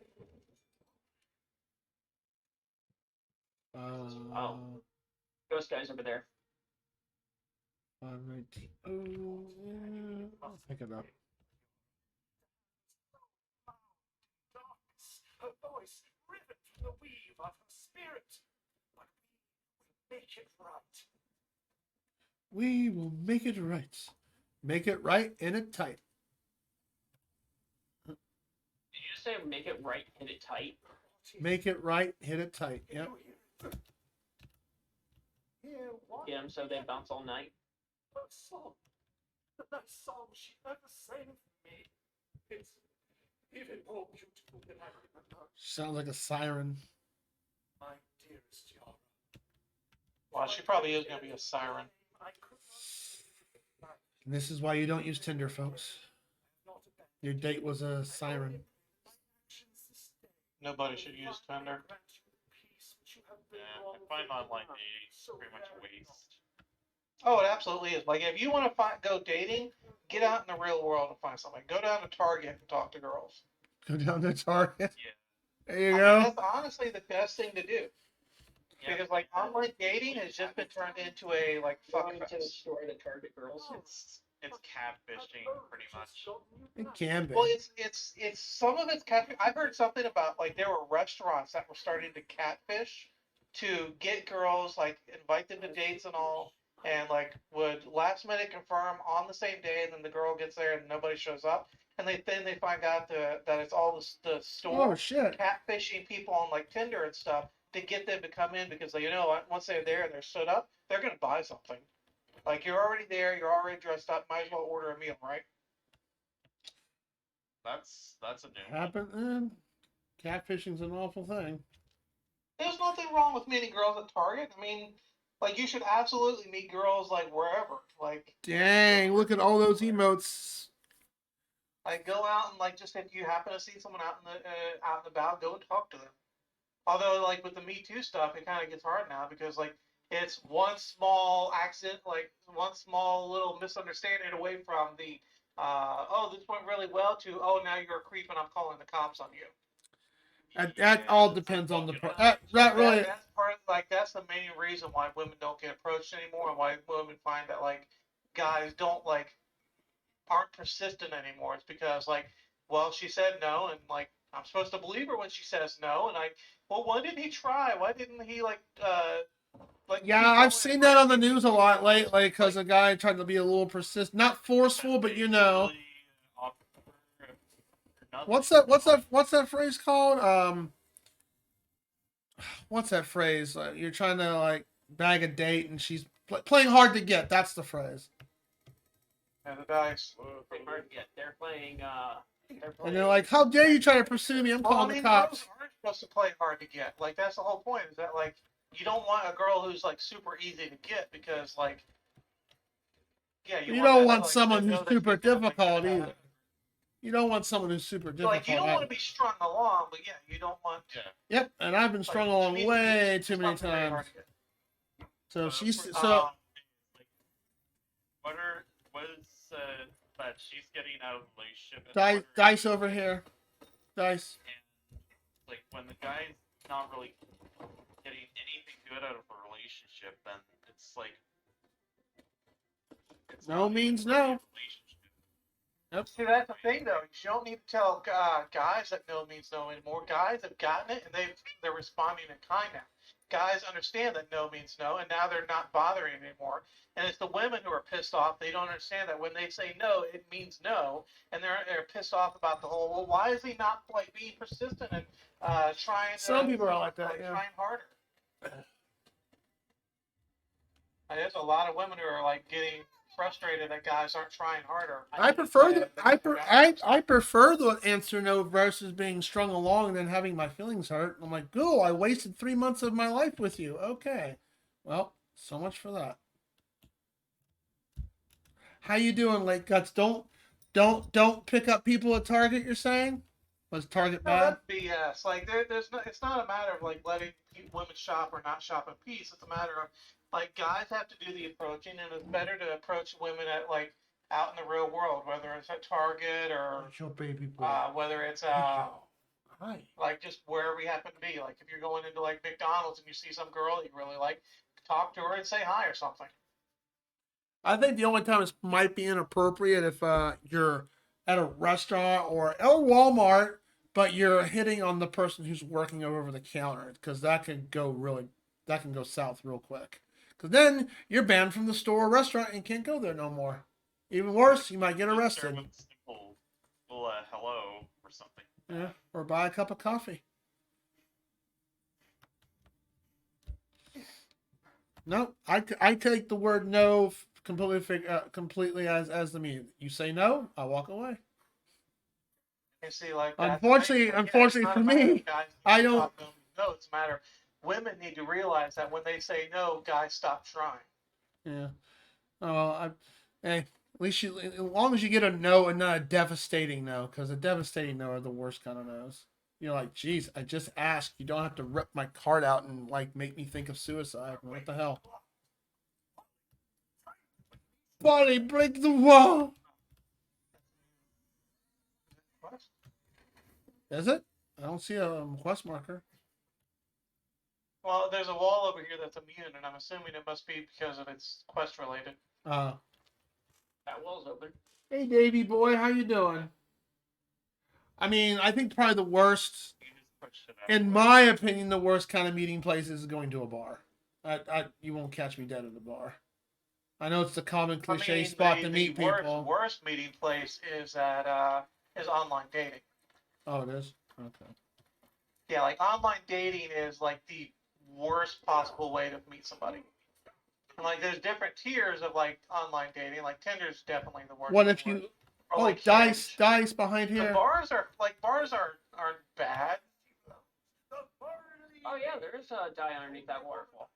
C: Ghost guy's over there.
B: 519. Oh, yeah. I'll pick it up.
H: Darkness, her voice riven from the weave of her spirit. But we will make it right.
B: We will make it right. Make it right and it tight.
C: Did you just say make it right, hit it tight?
B: Make it right, hit it tight. Yep.
H: Hear what?
C: Get them so they bounce all night.
H: Her song. The nice song she ever sang for me. It's even more beautiful than I remember.
B: Sounds like a siren.
H: My dearest Yara.
A: Well, she probably is going to be a siren.
H: I could not.
B: And this is why you don't use Tinder, folks. Your date was a siren.
A: Nobody should use Tinder.
D: Yeah, I find online dating pretty much a waste.
A: Oh, it absolutely is. Like, if you want to go dating, get out in the real world and find somebody. Go down to Target and talk to girls.
B: Go down to Target.
D: Yeah.
B: There you
A: I
B: go.
A: mean, that's honestly the best thing to do.
D: Yeah.
A: Because, like, online dating has just been turned into a, like, fuck
C: Going to the
A: fest.
C: store to target girls.
D: It's catfishing pretty much.
B: It can be.
A: Well, it's some of it's catfish. I've heard something about, like, there were restaurants that were starting to catfish to get girls, like, invite them to dates and all, and, like, would last minute confirm on the same day, and then the girl gets there and nobody shows up. And then they find out that it's all the store
B: Oh shit.
A: catfishing people on like Tinder and stuff to get them to come in because once they're there and they're stood up, they're gonna buy something. Like you're already there, you're already dressed up, might as well order a meal, right?
D: That's a new one.
B: Happen. Catfishing's an awful thing.
A: There's nothing wrong with meeting girls at Target. I mean, like you should absolutely meet girls like wherever. Like
B: Dang, look at all those emotes.
A: go out and like just if you happen to see someone out and about, go and talk to them. Although like with the Me Too stuff, it kind of gets hard now because like it's one small accident, like one small little misunderstanding away from the this went really well to now you're a creep and I'm calling the cops on you.
B: That all depends on the that really.
A: That's part of, like that's the main reason why women don't get approached anymore and why women find that like guys aren't persistent anymore. It's because like, well, she said no, and like I'm supposed to believe her when she says no, and why didn't he try? Why didn't he
B: Yeah, I've seen that on the news a lot lately because a guy tried to be a little persistent, not forceful, but
D: If nothing.
B: What's that phrase called? What's that phrase? You're trying to like bag a date and she's playing hard to get. That's the phrase.
A: And the dice.
C: Pretty hard to get. They're playing.
B: And they're like, "How dare you try to pursue me? I'm
A: Well, I
B: calling
A: mean,
B: the cops."
A: girls aren't supposed to play hard to get. Like that's the whole point. Is that like you don't want a girl who's like super easy to get because like yeah
B: You
A: want
B: don't
A: that,
B: want
A: like,
B: someone
A: to know
B: who's
A: that
B: super
A: you're gonna, like,
B: difficult
A: kinda-
B: either. You don't want someone who's super difficult.
A: Like you don't want
B: either.
A: to be strung along, but yeah, you don't want.
D: Yeah.
B: Yep, and I've been strung along
A: she needs to be
B: way too many
A: something very
B: times.
A: hard to get.
B: So she's
D: like,
B: so.
D: what is that she's getting out of the relationship? and
B: Dice,
D: what are-
B: dice over here. Dice.
D: And like when the guy's not really getting anything good out of a relationship, then it's like it's
B: No
D: not
B: means
D: even really
B: no.
D: a relationship.
A: See, that's the thing, though. You don't need to tell guys that no means no anymore. Guys have gotten it, and they're responding in kind now. Guys understand that no means no, and now they're not bothering anymore. And it's the women who are pissed off. They don't understand that when they say no, it means no, and they're pissed off about the whole. Well, why is he not like being persistent and trying?
B: Some people are like that,
A: like,
B: yeah.
A: trying harder. And there's a lot of women who are like getting frustrated that guys aren't trying harder.
B: I prefer the answer no versus being strung along than having my feelings hurt. I'm like, cool, I wasted 3 months of my life with you. Okay, well, so much for that. How you doing, Late Guts? Don't pick up people at Target. You're saying? Was Target
A: No,
B: bad?
A: that's BS. Like there's no. It's not a matter of like letting women shop or not shop in peace. It's a matter of like guys have to do the approaching, and it's better to approach women at like out in the real world, whether it's at Target or
B: It's your baby boy.
A: whether it's
B: Hi.
A: like just wherever you happen to be. Like if you're going into like McDonald's and you see some girl that you really like, talk to her and say hi or something.
B: I think the only time it might be inappropriate if you're at a restaurant or Walmart, but you're hitting on the person who's working over the counter, because that can go south real quick. Because then you're banned from the store or restaurant and can't go there no more. Even worse, you might get
D: Just
B: arrested.
D: start with a simple little hello or something.
B: Yeah, or buy a cup of coffee. No, I take the word no completely as the meaning. You say no, I walk away.
A: You see, like
B: Unfortunately for me, I don't.
A: No, it's a matter. Women need to realize that when they say no, guys stop trying.
B: Yeah. Oh, hey, at least as long as you get a no and not a devastating no, because a devastating no are the worst kind of no's. You're like, geez, I just asked. You don't have to rip my card out and like make me think of suicide. What the hell? Bonnie, break the wall.
A: What?
B: Is it? I don't see a quest marker.
A: Well, there's a wall over here that's immune, and I'm assuming it must be because of its quest related.
B: Uh,
C: That wall's open.
B: hey, Davy boy, how you doing? I mean, I think probably the worst,
D: You just push it out.
B: in my opinion, the worst kind of meeting place is going to a bar. You won't catch me dead at a bar. I know it's the common cliche spot to meet people.
A: Worst meeting place is at is online dating.
B: Oh, it is? Okay.
A: Yeah, like online dating is like the worst possible way to meet somebody. And like there's different tiers of like online dating. Like Tinder's definitely the worst.
B: What if you...
A: Or,
B: Oh,
A: like,
B: dice
A: Hinge.
B: behind
A: The
B: here.
A: bars aren't bad.
C: Oh yeah, there is a die underneath that waterfall.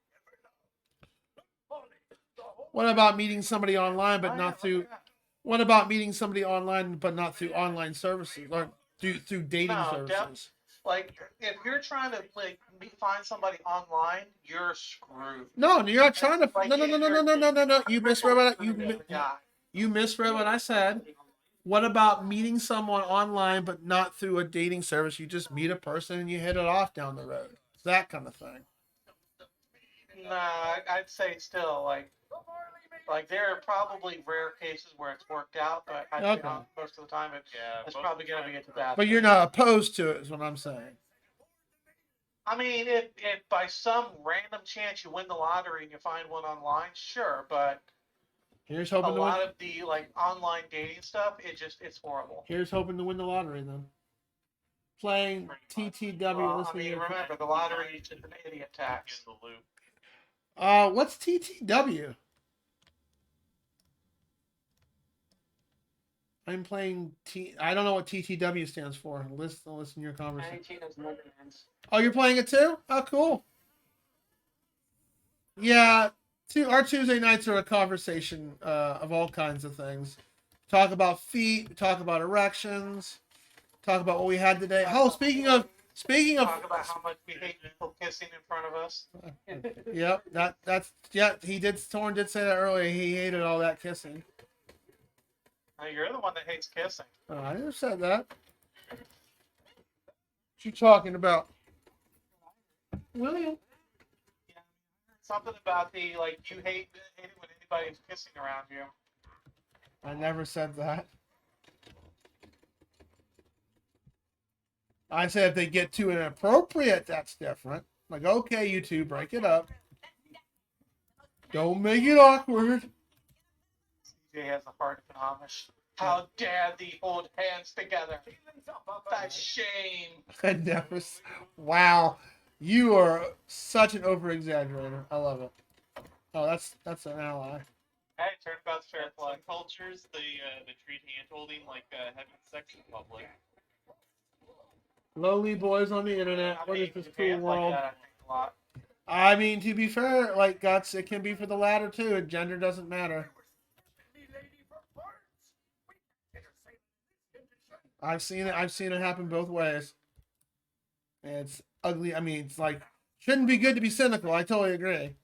B: What about meeting somebody online but
A: Oh, yeah,
B: not
A: look
B: through...
A: at that.
B: What about meeting somebody online but not through online services? Or through dating
A: No,
B: services?
A: Like if you're trying to like find somebody online, you're screwed.
B: No, you're not trying to...
A: Like,
B: No. You misread what
A: Yeah.
B: you misread what I said. What about meeting someone online but not through a dating service? You just meet a person and you hit it off down the road. That kind of thing.
A: Nah, I'd say still like there are probably rare cases where it's worked out, but I'd say
B: Okay.
A: most of the time it's
D: Yeah, most
A: probably
D: of the
A: gonna
D: time
A: be a
D: it's
A: disaster.
B: But you're not opposed to it, is what I'm saying.
A: I mean, if by some random chance you win the lottery and you find one online, sure, but
B: Here's
A: a
B: hoping to
A: lot
B: win.
A: of the like online dating stuff, it's horrible.
B: Here's hoping to win the lottery then. playing
D: Pretty much.
B: TTW.
A: Well, I
B: listening
A: mean,
B: to-
A: remember, the lottery is just an idiot tax.
D: In the loop.
B: What's TTW? I'm playing I don't know what TTW stands for. Listen to your conversation.
C: Tiny Tina's Wonderlands.
B: Oh, you're playing it too? Oh, cool. Yeah, our Tuesday nights are a conversation of all kinds of things. Talk about feet, talk about erections, talk about what we had today. Oh, speaking of
A: Talk about how much we hate people kissing in front of us.
B: yep, Thorn did say that earlier. He hated all that kissing.
A: Now, you're the one that hates kissing.
B: Oh, I never said that. What you talking about? William.
A: Something about the, like, you hate it when anybody's kissing around you.
B: I never said that. I said if they get too inappropriate, that's different. Like, okay, you two, break it up. Don't make it awkward.
A: CJ has a heart of an Amish. How dare thee hold hands together? That shame.
B: I never. Wow, you are such an over-exaggerator. I love it. Oh, that's an ally.
A: Hey, turnabout's fair play.
D: Some cultures, they treat hand holding like having sex in public.
B: Lowly boys on the internet. What is this cool world?
A: Like that, I think, a lot.
B: I mean, to be fair, like Guts, it can be for the latter too. And gender doesn't matter. I've seen it. I've seen it happen both ways. And it's ugly. I mean, it's like shouldn't be good to be cynical. I totally agree.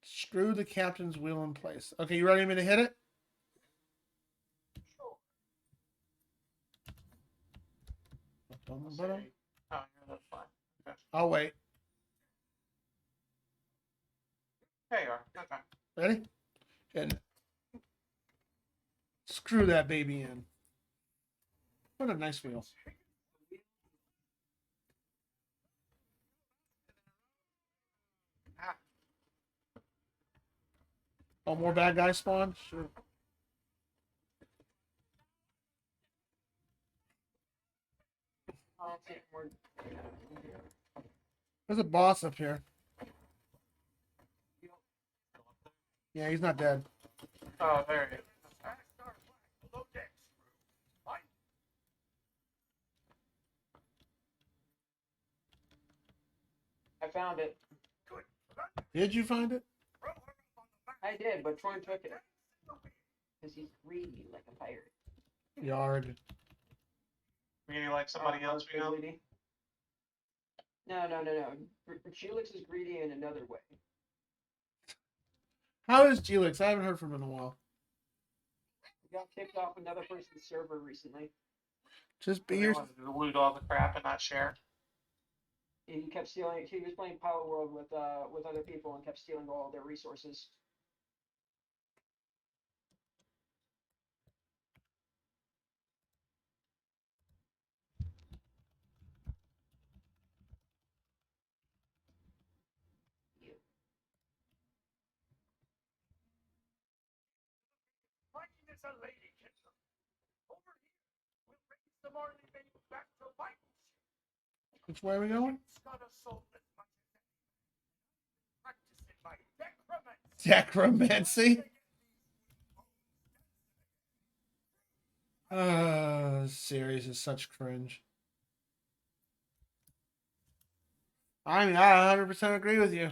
B: Screw the captain's wheel in place. Okay, you ready for me to hit it?
A: Oh, yeah, that's fine. Okay.
B: I'll wait.
A: There you are. Okay.
B: Ready? And screw that baby in. What a nice wheel. Oh, more bad guys spawn? Sure. There's a boss up here. Yeah, he's not dead.
A: Oh, there you go.
C: I found it.
B: Did you find it?
C: I did, but Troy took it. Because he's greedy like a pirate.
B: Yard.
A: Really like somebody else we know?
C: Greedy. No. Felix is greedy in another way.
B: How is Gelix? I haven't heard from him in a while.
C: He got kicked off another person's server recently.
B: Just be
A: They
B: your.
A: wanted to loot all the crap and not share.
C: He kept stealing. He was playing Power World with other people and kept stealing all their resources.
H: My name is a lady killer. Over here, we'll raise the Marley baby back to life.
B: Which way are we going?
H: It's got a soul as much as practicing my
B: Necromancy? Series is such cringe. I mean, I 100% agree with you.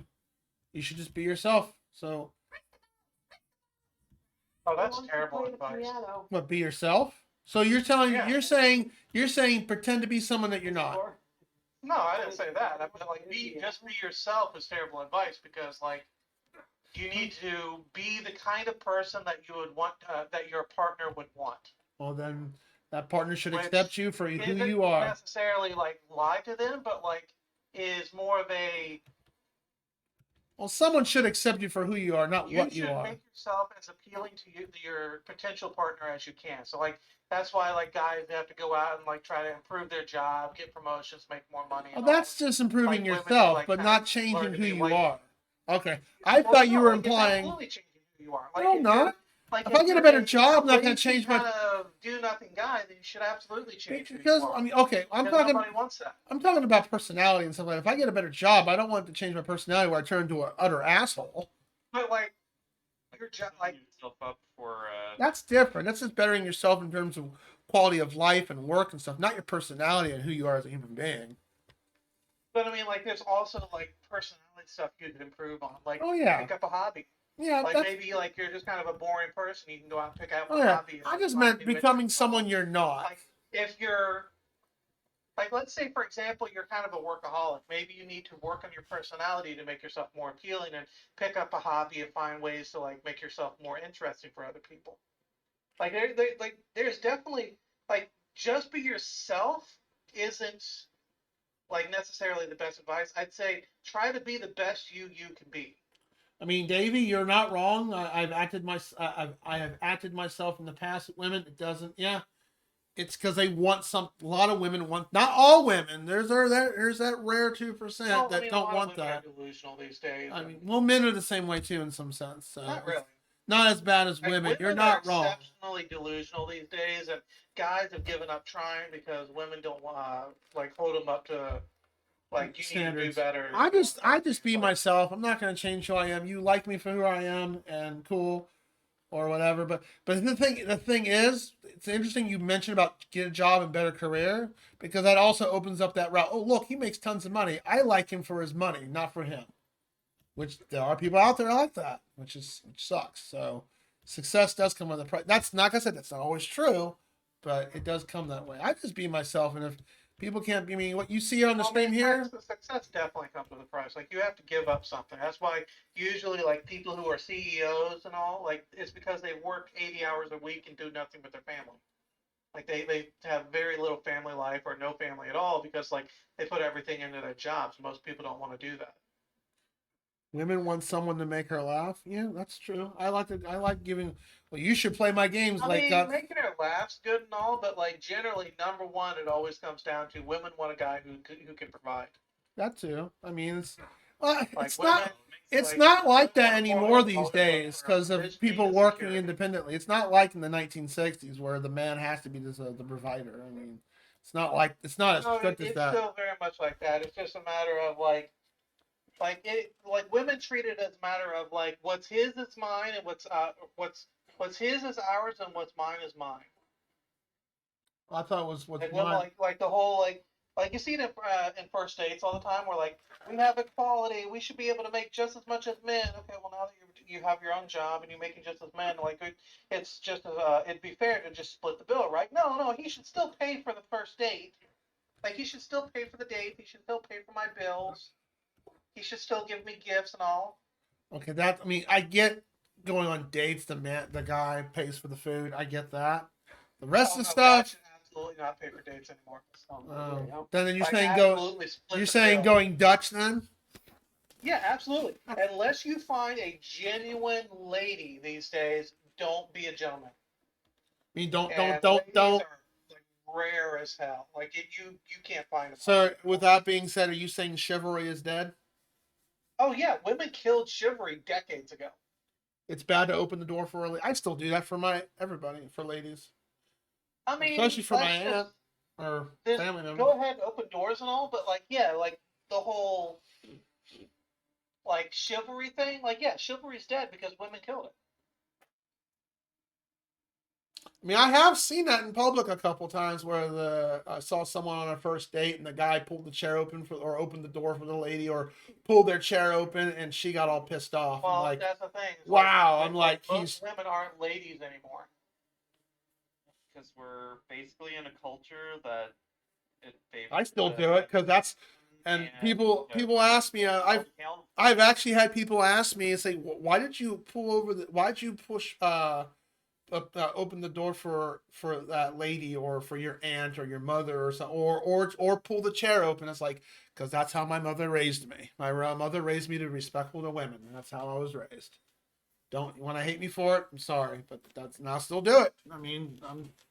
B: You should just be yourself. So,
A: Oh, that's
C: Who wants to
A: terrible
C: play the
A: advice.
C: piano?
B: what? Be yourself. So you're telling
A: Yeah.
B: you're saying pretend to be someone that you're not.
C: Or-
A: No, I didn't say that. I mean, like, just be yourself is terrible advice because, like, you need to be the kind of person that you would want, that your partner would want.
B: Well, then that partner should
A: Which
B: accept you for who
A: Isn't
B: you are.
A: necessarily like lie to them, but like is more of a
B: Well, someone should accept you for who you are, not
A: you
B: what
A: should
B: you are.
A: make yourself as appealing to your potential partner as you can. So like that's why like guys have to go out and like try to improve their job, get promotions, make more money.
B: Well,
A: and all
B: that's
A: that.
B: just improving
A: Like women who,
B: yourself,
A: like,
B: but
A: kind
B: not
A: of
B: changing
A: learn to
B: who
A: be
B: you
A: like-
B: are. Okay, I
A: Well,
B: thought you
A: no,
B: were
A: like, it's
B: implying.
A: absolutely changing who you are. Like
B: No,
A: if
B: not.
A: you're Like
B: If I get a better job, I'm not gonna
A: lazy
B: change my.
A: kind of do nothing guy, then you should absolutely change who you
B: Because
A: are.
B: I mean, okay,
A: Because nobody wants that.
B: I'm talking about personality and stuff like that. If I get a better job, I don't want to change my personality where I turn into an utter asshole.
A: But like your job, like
D: Setting yourself up for
B: That's different. That's just bettering yourself in terms of quality of life and work and stuff, not your personality and who you are as a human being.
A: but I mean, like there's also like personality stuff you can improve on. Like
B: Oh yeah,
A: pick up a hobby.
B: yeah.
A: Like
B: That's
A: maybe like you're just kind of a boring person. You can go out and pick out
B: oh
A: a
B: yeah.
A: hobby. And,
B: I
A: like,
B: just
A: find
B: meant
A: new
B: becoming
A: interests.
B: someone you're not.
A: Like if you're like let's say for example you're kind of a workaholic. Maybe you need to work on your personality to make yourself more appealing and pick up a hobby and find ways to like make yourself more interesting for other people. Like like there's definitely like just be yourself isn't like necessarily the best advice. I'd say try to be the best you can be.
B: I mean, Davey, you're not wrong. I have acted myself in the past with women. It doesn't. Yeah, it's because they want some. A lot of women want. Not all women. There's that rare 2%
A: Well, I
B: that
A: mean, a
B: don't
A: lot of
B: want
A: women
B: that.
A: are delusional these days.
B: I mean, well, men are the same way too in some sense. So
A: Not really.
B: not as bad as
A: Like,
B: women. You're
A: women are
B: not wrong.
A: exceptionally delusional these days, and guys have given up trying because women don't want like hold them up to like you need to do
B: Standards.
A: better.
B: I just be myself. I'm not going to change who I am. You like me for who I am, and cool, or whatever. But the thing is, it's interesting you mentioned about get a job and better career because that also opens up that route. Oh, look, he makes tons of money. I like him for his money, not for him. Which there are people out there like that, which sucks. So success does come with a price. That's not like I said, that's not always true, but it does come that way. I just be myself, and if people can't be me, what you see on the stream here.
A: Success definitely comes with a price. Like you have to give up something. That's why usually like people who are CEOs and all, like it's because they work 80 hours a week and do nothing with their family. Like they have very little family life or no family at all because like they put everything into their jobs. Most people don't want to do that.
B: Women want someone to make her laugh. Yeah, that's true. I like giving. Well, you should play my games.
A: I
B: Like
A: mean, making her laugh's good and all, but like generally, number one, it always comes down to women want a guy who can provide.
B: that too. I mean, it's
A: Like
B: it's
A: women,
B: not. It's not like that anymore these days because of
A: this
B: people
A: needs
B: working
A: security.
B: independently. It's not like in the 1960s where the man has to be the provider. I mean, it's not as
A: No,
B: strict as
A: it's
B: that.
A: still very much like that. It's just a matter of like women treat it as a matter of like what's his is mine and what's his is ours and what's mine is mine.
B: I thought it was what's
A: Like women
B: mine.
A: like the whole like you see it in first dates all the time. Where like we have equality, we should be able to make just as much as men. Okay, well now that you have your own job and you're making just as men, like it's just it'd be fair to just split the bill, right? No, he should still pay for the first date. Like he should still pay for the date. He should still pay for my bills. He should still give me gifts and all.
B: Okay, I mean, I get going on dates. The guy pays for the food. I get that. The rest of the
A: Guys
B: stuff.
A: should absolutely not pay for dates anymore.
B: Then you're
A: Like,
B: saying
A: absolutely split
B: You're
A: the
B: saying
A: bill.
B: going Dutch then?
A: Yeah, absolutely. Unless you find a genuine lady these days, don't be a gentleman.
B: I mean,
A: And ladies
B: don't.
A: are like rare as hell. Like you can't find them.
B: So, with that being said, are you saying chivalry is dead?
A: Oh yeah, women killed chivalry decades ago.
B: It's bad to open the door for early. I still do that for everybody, for ladies,
A: I mean,
B: especially for my
A: let's just-
B: aunt or
A: Just
B: family member.
A: go ahead and open doors and all, but like yeah, like the whole like chivalry thing, like yeah, chivalry's dead because women killed it.
B: I mean, I have seen that in public a couple times where I saw someone on a first date and the guy pulled the chair open or opened the door for the lady or pulled their chair open and she got all pissed off.
A: Well,
B: I'm like,
A: that's the thing. It's
B: wow. I'm like,
A: most women aren't ladies anymore.
D: because we're basically in a culture that it favors.
B: I still do it because that's. And people ask me. I've actually had people ask me and say, "Why did you why did you push open the door for that lady or for your aunt or your mother or something or pull the chair open?" It's like because that's how my mother raised me. My mother raised me to be respectful to women, and that's how I was raised. Don't you want to hate me for it? I'm sorry, but I'll still do it. I mean,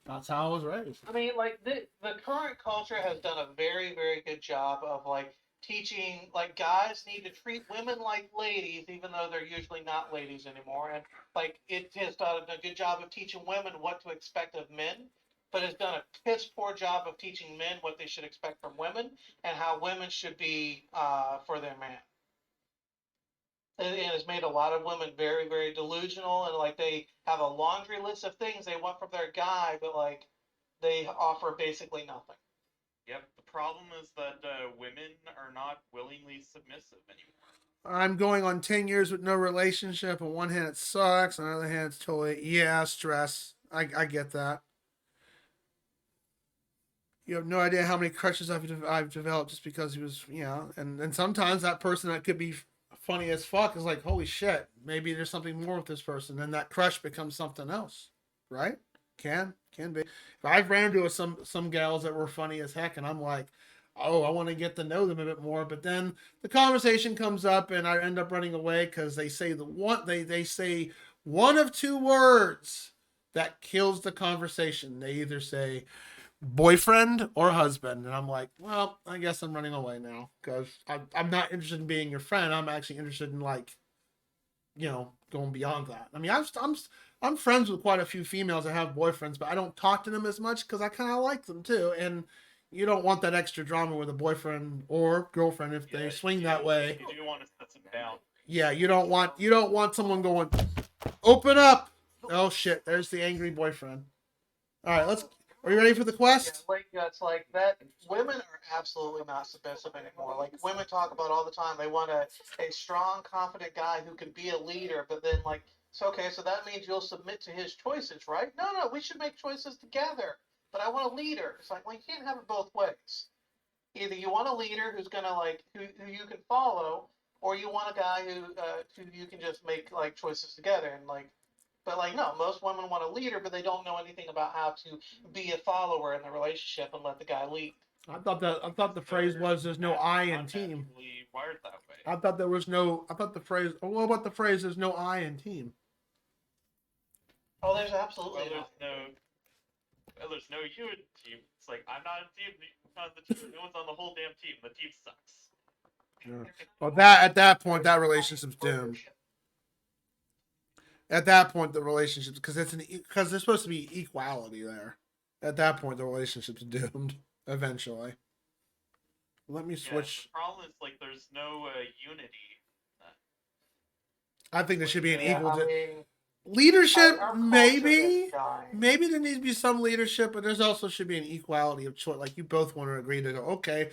B: that's how I was raised.
A: I mean, like the current culture has done a very, very good job of like teaching like guys need to treat women like ladies, even though they're usually not ladies anymore. And like it has done a good job of teaching women what to expect of men, but has done a piss poor job of teaching men what they should expect from women and how women should be for their man. And has made a lot of women very, very delusional, and like they have a laundry list of things they want from their guy, but like they offer basically nothing.
D: Yep. The problem is that women are not willingly submissive anymore.
B: I'm going on 10 years with no relationship. On one hand, it sucks. On the other hand, it's totally, yeah, stress. I get that. You have no idea how many crushes I've developed just because he was, and sometimes that person that could be funny as fuck is like, holy shit, maybe there's something more with this person. Then that crush becomes something else, right? Can be. If I've ran into some gals that were funny as heck, and I'm like, oh, I want to get to know them a bit more, but then the conversation comes up, and I end up running away because they say they say one of two words that kills the conversation. They either say boyfriend or husband, and I'm like, well, I guess I'm running away now because I'm not interested in being your friend. I'm actually interested in like, going beyond that. I mean, I'm friends with quite a few females that have boyfriends, but I don't talk to them as much because I kind of like them too. And you don't want that extra drama with a boyfriend or girlfriend if they swing that way.
D: You do want to set some boundaries.
B: Yeah, you don't want someone going, open up. Oh shit, there's the angry boyfriend. All right, are you ready for the quest?
A: Yeah, it's like that. Women are absolutely not submissive anymore. Like women talk about all the time. They want a strong, confident guy who can be a leader. But then, like, so that means you'll submit to his choices, right? No, we should make choices together. But I want a leader. It's like, well, you can't have it both ways. Either you want a leader who's gonna like who you can follow, or you want a guy who you can just make like choices together and like. But like no, most women want a leader, but they don't know anything about how to be a follower in the relationship and let the guy lead.
B: I thought the phrase was there's no I in team.
D: Wired that way.
B: I thought the phrase. What about the phrase there's no I in team?
A: Oh, there's absolutely
D: there's no you in team. It's like I'm not in team. Not on the team. No one's on the whole damn team. The team sucks.
B: Yeah. Well, at that point, that relationship's doomed. At that point, the relationship because there's supposed to be equality there. At that point, the relationship's doomed eventually. Let me switch.
D: The problem is like there's no unity.
B: I think there should be an equal leadership. Maybe there needs to be some leadership, but there's also should be an equality of choice. Like you both want to agree to go. Okay,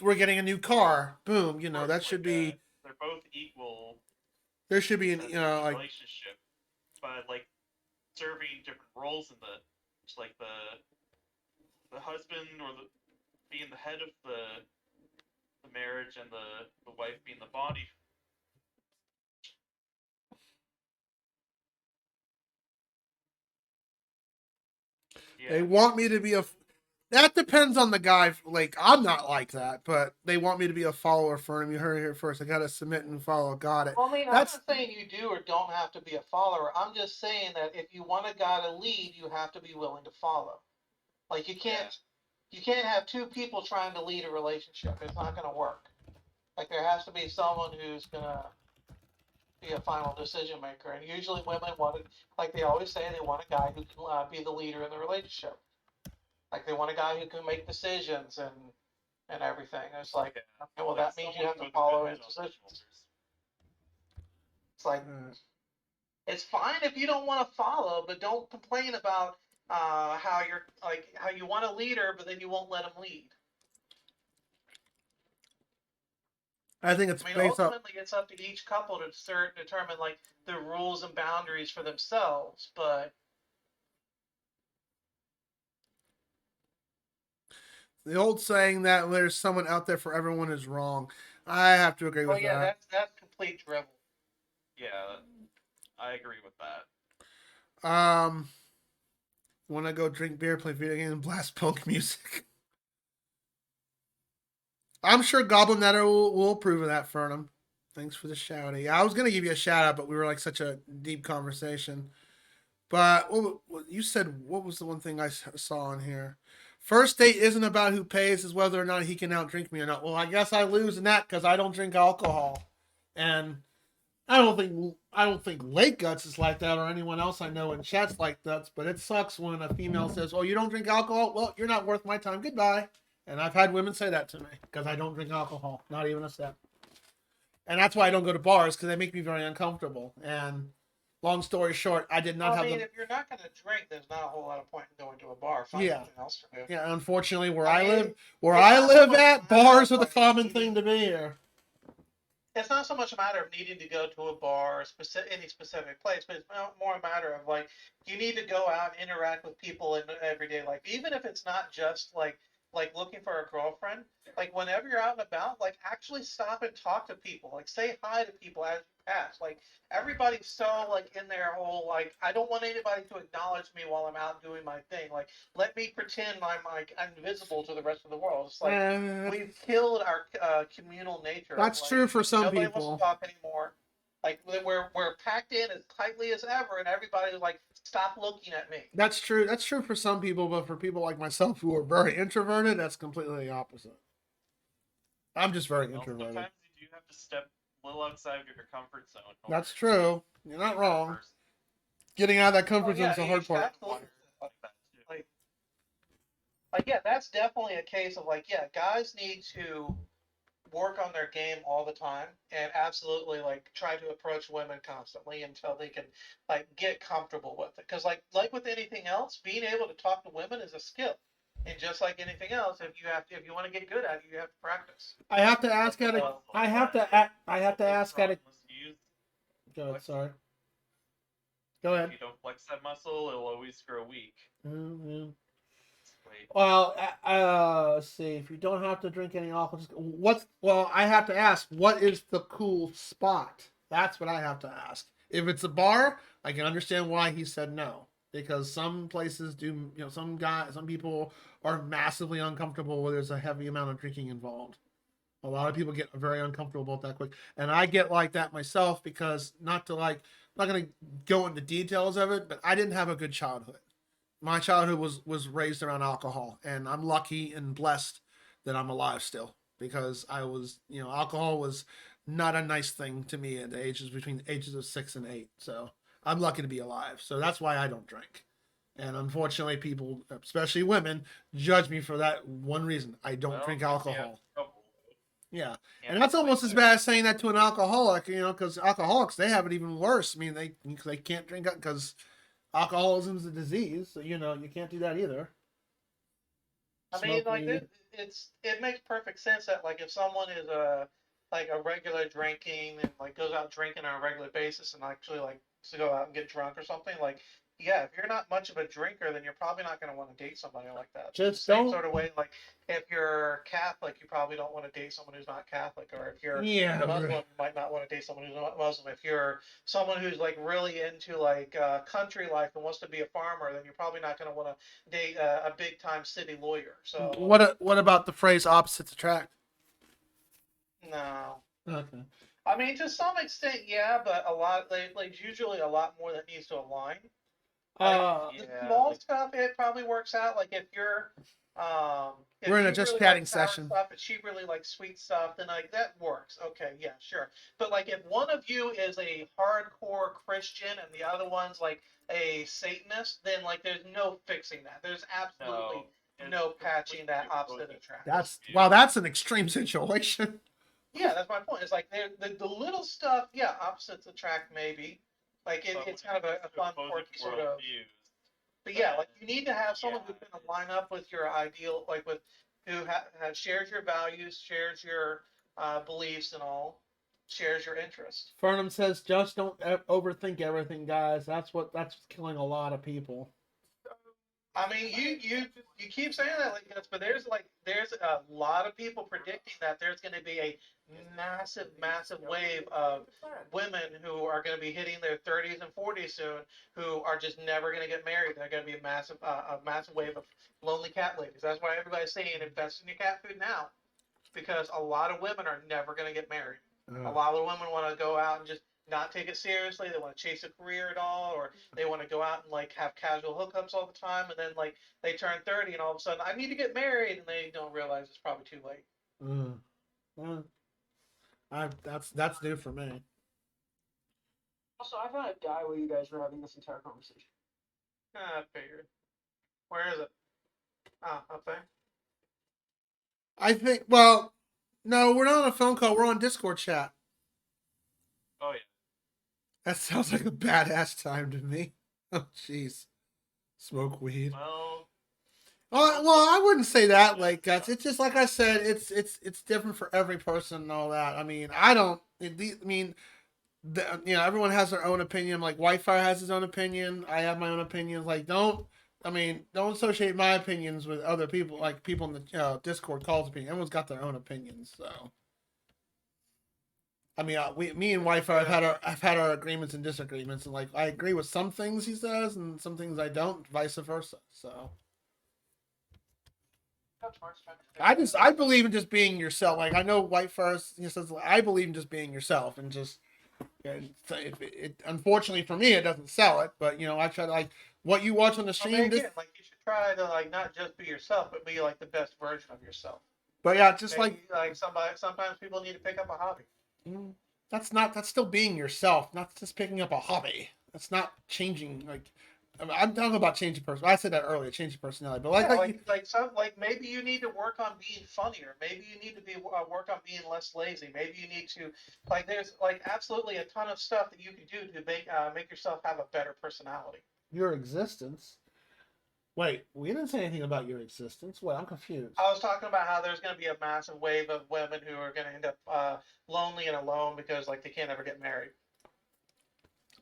B: we're getting a new car. Boom. That should be.
D: They're both equal.
B: There should be an like
D: relationship, but like serving different roles in like the husband or being the head of the marriage and the wife being the body.
B: Yeah. They want me to be that depends on the guy. Like I'm not like that, but they want me to be a follower for him. You heard it here first. I gotta submit and follow. Got it.
A: Well, I mean, I'm not saying you do or don't have to be a follower. I'm just saying that if you want a guy to lead, you have to be willing to follow. Like you can't have two people trying to lead a relationship. It's not going to work. Like there has to be someone who's going to be a final decision maker. And usually women want like they always say, they want a guy who can be the leader in the relationship. Like they want a guy who can make decisions and everything. It's like, okay, well, that means you have to follow his decisions. It's like, it's fine if you don't want to follow, but don't complain about how you want a leader, but then you won't let him lead.
B: I think
A: ultimately it's up to each couple to determine like the rules and boundaries for themselves, but
B: the old saying that there's someone out there for everyone is wrong. I have to agree with that.
A: That's complete drivel.
D: Yeah, I agree with that.
B: Want to go drink beer, play video games, and blast punk music? I'm sure Goblin Netter will approve of that, Fernum. Thanks for the shout out. Yeah, I was going to give you a shout out, but we were like such a deep conversation. But you said, what was the one thing I saw in here? First date isn't about who pays, is whether or not he can outdrink me or not. Well, I guess I lose in that because I don't drink alcohol, and I don't think Lake Guts is like that, or anyone else I know in chat's like that. But it sucks when a female says, "Oh, you don't drink alcohol? Well, you're not worth my time. Goodbye." And I've had women say that to me because I don't drink alcohol, not even a step. And that's why I don't go to bars because they make me very uncomfortable. And long story short, I did not
A: Well, I
B: have
A: mean,
B: the.
A: if you're not going to drink, there's not a whole lot of point in going to a bar. Find
B: Yeah.
A: something else to do.
B: Yeah, unfortunately, where
A: I
B: I
A: mean,
B: live, where
A: it's
B: I
A: not so
B: live
A: much a
B: at,
A: matter
B: bars
A: of,
B: are the
A: like,
B: common
A: needing-
B: thing to be here.
A: It's not so much a matter of needing to go to a bar or any specific place, but it's more a matter of like you need to go out and interact with people in everyday life, even if it's not just like looking for a girlfriend. Like whenever you're out and about, like actually stop and talk to people, like say hi to people as you pass. Like everybody's so like in their whole like I don't want anybody to acknowledge me while I'm out doing my thing. Like let me pretend I'm invisible to the rest of the world. It's like we've killed our communal nature.
B: That's
A: Like,
B: true for some
A: nobody
B: people.
A: wants to talk anymore. Like we're packed in as tightly as ever, and everybody's like, "Stop looking at me."
B: That's true. That's true for some people, but for people like myself who are very introverted, that's completely the opposite. I'm just very
D: Well,
B: introverted.
D: sometimes you do have to step a little outside of your comfort zone. in
B: That's
D: order
B: true.
D: to
B: You're not
D: be that
B: wrong.
D: person.
B: Getting out of that
A: Oh
B: comfort zone
A: yeah,
B: is the
A: you
B: hard
A: should
B: part.
A: absolutely.
D: Like that too.
A: Like yeah, that's definitely a case of like yeah, guys need to work on their game all the time and absolutely like try to approach women constantly until they can like get comfortable with it. Because like with anything else, being able to talk to women is a skill. And just like anything else, if you want to get good at it, you have to practice.
B: I have to ask at a.
D: Well,
B: I have to. I have to ask at a.
D: Unless you use-
B: Go ahead. Sorry. Go ahead.
D: If you don't flex that muscle, it'll always grow weak.
B: Mm-hmm.
D: Wait,
B: Well, let's see. If you don't have to drink any alcohol, well, I have to ask, what is the cool spot? That's what I have to ask. If it's a bar, I can understand why he said no. Because some places do, some people are massively uncomfortable where there's a heavy amount of drinking involved. A lot of people get very uncomfortable about that quick. And I get like that myself because not going to go into details of it, but I didn't have a good childhood. My childhood was raised around alcohol, and I'm lucky and blessed that I'm alive still because I was, alcohol was not a nice thing to me at the ages between the ages of 6 and 8. So I'm lucky to be alive. So that's why I don't drink. And unfortunately, people, especially women, judge me for that one reason. I don't drink alcohol. Yeah, and that's almost as bad as saying that to an alcoholic, because alcoholics, they have it even worse. I mean, they can't drink because alcoholism is a disease, so you can't do that either.
A: I mean,
B: Smoke
A: like
B: weed.
A: it makes perfect sense that like if someone is like a regular drinking and like goes out drinking on a regular basis and actually like to go out and get drunk or something, like yeah, if you're not much of a drinker, then you're probably not going to want to date somebody like that.
B: Just
A: Same
B: don't.
A: sort of way, like if you're Catholic, you probably don't want to date someone who's not Catholic, or if you're
B: Yeah,
A: Muslim, you might not want to date someone who's not Muslim. If you're someone who's like really into like country life and wants to be a farmer, then you're probably not going to want to date a big time city lawyer. So
B: What about the phrase opposites attract?
A: no.
B: Okay.
A: I mean, to some extent, yeah, but a lot, like usually a lot more that needs to align. Like the small stuff, it probably works out. Like if
B: We're in a
A: you
B: just
A: really
B: chatting
A: like sour
B: session.
A: stuff and she really likes sweet stuff, then like that works. Okay, yeah, sure. But like if one of you is a hardcore Christian and the other one's like a Satanist, then like there's no fixing that. There's absolutely no patching that opposite attract.
B: That's an extreme situation.
A: Yeah, that's my point. It's like the little stuff, yeah, opposites attract maybe. Like it's kind of a fun, quirky sort of. But yeah, like you need to have someone who's going to line up with your ideal, like with who shares your values, shares your beliefs, and all, shares your interests.
B: Fernham says, just don't overthink everything, guys. That's what's killing a lot of people.
A: I mean, you keep saying that like this, but there's a lot of people predicting that there's going to be a massive wave of women who are going to be hitting their 30s and 40s soon, who are just never going to get married. They're going to be a massive wave of lonely cat ladies. That's why everybody's saying invest in your cat food now, because a lot of women are never going to get married. A lot of women want to go out and just not take it seriously. They want to chase a career at all, or they want to go out and like have casual hookups all the time, and then like they turn 30 and all of a sudden I need to get married, and they don't realize it's probably too late.
B: Well, that's new for me.
C: Also, I found a guy while you guys were having this entire conversation.
A: I figured. Where is it? Ah, up there.
B: I think. Well, no, we're not on a phone call. We're on Discord chat.
D: Oh yeah.
B: That sounds like a badass time to me. Oh, jeez. Smoke weed. Well, I wouldn't say that. Like, it's just like I said. It's different for every person and all that. I mean, I don't. I mean, everyone has their own opinion. Like, Whitefire has his own opinion. I have my own opinions. Like, don't associate my opinions with other people. Like people in the Discord calls opinion. Everyone's got their own opinions. So. I mean, me and Whitefire have had our agreements and disagreements, and like I agree with some things he says, and some things I don't, vice versa. So I believe in just being yourself. Like I know Whitefire says I believe in just being yourself, and just unfortunately for me it doesn't sell it, but I try to like what you watch on the stream.
A: Again, like you should try to like not just be yourself, but be like the best version of yourself.
B: But yeah, just
A: Maybe, like sometimes people need to pick up a hobby.
B: That's still being yourself, not just picking up a hobby. That's not changing. Like I'm talking about changing person. I said that earlier, changing personality. But
A: like maybe you need to work on being funnier. Maybe you need to work on being less lazy. Maybe you need to there's like absolutely a ton of stuff that you can do to make yourself have a better personality.
B: Your existence. Wait, we didn't say anything about your existence. Wait, I'm confused.
A: I was talking about how there's going to be a massive wave of women who are going to end up lonely and alone because like they can't ever get married.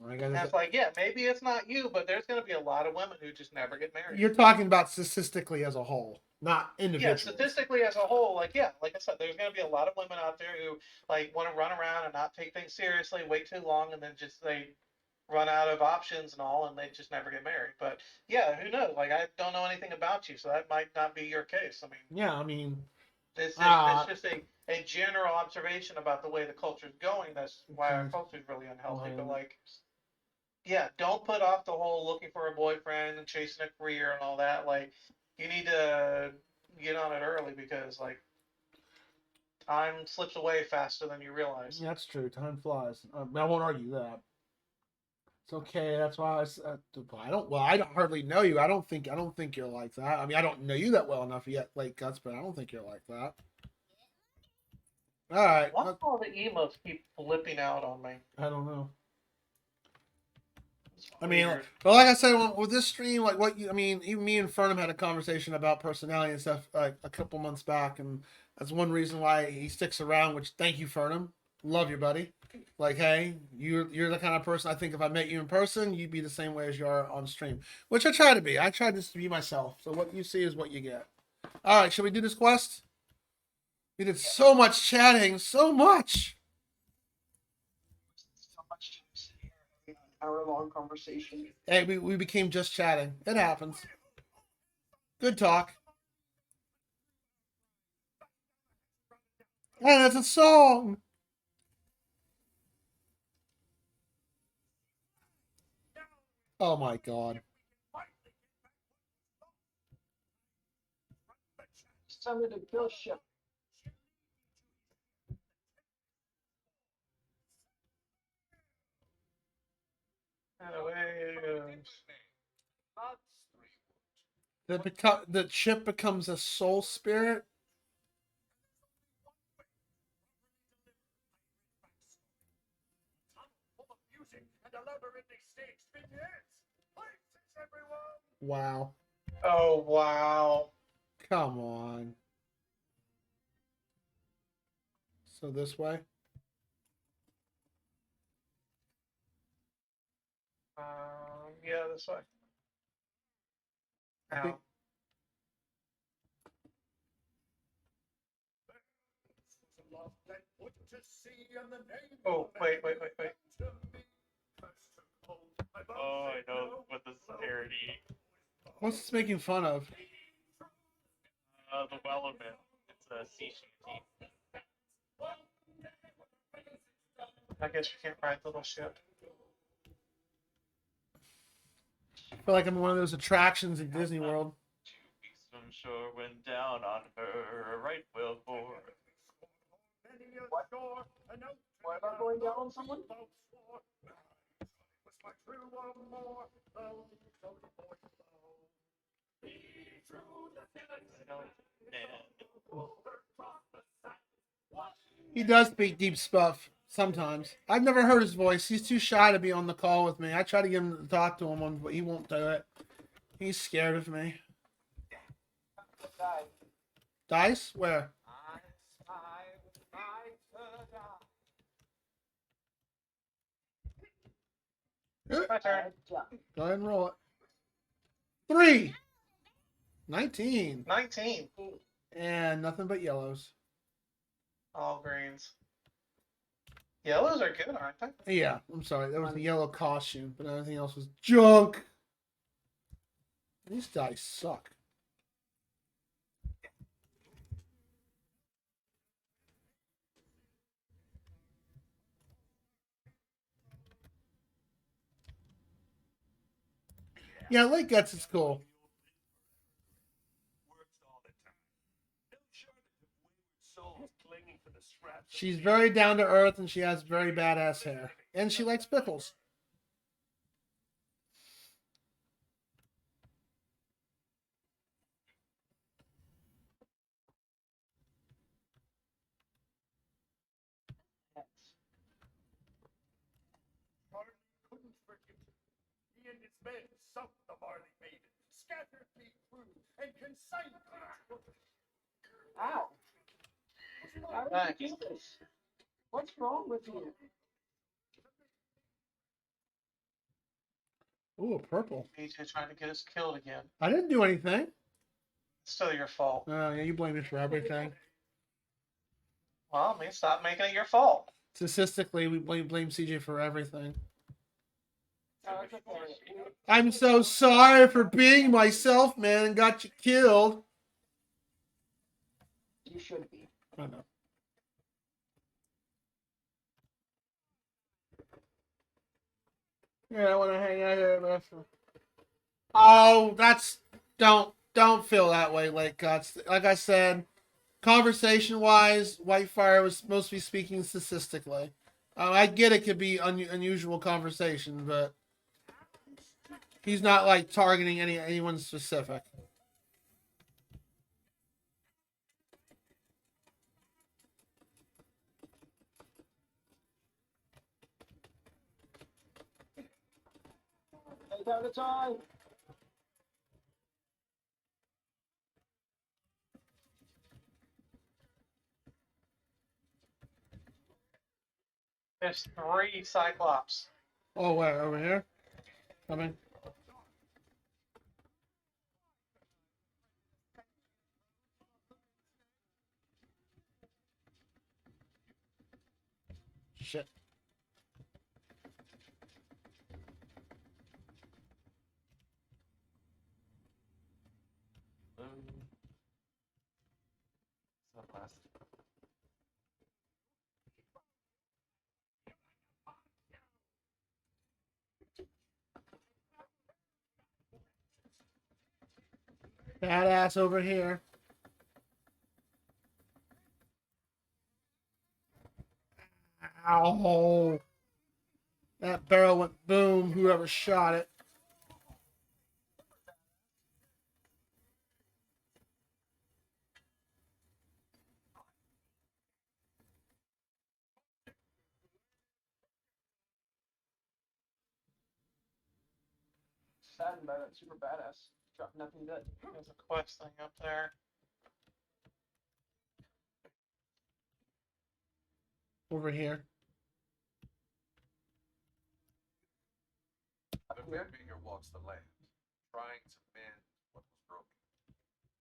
A: And it's like, yeah, maybe it's not you, but there's going to be a lot of women who just never get married.
B: You're talking about statistically as a whole, not individually.
A: Yeah, statistically as a whole, like I said, there's going to be a lot of women out there who like want to run around and not take things seriously, wait too long, and then just they run out of options and all, and they just never get married. But yeah, who knows? Like I don't know anything about you, so that might not be your case. I mean, it's just a general observation about the way the culture is going. That's why our culture is really unhealthy. But like, yeah, don't put off the whole looking for a boyfriend and chasing a career and all that. Like, you need to get on it early because like time slips away faster than you realize.
B: Yeah, that's true. Time flies. I won't argue that. It's okay. That's why I don't. Well, I don't hardly know you. I don't think you're like that. I mean, I don't know you that well enough yet, like Guts, but I don't think you're like that. All right.
A: Why do all the emotes keep flipping out on me?
B: I don't know. I mean, but like I said, with this stream, like even me and Fernham had a conversation about personality and stuff like a couple months back, and that's one reason why he sticks around. Which thank you, Fernham. Love you, buddy. Like, hey, you're the kind of person I think if I met you in person, you'd be the same way as you are on stream. Which I try to be. I try just to be myself. So what you see is what you get. All right, should we do this quest? We did so much chatting, so much.
C: Hour-long conversation.
B: Hey, we became just chatting. It happens. Good talk. Hey, that's a song. Oh my god.
C: Something to kill ship.
B: The ship becomes a soul spirit. Wow.
A: Oh wow.
B: Come on. So this way?
A: Yeah, this way.
B: I think,
A: oh, wait.
D: Oh, I know what this is parody.
B: what's this making fun of?
D: The Well of It. It's a sea shanty.
A: I guess you can't ride the little ship.
B: I feel like I'm in one of those attractions at Disney World.
D: 2 weeks from shore went down on her right whale bore.
C: What? What about going down on someone?
B: He does speak deep stuff sometimes. I've never heard his voice. He's too shy to be on the call with me. I try to get him to talk to him, but he won't do it. He's scared of me. Dice? Where?
A: My turn.
B: Go ahead and roll it. 3. 19.
A: 19.
B: And nothing but yellows.
A: All greens. Yellows are good, aren't they?
B: Yeah, I'm sorry. That was the yellow costume, but everything else was junk. These dice suck. Yeah, Lake Guts is cool. She's very down to earth and she has very badass hair. And she likes pickles.
H: Couldn't forget. He and his men sunk the barley maiden, scattered me through, and consigned me to
C: Ow. How did
A: Thanks.
C: you do this? What's wrong with you?
B: Ooh, a purple.
A: BJ trying to get us killed again.
B: I didn't do anything.
A: It's still your fault.
B: Oh, yeah, you blame me for everything.
A: Well, I mean, stop making it your fault.
B: Statistically, we blame CJ for everything.
C: Oh, it's okay.
B: I'm so sorry for being myself, man, and got you killed.
C: You should be.
B: I know. Yeah, I want to hang out here, but oh, that's don't feel that way, Lake Guts. Like I said, conversation-wise, Whitefire was supposed to be speaking statistically. I get it could be unusual conversation, but he's not like targeting anyone specific.
C: Take out the time.
A: There's 3 Cyclops.
B: Oh, where? Over here? Coming. Shit. Badass over here. Ow. That barrel went boom, whoever shot it.
C: Saddened by that super badass. Drop nothing good.
A: There's a quest thing up there.
B: Over here.
J: The Fairbringer walks the land, trying to mend what was broken.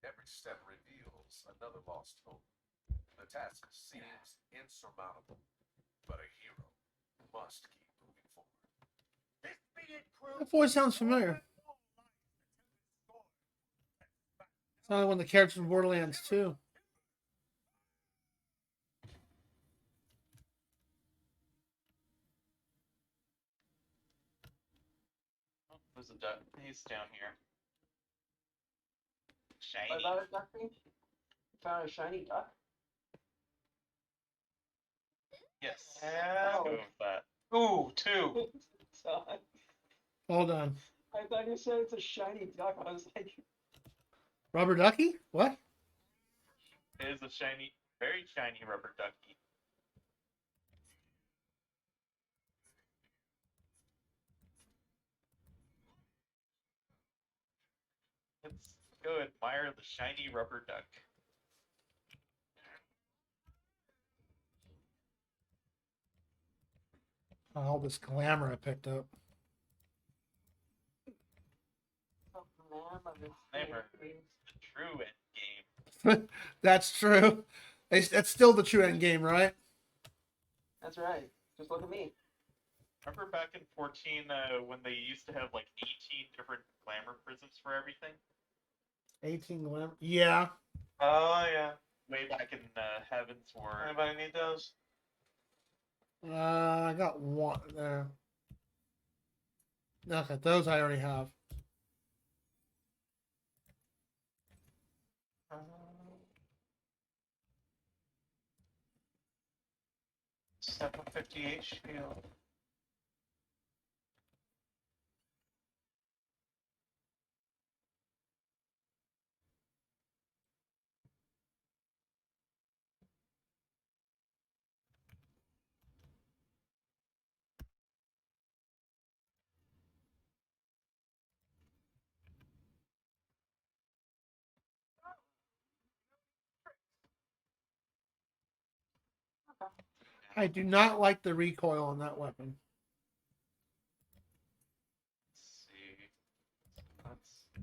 J: Every step reveals another lost hope. The task seems insurmountable, but a hero must keep moving forward.
B: That voice sounds familiar. Sounds like one of the characters in Borderlands 2.
D: duck. He's down here.
C: I
D: Shiny.
C: found a duck thing. Found a shiny duck.
D: Yes.
A: Yeah.
D: Let's go with that.
A: Ooh, 2.
C: So
B: Hold on.
C: I thought you said it's a shiny duck. I was like,
B: Rubber ducky? What?
D: It is a shiny, very shiny rubber ducky. Let's go admire the shiny rubber duck.
B: All this glamour I picked up.
D: Never the true end game.
B: That's true. That's still the true end game, right?
C: that's right. Just look at me.
D: Remember back in 14 when they used to have like 18 different glamour prisms for everything?
B: 18 glamour. Yeah.
A: Oh, yeah.
D: Way back in Heaven's War.
A: Anybody need those?
B: I got one there. Okay, those I already have.
A: 750 HP.
B: I do not like the recoil on that weapon.
D: Let's see.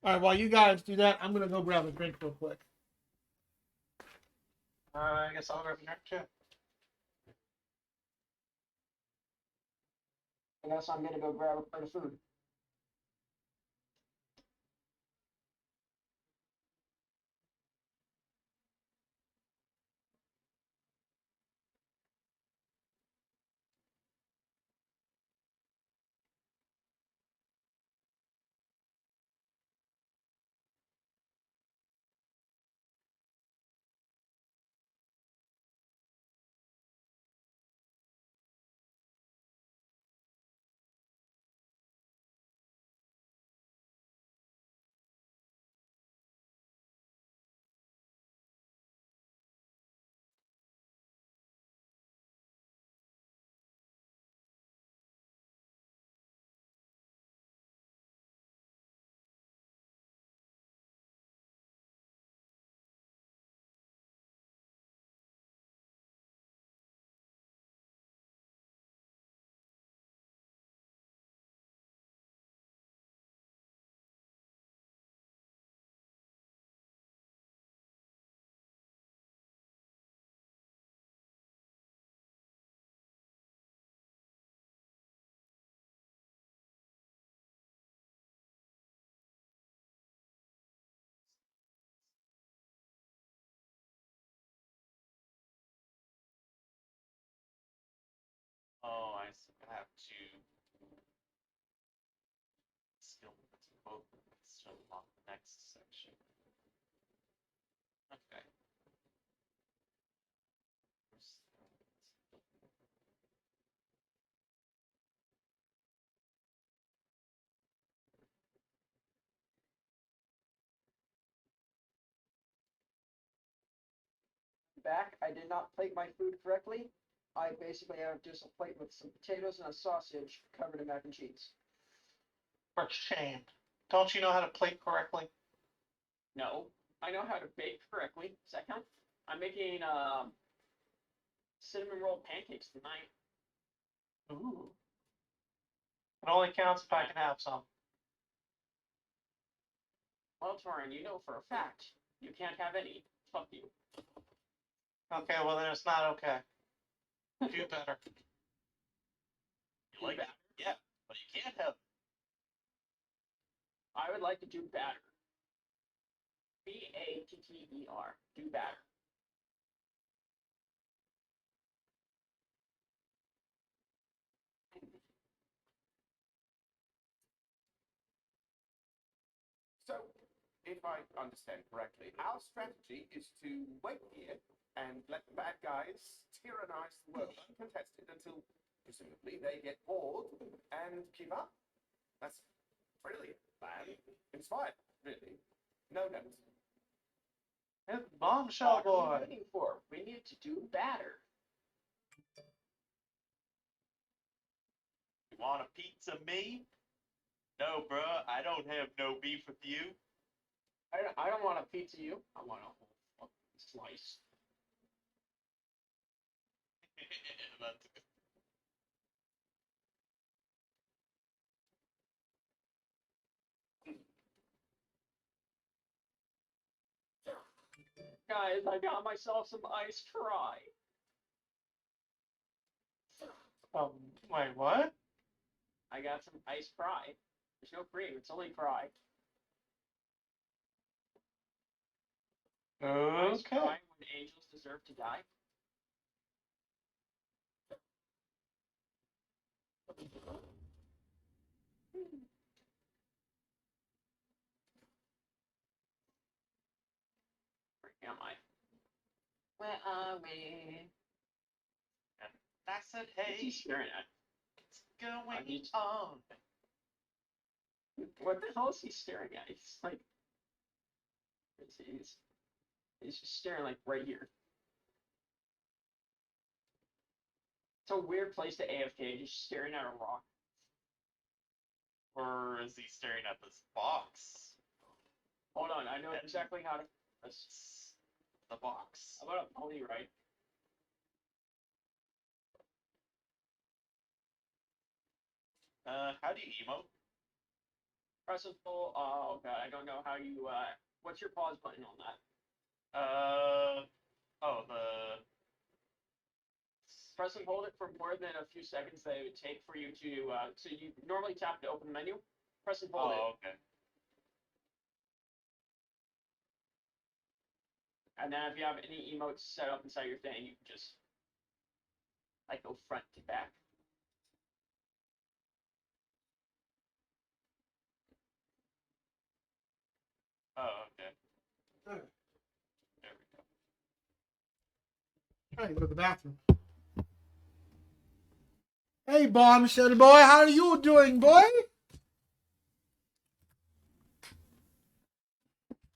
B: All right, while you guys do that, I'm gonna go grab a drink real quick.
A: I guess I'll grab a drink too.
C: I guess I'm gonna go grab a plate of food.
D: Oh, I have to skill both still on the next section. Okay.
C: Back, I did not plate my food correctly. I basically have just a plate with some potatoes and a sausage covered in mac and cheese.
A: For shame. Don't you know how to plate correctly?
C: No, I know how to bake correctly. Does that count? I'm making cinnamon roll pancakes tonight.
A: Ooh. It only counts if I can have some.
C: Well, Torin, you know for a fact you can't have any. Fuck you.
A: Okay, well then it's not okay. Do better.
D: You like that? Yeah, but you can't have.
C: I would like to do batter. B-A-T-T-E-R. Do batter.
K: So, if I understand correctly, our strategy is to wait here and let the bad guys tyrannize the world uncontested until presumably they get bored and give up. That's brilliant, man. Inspired, really. No notes.
A: Bombshell
C: What are
A: boy.
C: we waiting for? We need to do better.
D: You want a pizza, me? No, bruh, I don't have no beef with you.
C: I don't want a pizza you. I want a whole fucking slice.
D: That's good.
C: Guys, I got myself some iced fry.
A: Wait, what?
C: I got some iced fry. There's no cream, it's only fry. Iced
A: Okay.
C: fry when angels deserve to die. Where am I? Where are we?
D: And I said,
C: What's he
D: hey,
C: staring at?
D: what's going
C: he's-
D: on?
C: What the hell is he staring at? He's like, he's just staring like right here. It's a weird place to AFK, just staring at a rock.
D: Or is he staring at this box?
C: Hold on, I know exactly how to.
D: It's the box.
C: How about a pony ride?
D: How do you emote?
C: Press and pull. Oh god, I don't know how you. What's your pause button on that?
D: Oh, the.
C: Press and hold it for more than a few seconds that it would take for you to. So you normally tap to open the menu. Press and hold it.
D: Oh, okay.
C: And then if you have any emotes set up inside your thing, you can just like go front to back.
D: Oh, okay.
B: There.
D: There we go.
B: Trying to go to the bathroom. Hey, bombshell boy, how are you doing, boy?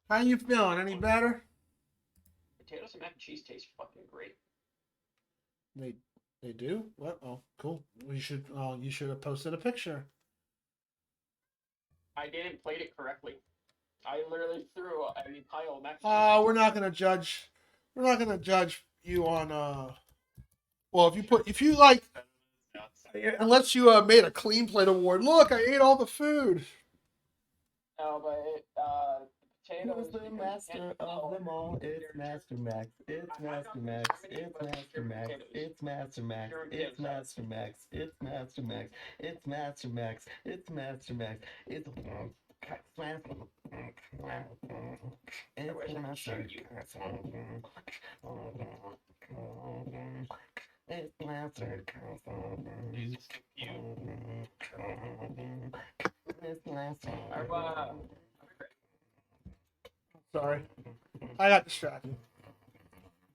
B: How you feeling? Any better?
C: Potatoes and mac and cheese taste fucking great.
B: They do? What? Oh, cool. You should have posted a picture.
C: I didn't plate it correctly. I literally threw a pile of mac and cheese.
B: Oh, we're not gonna judge. We're not gonna judge you on. Well, if you like, unless you made a clean plate award. Look, I ate all the food.
C: No, but potatoes.
L: Who's the master of them all? It's Master Max. It's Master Max. It's Master Max. It's Master Max. It's Master Max. It's Master Max. It's Master Max. It's Master Max. It's It's Master. It's Master.
B: Sorry, I got distracted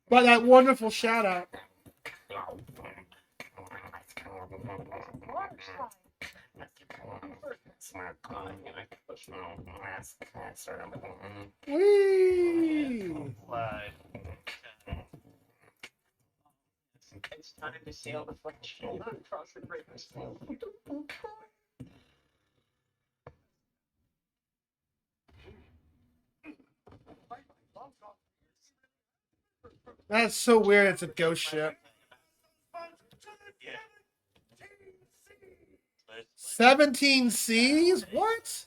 B: by that wonderful shout out. Whee!
D: Slide.
C: It's time to sail the fucking across the Great Western.
B: That's so weird. It's a ghost ship.
D: Yeah.
B: 17 C's? What?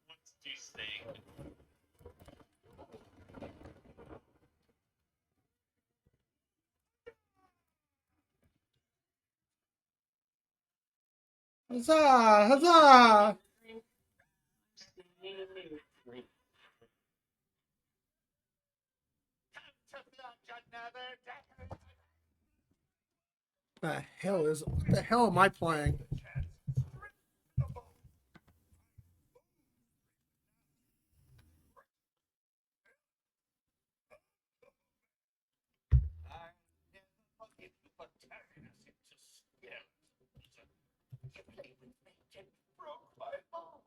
D: What's do steak?
B: Huzzah! Huzzah! The hell is? What the hell am I playing?
H: I never forgive you for turning us into skeletons. You played with me and broke my heart.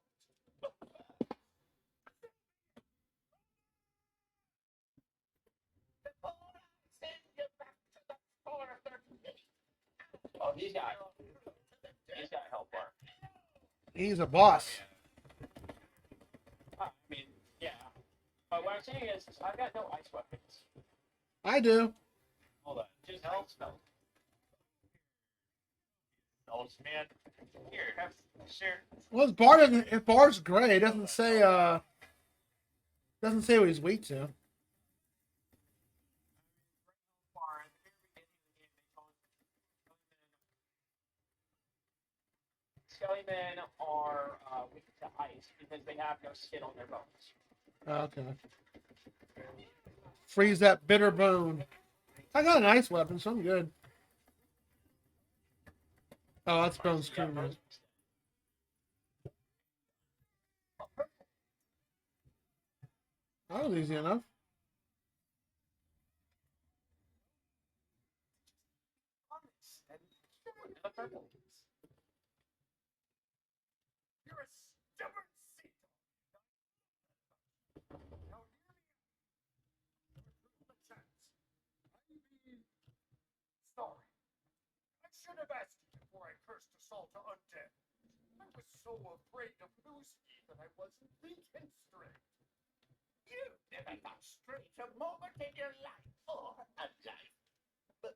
H: Before I send you back to the further pit.
C: Oh, he's got health bar.
B: He's a boss.
C: I mean, yeah. But what I'm saying is, I've got no ice weapons.
B: I do.
C: Hold on, just health spell.
D: Knowledge, man. Here, have share.
B: Well, his bar doesn't. His bar's gray. It doesn't say. Doesn't say what he's weak to.
C: Skellymen are weak to ice because they have no skin on their bones.
B: Okay. Freeze that bitter bone. I got an ice weapon, so I'm good. Oh, that's bone screw. That was easy enough.
H: You're a stubborn seat. Now hear me out. Sorry. I should have asked you before I cursed assault to undead. I was so afraid of losing you that I wasn't thinking straight. You never got straight a moment in your life or a life. But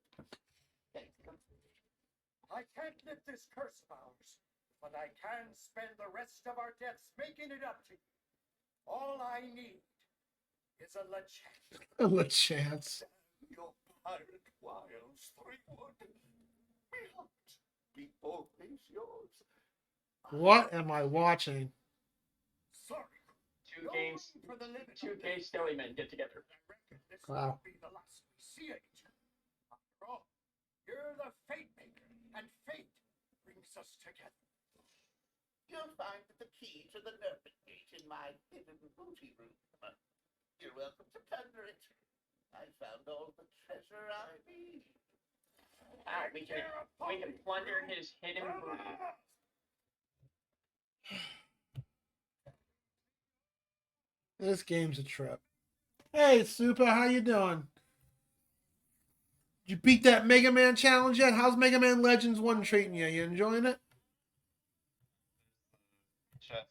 H: I can't lift this curse of ours, but I can spend the rest of our deaths making it up to you. All I need is a chance.
B: A chance.
H: Your pirate wiles, 3-wood. We hunt. We both is yours.
B: What am I watching?
H: Sorry.
C: Two games, two gay Skellymen get together.
H: I reckon this
B: Wow.
H: will be the last we see of each other. After all, you're the fate maker, and fate brings us together. You'll find the key to the nervous gate in my hidden booty room. You're welcome to plunder it. I found all the treasure I need.
C: We can plunder his hidden booty.
B: This game's a trip. Hey, Super, how you doing? Did you beat that Mega Man challenge yet? How's Mega Man Legends 1 treating you? You enjoying it?
D: Chest.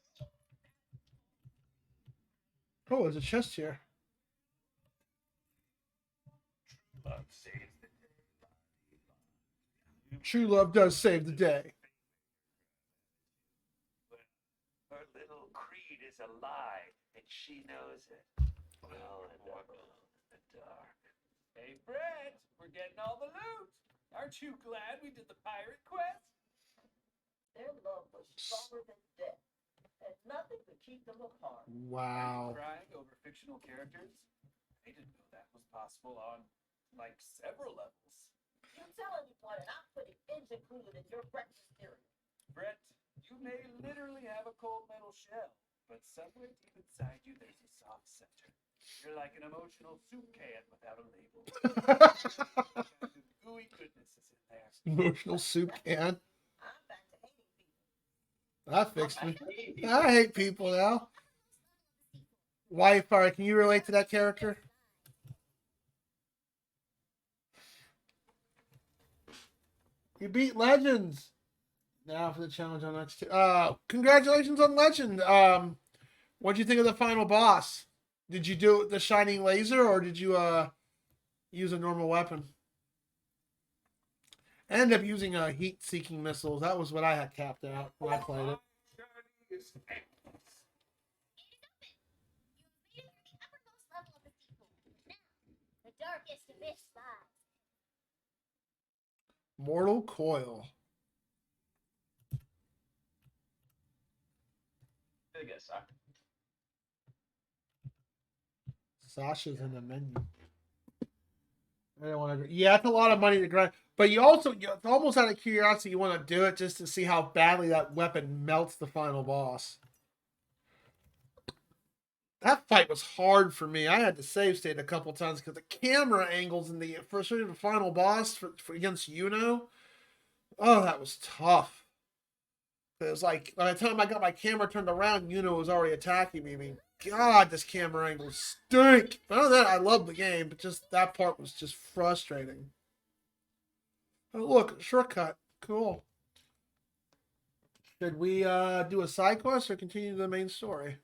B: Oh, there's a chest here.
H: Love saves the day.
B: True love does save the day.
H: Her little creed is a lie, and she knows it. Well, and alone in the dark. Hey, Brett, we're getting all the loot. Aren't you glad we did the pirate quest?
F: Their love was stronger than death, and nothing could keep them apart.
B: Wow.
H: Crying over fictional characters? I didn't know that was possible on, like, several levels.
F: You tell anyone, and I'm putting ends included in your breakfast cereal.
H: Brett, you may literally have a cold metal shell, but somewhere deep inside you there's a soft center. You're like an emotional soup can without a label. Gooey goodness is in there.
B: Emotional soup can.
F: I'm back to hating people.
B: That fixed me. I hate people now. Whitefire, can you relate to that character? You beat Legends. Now for the challenge on X2. Congratulations on Legend. What'd you think of the final boss? Did you do the shining laser or did you use a normal weapon? I ended up using a heat-seeking missiles. That was what I had capped out when I played it.
G: It is open. You have made it to the uppermost level of the sea pool. Now, the darkest abyss lies.
B: Mortal Coil.
C: I guess so.
B: Sasha's in the menu. I don't want to. Yeah, it's a lot of money to grind. But you also, it's almost out of curiosity, you want to do it just to see how badly that weapon melts the final boss. That fight was hard for me. I had to save state a couple times because the camera angles in the first the final boss for against Yuno. Oh, that was tough. It was like by the time I got my camera turned around, Yuno was already attacking me. I mean, God, this camera angle stink. But other than that, I love the game, but just that part was just frustrating. Oh, look, shortcut. Cool. Should we do a side quest or continue the main story?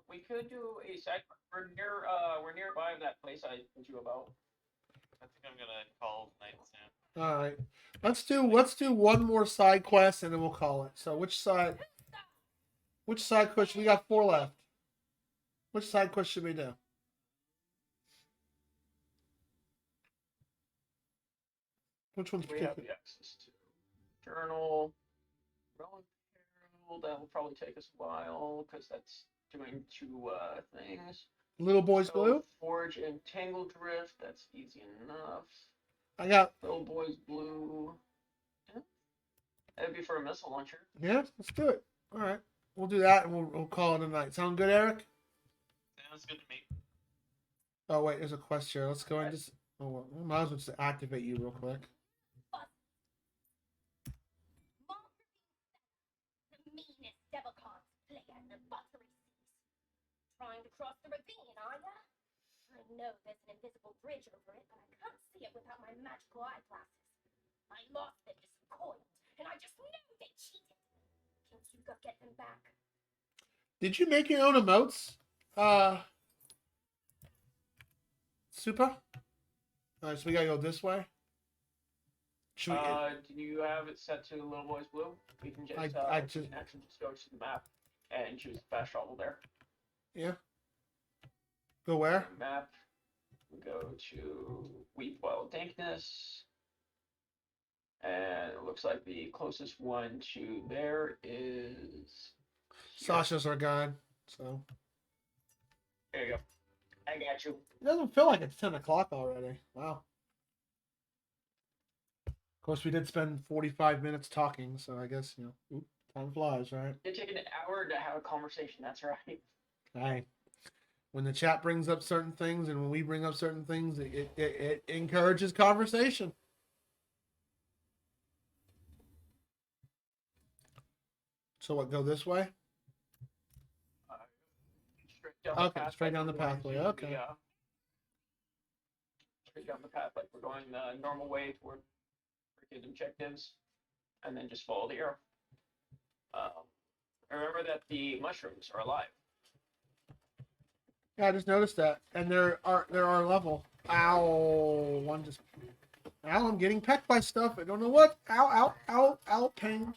C: We could do a side. We're nearby that place I told you about.
D: I think I'm gonna call night soon.
B: All right. Let's do one more side quest and then we'll call it. So which side quest? We got 4 left. Which side quest should we do? Which one's
C: We have
B: particular?
C: the access to journal. Rolling Peril, that will probably take us a while because that's doing 2 things.
B: Little Boy's
C: So,
B: Blue?
C: Forge and Tangle Drift, that's easy enough.
B: I got.
C: Little Boy's Blue. Yeah. That'd be for a missile launcher.
B: Yeah, let's do it. All right. We'll do that and we'll call it a night. Sound good, Eric?
D: Sounds good to me.
B: Oh, wait, there's a quest here. Let's go and just. Oh, well, we might as well just activate you real quick.
G: The meanest devil cards player in the buttery seas. Trying to cross the ravine, are ya? I know there's an invisible bridge over it, but I can't see it without my magical eyeglasses. I lost them to some coins, and I just know they cheated. Can't you go get them back?
B: Did you make your own emotes? Super? Alright, so we gotta go this way. Should we,
C: Do you have it set to Little Boy's Blue? We can just,
B: I
C: we
B: just-
C: can actually just go to the map and choose fast travel there.
B: yeah. Go where?
C: Map. We go to Weep While Dankness. And it looks like the closest one to there is.
B: Sasha's our guide, so.
C: There you go. I got you.
B: It doesn't feel like it's 10 o'clock already. Wow. Of course, we did spend 45 minutes talking, so I guess, time flies, right?
C: It took an hour to have a conversation, that's right.
B: Hey, when the chat brings up certain things and when we bring up certain things, it encourages conversation. So what, go this way? Straight down the pathway. Okay.
C: Straight down the path, like we're going the normal way toward freaking objectives, and then just follow the arrow. Remember that the mushrooms are alive.
B: Yeah, I just noticed that, and they're our level. Ow! Ow! I'm getting pecked by stuff. I don't know what. Ow! Ow! Ow! Ow! Pain.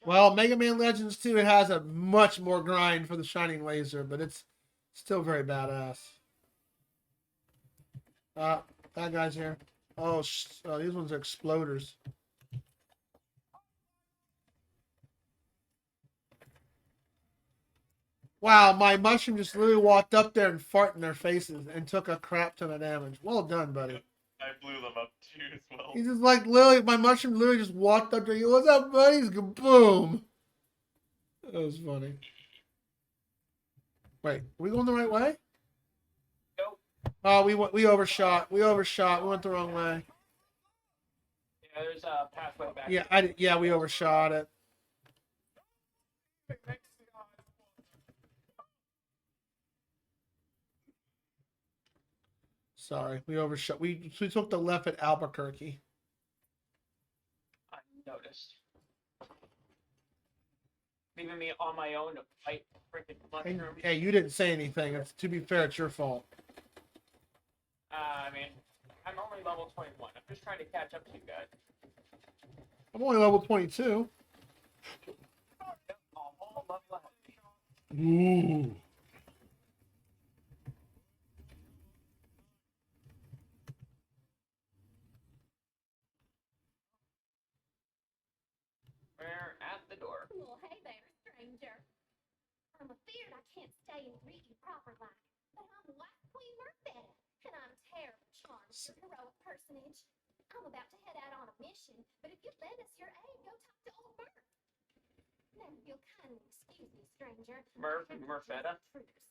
B: Well, Mega Man Legends 2, it has a much more grind for the Shining Laser, but it's still very badass. That guy's here. Oh, these ones are exploders. Wow, my mushroom just literally walked up there and farted in their faces and took a crap ton of damage. Well done, buddy.
D: I blew them up too as well.
B: He's just like literally, my mushroom literally just walked up there. He goes, "What's up, buddy?" He's going, boom. That was funny. Wait, are we going the right way?
C: Nope.
B: Oh, we overshot. We overshot. We went the wrong way.
C: Yeah, there's a pathway back.
B: Yeah, we overshot it. Sorry, we overshot. We took the left at Albuquerque.
C: I noticed. Leaving me on my own to fight freaking mushrooms.
B: Hey, you didn't say anything. To be fair, it's your fault.
C: I mean, I'm only level 21. I'm just trying to catch up to you guys.
B: I'm only level 22. Ooh.
C: We're at the door.
G: Well, hey there, stranger. I'm afeard I can't stay and greet you proper like, but I'm White Queen Murfetta, and I'm terrible charmed with your heroic personage. I'm about to head out on a mission, but if you lend us your aid, go talk to old Murph. Now, if you'll kindly excuse me, stranger.
C: Murph
G: I
C: and
G: have to
C: Murfetta.
G: address intruders.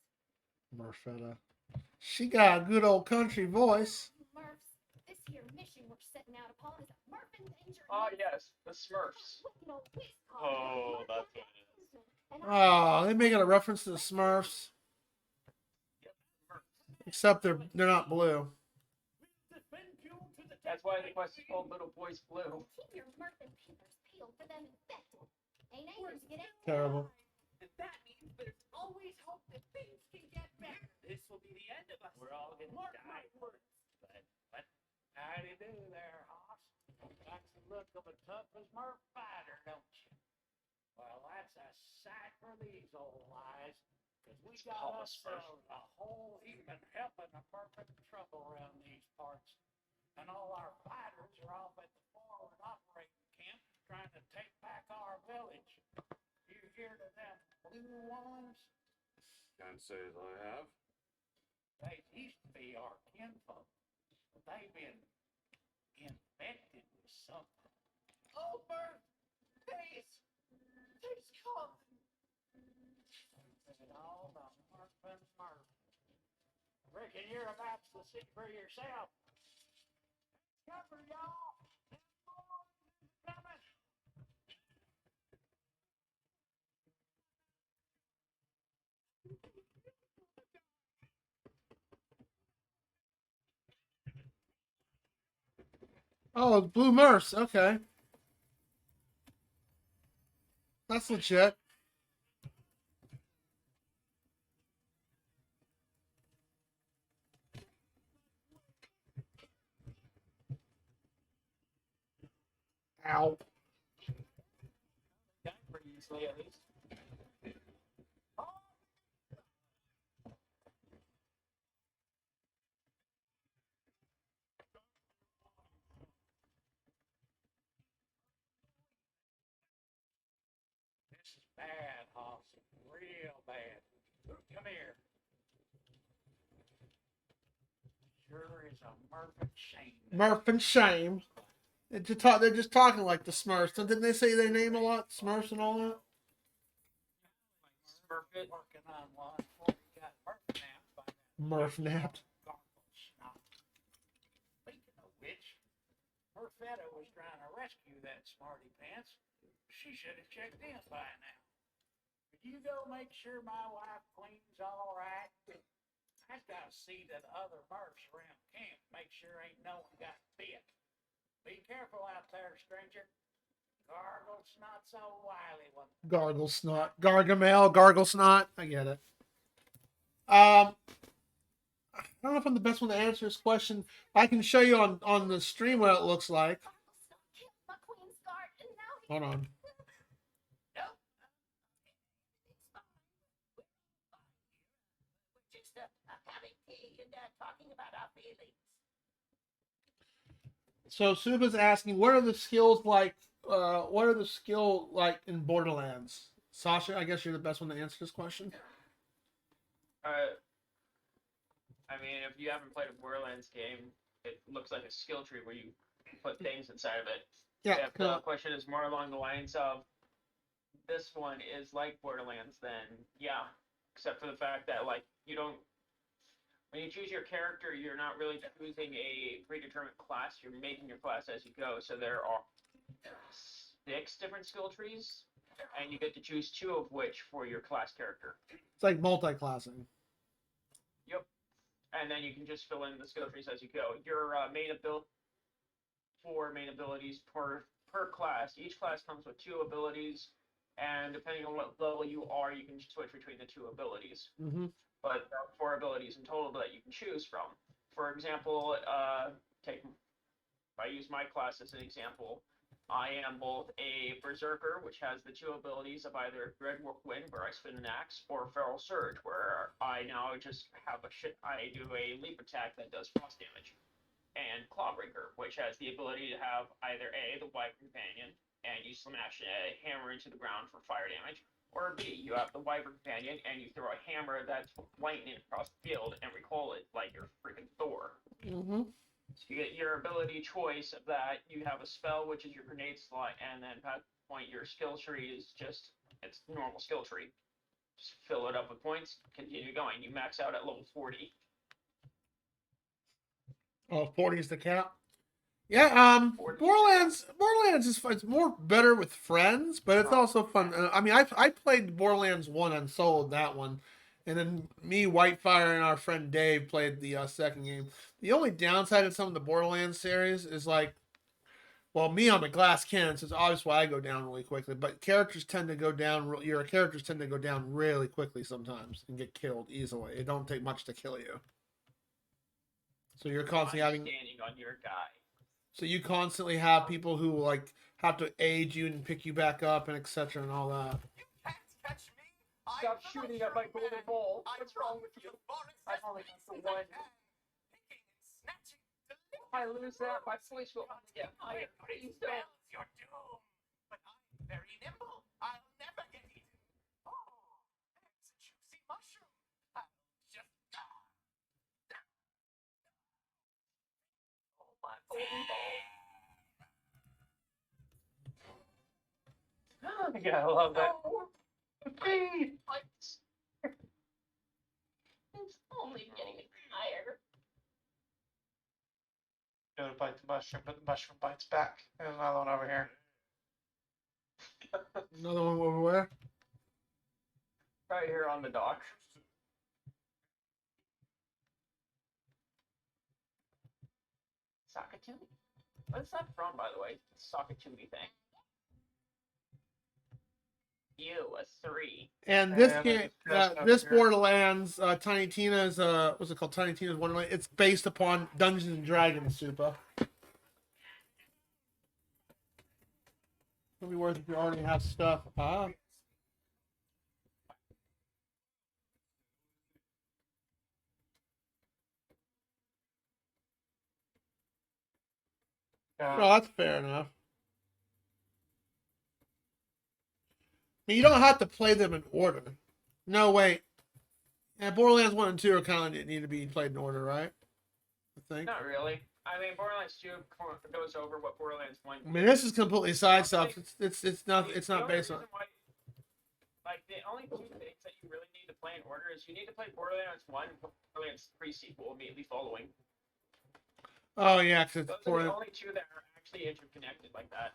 B: Murfetta. She got a good old country voice.
G: Murphs, this here mission we're setting out upon is a Murph endangered.
C: Oh yes, the Smurfs.
G: Wicked old whiz called
D: Oh,
G: Murph
D: that's
G: and
D: what it is.
G: Kinsman, and
B: Oh, they making a reference to the Smurfs. Except they're not blue.
C: That's why the quest is called Little Boys Blue.
G: keep your Murph and peepers peeled for them infected. Ain't able to get out.
B: Terrible.
H: And that means there's always hope that things can get better. This will be the end of us. We're all gonna die. But howdy do there, Hoss. Got the look of a tough as Murph fighter, don't you? Well, that's a sight for these old eyes. Cause we got ourselves a whole heap and helping of perfect trouble around these parts. And all our fighters are off at the forward operating camp trying to take back our village. You hear to them blue ones?
K: Can't say as I have.
H: They used to be our kinfolk, but they've been infected with something. Oh, Bert, please come. And all the Murph and Murph. Reckon you're about to see for yourself. Cover y'all. Them boys is coming.
B: Oh, blue Murphs. Okay. That's legit. Ow.
C: Died pretty easily at least.
H: This is bad, Hoss. Real bad. Come here. Sure is a Murph and shame.
B: Murph and Shame. They're just talking like the Smurfs. Didn't they say their name a lot? Smurfs and all that?
C: Smurfit.
H: Working on one before we got Murph napped by that
B: Murph napped.
H: gargle snot. Speaking of which, Murfetta was trying to rescue that smarty pants. She should have checked in by now. Could you go make sure my wife Queen's all right? I've got to see that other Murphs around camp. Make sure ain't no one got bit. Be careful out there, stranger. Gargle snot's a wily one.
B: Gargle snot. Gargamel. Gargle snot. I get it. I don't know if I'm the best one to answer this question. I can show you on the stream what it looks like.
G: Killed my queen's guard, and now he
B: Hold on.
H: Nope.
F: It's fine. We're fine here. We're just having tea and talking about our feelings.
B: So Suba's asking, what are the skills like? What are the skill like in Borderlands? Sasha, I guess you're the best one to answer this question.
C: I mean, if you haven't played a Borderlands game, it looks like a skill tree where you put things inside of it.
B: Yeah.
C: If the question is more along the lines of this one is like Borderlands, then yeah. Except for the fact that like you don't when you choose your character, you're not really choosing a predetermined class. You're making your class as you go. So there are 6 different skill trees, and you get to choose 2 of which for your class character.
B: It's like multi-classing.
C: Yep. And then you can just fill in the skill trees as you go. Your main ability 4 main abilities per class. Each class comes with 2 abilities, and depending on what level you are, you can switch between the 2 abilities.
B: Mm-hmm.
C: But there are 4 abilities in total that you can choose from. For example, if I use my class as an example, I am both a berserker, which has the two abilities of either Dread Wind, where I spin an axe, or Feral Surge, where I now just have I do a leap attack that does frost damage, and Clawbreaker, which has the ability to have either A, the Wyvern Companion, and you smash a hammer into the ground for fire damage, or B, you have the Wyvern Companion, and you throw a hammer that's lightning across the field and recoil it like you're freaking Thor.
B: Mm-hmm.
C: So you get your ability choice of that. You have a spell, which is your grenade slot, and then at that point, your skill tree is just it's normal skill tree. Just fill it up with points, continue going. You max out at level 40.
B: Oh, 40 is the cap. Yeah,
C: 40.
B: Borderlands is fun. It's more better with friends, but it's also fun. I mean, I played Borderlands 1 and sold that one, and then me, Whitefire, and our friend Dave played the second game. The only downside of some of the Borderlands series is like, well, me, I'm a glass cannon, so it's obvious why I go down really quickly. But characters tend to go down. Your characters tend to go down really quickly sometimes and get killed easily. It don't take much to kill you. So you're constantly having.
C: Standing on your guy.
B: So you constantly have people who like have to aid you and pick you back up and etc. and all that.
H: You can't catch me.
C: Stop shooting at my golden ball. What's wrong with you?
H: I've
C: only got the one.
H: Picking and snatching delicious.
C: If I lose that, my voice will get higher. Please don't.
H: Your doom. But I'm very nimble. I'll never get eaten. Oh, it's a juicy mushroom. I'll just.
C: Oh, my golden ball. Yeah, I love that. Please.
G: It's only getting higher.
A: Go to bite the mushroom, but the mushroom bites back. There's another one over here.
B: Another one over where?
C: Right here on the dock. Sakatumi? What's that from, by the way? Sakatumi thing. You, a 3.
B: And this
A: And
B: game,
A: just up
B: this
A: here.
B: Borderlands, Tiny Tina's, what's it called? Tiny Tina's Wonderland. It's based upon Dungeons and Dragons, Super. It'll be worth if you already have stuff. Ah. Well, that's fair enough. I mean, you don't have to play them in order. No, wait. Yeah, Borderlands 1 and 2 are kind of need to be played in order, right? I think.
C: Not really. I mean, Borderlands 2 goes over what Borderlands 1
B: I mean, this is completely side stuff. It's not based on.
C: Like, the only two things that you really need to play in order is you need to play Borderlands 1 and Borderlands 3 sequel immediately following.
B: Oh yeah, because
C: Those are the only two that are actually interconnected like that.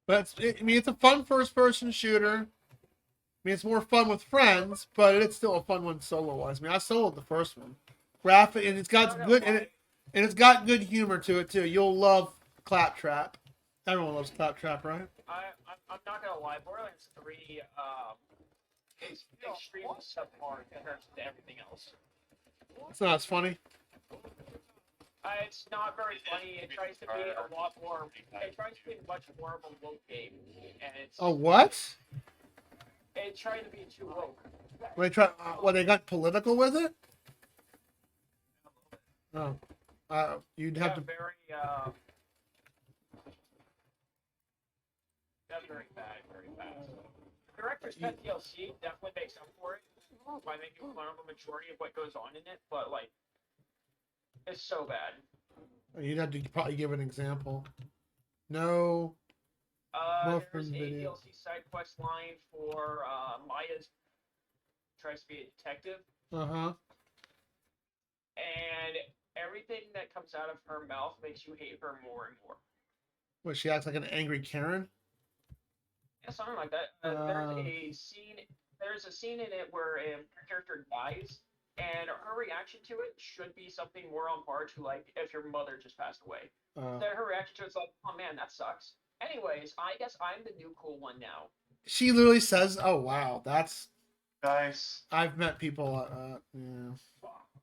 B: But I mean, it's a fun first-person shooter. I mean, it's more fun with friends, but it's still a fun one solo-wise. I mean, I soloed the first one. Graphic, and it's got good and it's got good humor to it too. You'll love Claptrap. Everyone loves Claptrap, right?
C: I'm not gonna lie, Borderlands 3 is extremely subpar compared to everything else.
B: It's not as funny.
C: It's not very funny. It tries to be a lot more. It tries to be much more of a woke game, and it's.
B: Oh, what?
C: It tried to be too woke.
B: They try. They got political with it. Oh, you'd have to.
C: Very. That's very bad. Very bad. Director's Cut DLC definitely makes up for it by making fun of a majority of what goes on in it, but like. It's so bad.
B: You'd have to probably give an example. No.
C: There's a DLC side quest line for Maya's tries to be a detective.
B: Uh-huh.
C: And everything that comes out of her mouth makes you hate her more and more.
B: What, she acts like an angry Karen?
C: Yeah, something like that. There's a scene in it where a character dies. And her reaction to it should be something more on par to, like, if your mother just passed away. Then her reaction to it's like, oh man, that sucks. Anyways, I guess I'm the new cool one now.
B: She literally says, "Oh wow, that's."
A: Nice.
B: I've met people. Yeah.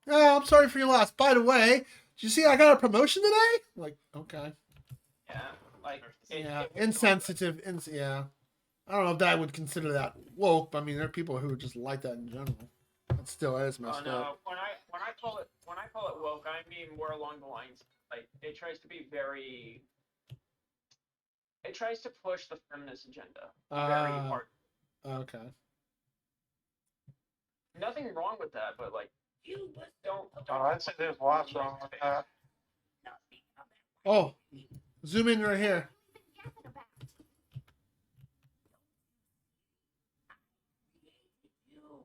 B: Oh, I'm sorry for your loss. By the way, did you see I got a promotion today? Like, okay.
C: Yeah, like
B: Yeah,
C: it was
B: insensitive. Yeah, I don't know if I would consider that woke. But I mean, there are people who are just like that in general. It still is
C: Oh
B: messed
C: no,
B: up.
C: when I call it woke, I mean more along the lines like it tries to be very. It tries to push the feminist agenda very hard.
B: Okay.
C: Nothing wrong with that, but like
E: You was
C: don't.
A: Oh, I'd say there's lots wrong with that.
E: nothing of it.
B: Oh, zoom in right here.
G: Yapping about.
E: You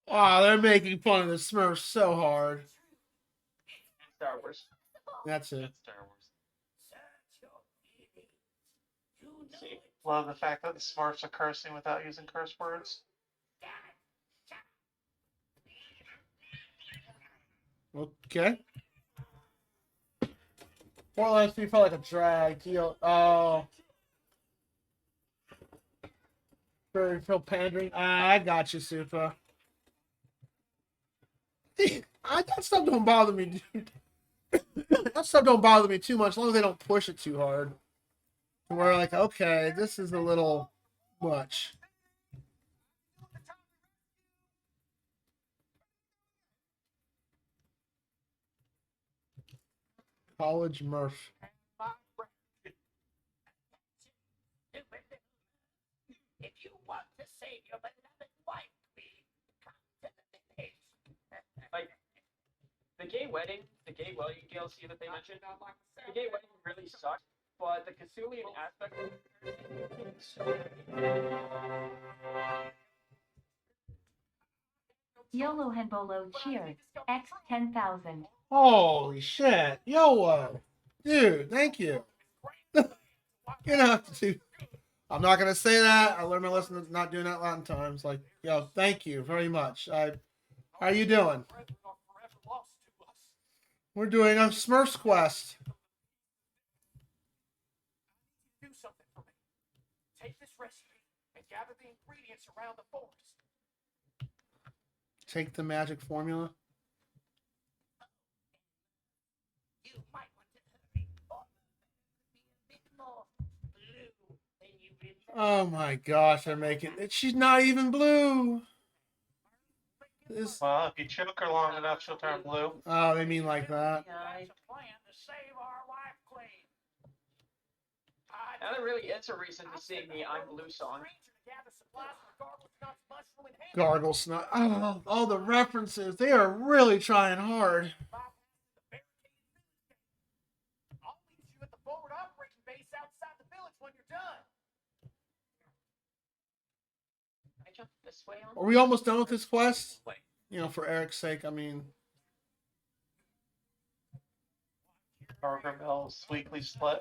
B: Oh, they're making fun of the Smurfs so hard.
C: Star Wars.
B: That's it.
D: Star Wars.
E: search your feelings. You know
C: See.
E: it.
A: Love the fact that the Smurfs are cursing without using curse words.
B: Okay. Well, last we felt like a drag. Oh. Feel pandering. I got you, Super. That stuff don't bother me, dude. That stuff don't bother me too much, as long as they don't push it too hard. We're like, okay, this is a little much. College Murph.
E: If you want to save your beloved wife, queen, come to the village.
C: Like the gay wedding DLC that they mentioned. The gay wedding really sucked, but the Casulian aspect.
M: YOLO Henbolo cheers. X 10,000.
B: Holy shit. YOLO. Dude, thank you. You don't have to do. I'm not going to say that. I learned my lesson of not doing that a lot of times. Like, yo, thank you very much. How are you doing? We're doing a Smurfs quest.
H: Do something for me. Take this recipe and gather the ingredients around the forest.
B: Take the magic formula.
E: You might want to hurry, or be a bit more blue than you really
B: Oh my gosh, they're making it. She's not even blue. This.
A: Well, if you choke her long enough, she'll turn blue.
B: Oh, they mean like that.
E: That's a plan to save our wife, queen.
C: Now there really is a reason to sing the I'm Blue song.
B: Gargle snot. Oh, all the references. They are really trying hard.
H: I'll meet you at the forward operating base outside the village when you're done.
C: I jump this way on.
B: Are we almost done with this quest? You know, for Eric's sake, I mean.
A: Gargamel's weekly slut.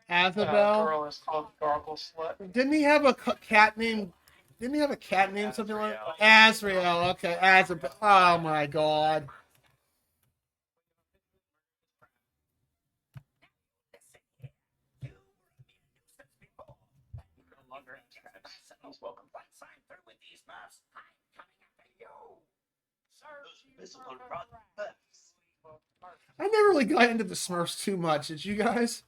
B: Azabel.
A: Girl is called Gargle Slut.
B: Didn't he have a cat name? Didn't he have a cat name? Something like Azrael. Okay, Azabel. Oh my god.
C: He's welcome.
E: Once I'm through with these muffs, I'm coming after you.
B: I never really got into the Smurfs too much. Did you guys?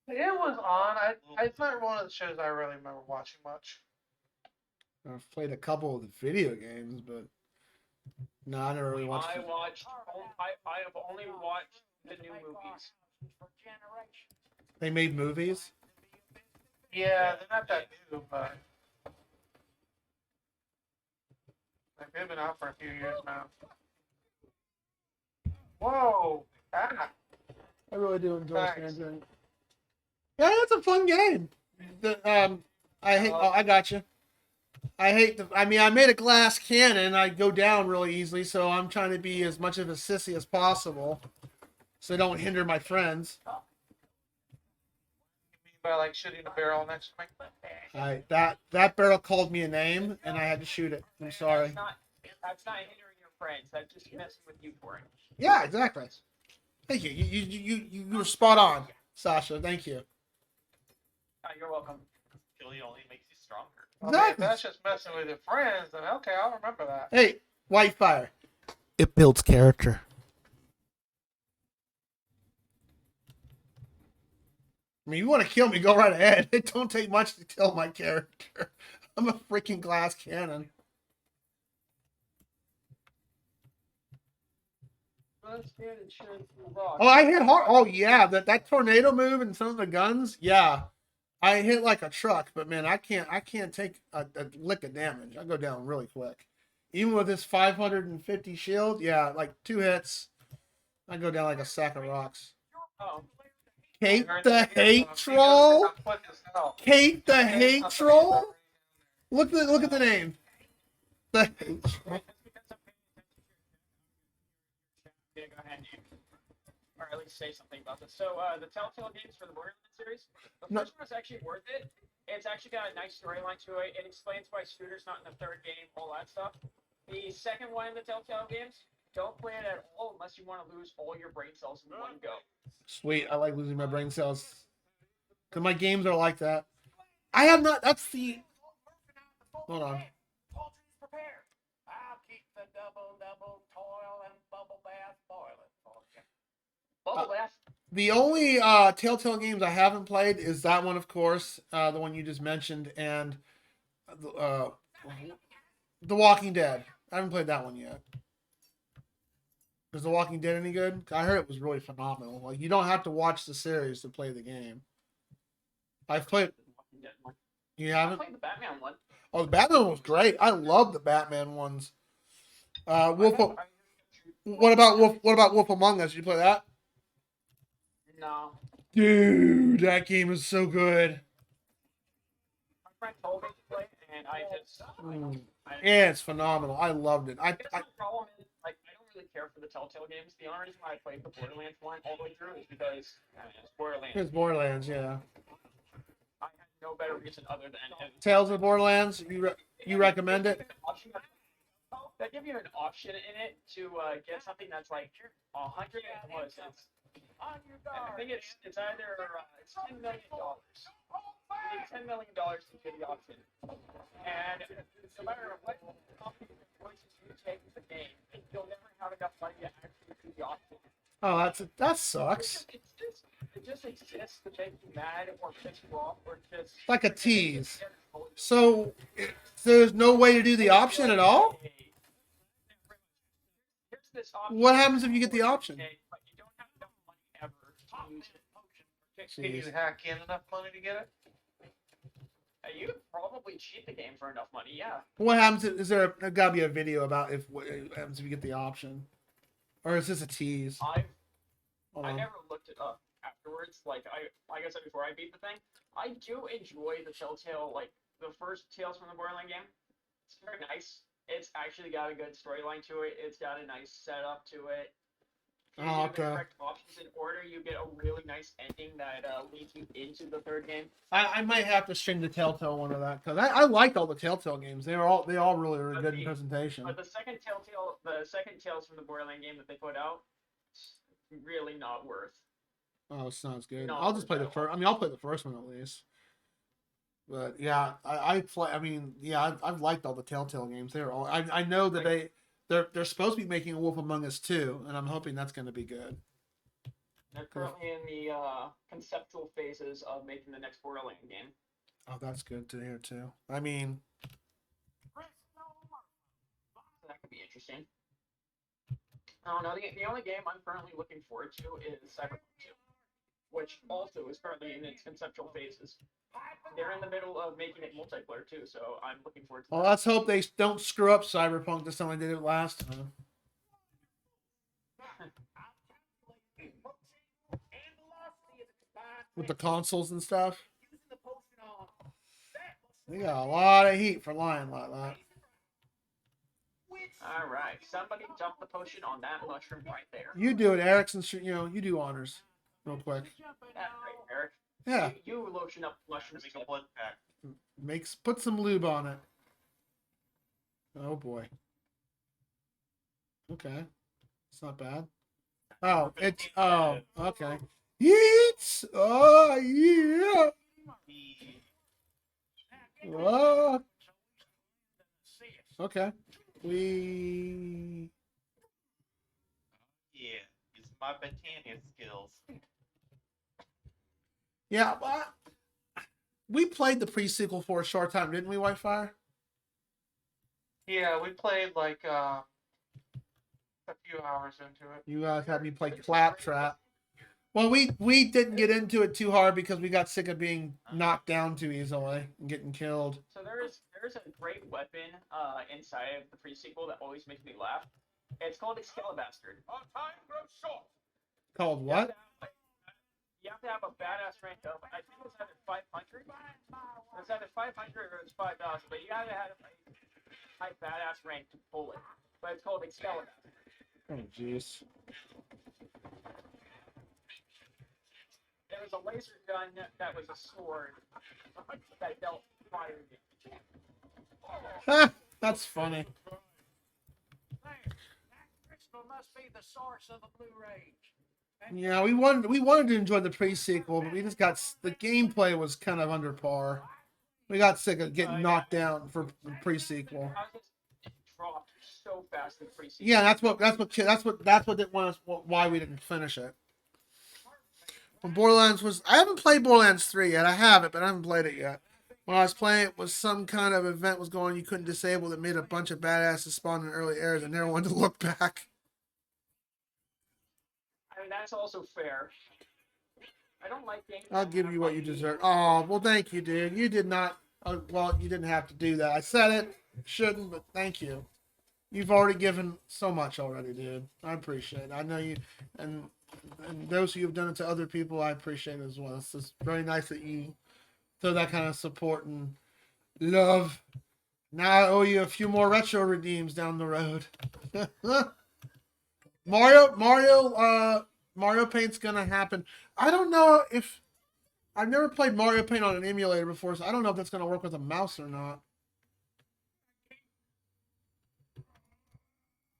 A: It was on. It's not one of the shows I really remember watching much.
B: I've played a couple of the video games, but no, I never really watched.
C: I have only watched the new movies.
B: They made movies.
A: Yeah, they're not that new, but they've been out for a few years now. Whoa! Ah.
B: I really do enjoy
A: Thanks.
B: Sandring. Yeah, it's a fun game. I hate. Oh, I got you. I hate the. I mean, I made a glass cannon. I go down really easily, so I'm trying to be as much of a sissy as possible, so I don't hinder my friends.
A: By like shooting a barrel next to me.
B: That barrel called me a name, and I had to shoot it. I'm sorry.
C: That's not hindering your friends. That's just messing with you for it.
B: Yeah, exactly. Thank you. You were spot on, Sasha. Thank you.
C: You're welcome.
D: Killing only makes you stronger.
A: I mean, if
B: Exactly.
A: that's just messing with your friends, then okay, I'll remember that.
B: Hey, Whitefire. It builds character. I mean, you want to kill me, go right ahead. It don't take much to kill my character. I'm a freaking glass cannon. Oh, I hit hard. Oh, yeah. That tornado move and some of the guns. Yeah. I hit like a truck, but man, I can't take a lick of damage. I go down really quick. Even with this 550 shield, yeah, like 2 hits, I go down like a sack of rocks.
C: Oh.
B: Kate the hate troll. Kate the hate troll. Look at the name. The hate troll.
C: Yeah, go ahead, or at least say something about this. So, the Telltale games for the Borderlands series, the first one is actually worth it. It's actually got a nice storyline to it. It explains why Scooter's not in the third game, all that stuff. The second one in the Telltale games, don't play it at all unless you want to lose all your brain cells in one go.
B: Sweet, I like losing my brain cells. Because my games are like that. I have not, that's the... Hold on.
H: Poultry's prepared. I'll keep the double toil and bubble bath boiling for you.
C: Bubble bath?
B: The only Telltale games I haven't played is that one, of course, the one you just mentioned, and The Walking Dead. I haven't played that one yet. Is The Walking Dead any good? I heard it was really phenomenal. Like, you don't have to watch the series to play the game. I've played. You
C: I
B: haven't?
C: played the Batman one.
B: Oh, the Batman one was great. I love the Batman ones. Wolf. What about Wolf Among Us? Did you play that?
C: No.
B: Dude, that game is so good.
C: My friend told me to play it, and I just.
B: Yeah, it's phenomenal. I loved it.
C: The problem is, like, I don't really care for the Telltale games. The only reason why I played the Borderlands one all the way through is because it's Borderlands.
B: It's Borderlands, yeah.
C: I had no better reason other than
B: Tales of Borderlands. You recommend it?
C: They give you an option in it to get something that's like 100. I think it's either it's $10 million. You need $10 million to get the option, and no matter what choices you take in the game, you'll never have enough money to actually do the option.
B: Oh, that sucks.
C: It just exists to make you mad or piss you off or just
B: It's like a tease. So there's no way to do the option at all? What happens if you get the option?
A: Can you hack in enough money to get it?
C: You could probably cheat the game for enough money, yeah.
B: What happens? Is there got to be a video about what happens if you get the option, or is this a tease?
C: I never looked it up afterwards. Like I said before, I beat the thing. I do enjoy the Telltale, like the first Tales from the Borderland game. It's very nice. It's actually got a good storyline to it. It's got a nice setup to it. If you do the correct options in order, you get a really nice ending that leads you into the third game.
B: I might have to string the Telltale one of that because I liked all the Telltale games. They all really were good in presentation.
C: But the second Tales from the Borderland game that they put out, really not worth.
B: Oh, it sounds good.
C: No,
B: I'll just play the first. I mean, I'll play the first one at least. But yeah, I play. I mean, yeah, I've liked all the Telltale games. They're all. I know that they're supposed to be making a Wolf Among Us 2, and I'm hoping that's going to be good.
C: They're currently in the conceptual phases of making the next Borderland game.
B: Oh, that's good to hear too. I mean,
C: that could be interesting. I don't know. The only game I'm currently looking forward to is Cyberpunk 2, which also is currently in its conceptual phases. They're in the middle of making it multiplayer too, so I'm looking forward to
B: well,
C: that.
B: let's hope they don't screw up Cyberpunk the way they did it last time. With the consoles and stuff. We got a lot of heat for lying like that.
C: All right, somebody dump the potion on that mushroom right there.
B: You do it, Erickson. You do honors, real quick.
C: That's great, Eric.
B: Yeah.
C: You lotion up mushrooms.
D: Make a blood pack.
B: Put some lube on it. Oh boy. Okay, it's not bad. Oh, it's okay. Yeets! Oh yeah. What?
E: See us.
B: Okay. We.
D: Yeah, use my Botania skills.
B: Yeah, well, we played the pre-sequel for a short time, didn't we, Whitefire?
A: Yeah, we played like a few hours into it.
B: You had me play Claptrap. Well, we didn't get into it too hard because we got sick of being knocked down too easily and getting killed.
C: So there's a great weapon inside of the pre-sequel that always makes me laugh. It's called Excalibur.
E: Our time grows short.
B: Called
C: You have
B: what?
C: to have, you have to have a badass rank of, I think it's either 500. It's either 500 or it's 5,000, but you gotta have a high badass rank to pull it. But it's called Excalibur.
B: Oh, jeez.
C: There was a laser gun that was a sword that dealt fire damage.
B: Ha! That's funny.
E: There, that crystal must be the source of the Blue Rage. And
B: Yeah, we wanted to enjoy the pre-sequel, but we just got the gameplay was kind of under par. We got sick of getting knocked down for the pre-sequel.
C: I was just dropped so fast in pre-sequel.
B: Yeah, that's what didn't want us why we didn't finish it. When Borderlands was, I haven't played Borderlands 3 yet. I have it, but I haven't played it yet. When I was playing, it was some kind of event was going. You couldn't disable that made a bunch of badasses spawn in early areas. I never wanted to look back.
C: I mean, that's also fair. I don't like games.
B: I'll give you what you deserve. Oh, well, thank you, dude. You did not. Well, you didn't have to do that. I said it. Shouldn't, but thank you. You've already given so much already, dude. I appreciate it. I know you, and those who have done it to other people, I appreciate it as well. It's just very nice that you throw that kind of support and love. Now I owe you a few more retro redeems down the road. Mario Paint's gonna happen. I don't know if I've never played Mario Paint on an emulator before, so I don't know if that's gonna work with a mouse or not.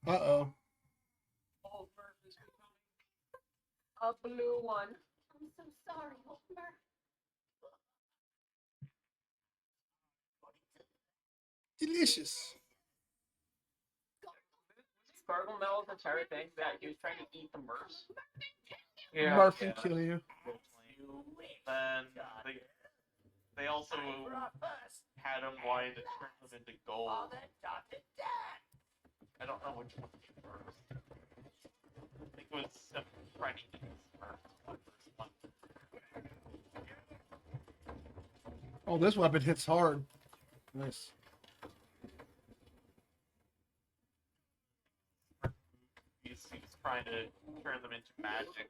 B: Uh-oh.
C: Old Murph is becoming a blue one.
G: I'm so sorry, Homer.
B: Delicious.
C: Gargle Mel's entire thing that he was trying to eat the Murphs.
A: Yeah.
B: Murphy kill you.
D: Then they also had him wanting to turn them into gold. I don't know which one came first. I think it was trying to eat the Smurfs. The first one.
B: Oh, this weapon hits hard. Nice.
D: He was trying to turn them into magic.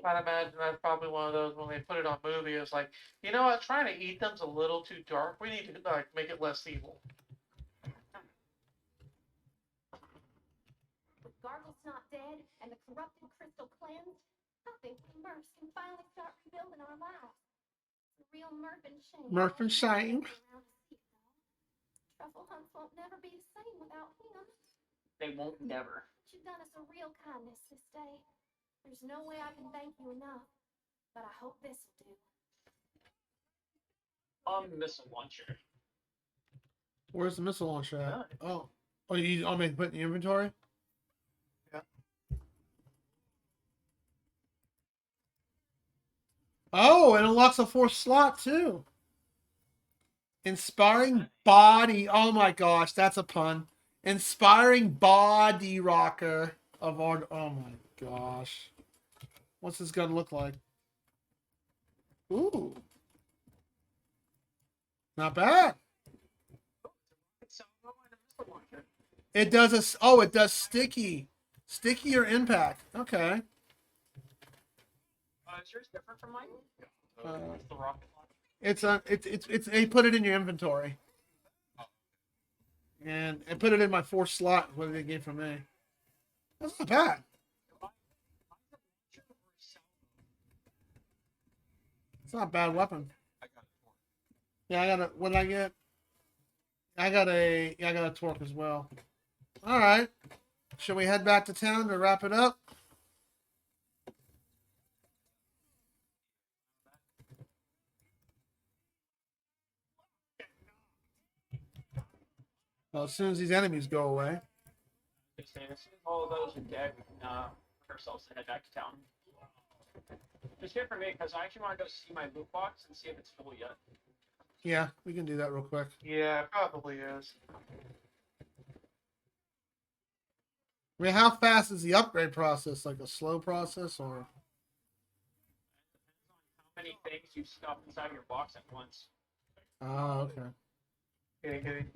A: I'd imagine that's probably one of those when they put it on movie. It's like, you know what? Trying to eat them's a little too dark. We need to like make it less evil.
G: With Gargle's not dead and the corrupted crystal cleansed, I think the Murphs can finally start rebuilding our lives. It's a real Murph and shame.
B: Murph and shame.
G: Truffle hunts won't never be the same without him.
C: They won't never.
G: But you've done us a real kindness this day. There's no way I can thank you enough, but I hope this'll do.
C: Missile launcher.
B: Where's the missile launcher at? Oh, you want me to put it in the inventory?
A: Yeah.
B: Oh, it unlocks a fourth slot too. Inspiring body. Oh my gosh, that's a pun. Inspiring body rocker of art. Oh my gosh. What's this gun look like? Ooh. Not bad. It does a. Oh, it does sticky. Sticky or impact. Okay.
C: Is yours different from mine?
D: What's the rocket launcher?
B: It's they put it in your inventory. And put it in my fourth slot. What they gave for me. That's not bad. It's not a bad weapon. Yeah, I got a. What did I get? I got a torque as well. All right. Should we head back to town to wrap it up? Well, as soon as these enemies go away.
C: As soon as all of those are dead, we can put ourselves to head back to town. Just here for me, because I actually want to go see my loot box and see if it's full yet.
B: Yeah, we can do that real quick.
A: Yeah, it probably is.
B: I mean, how fast is the upgrade process? Like a slow process, or?
C: How many things you stuff inside your box at once?
B: Oh, okay.
A: Okay.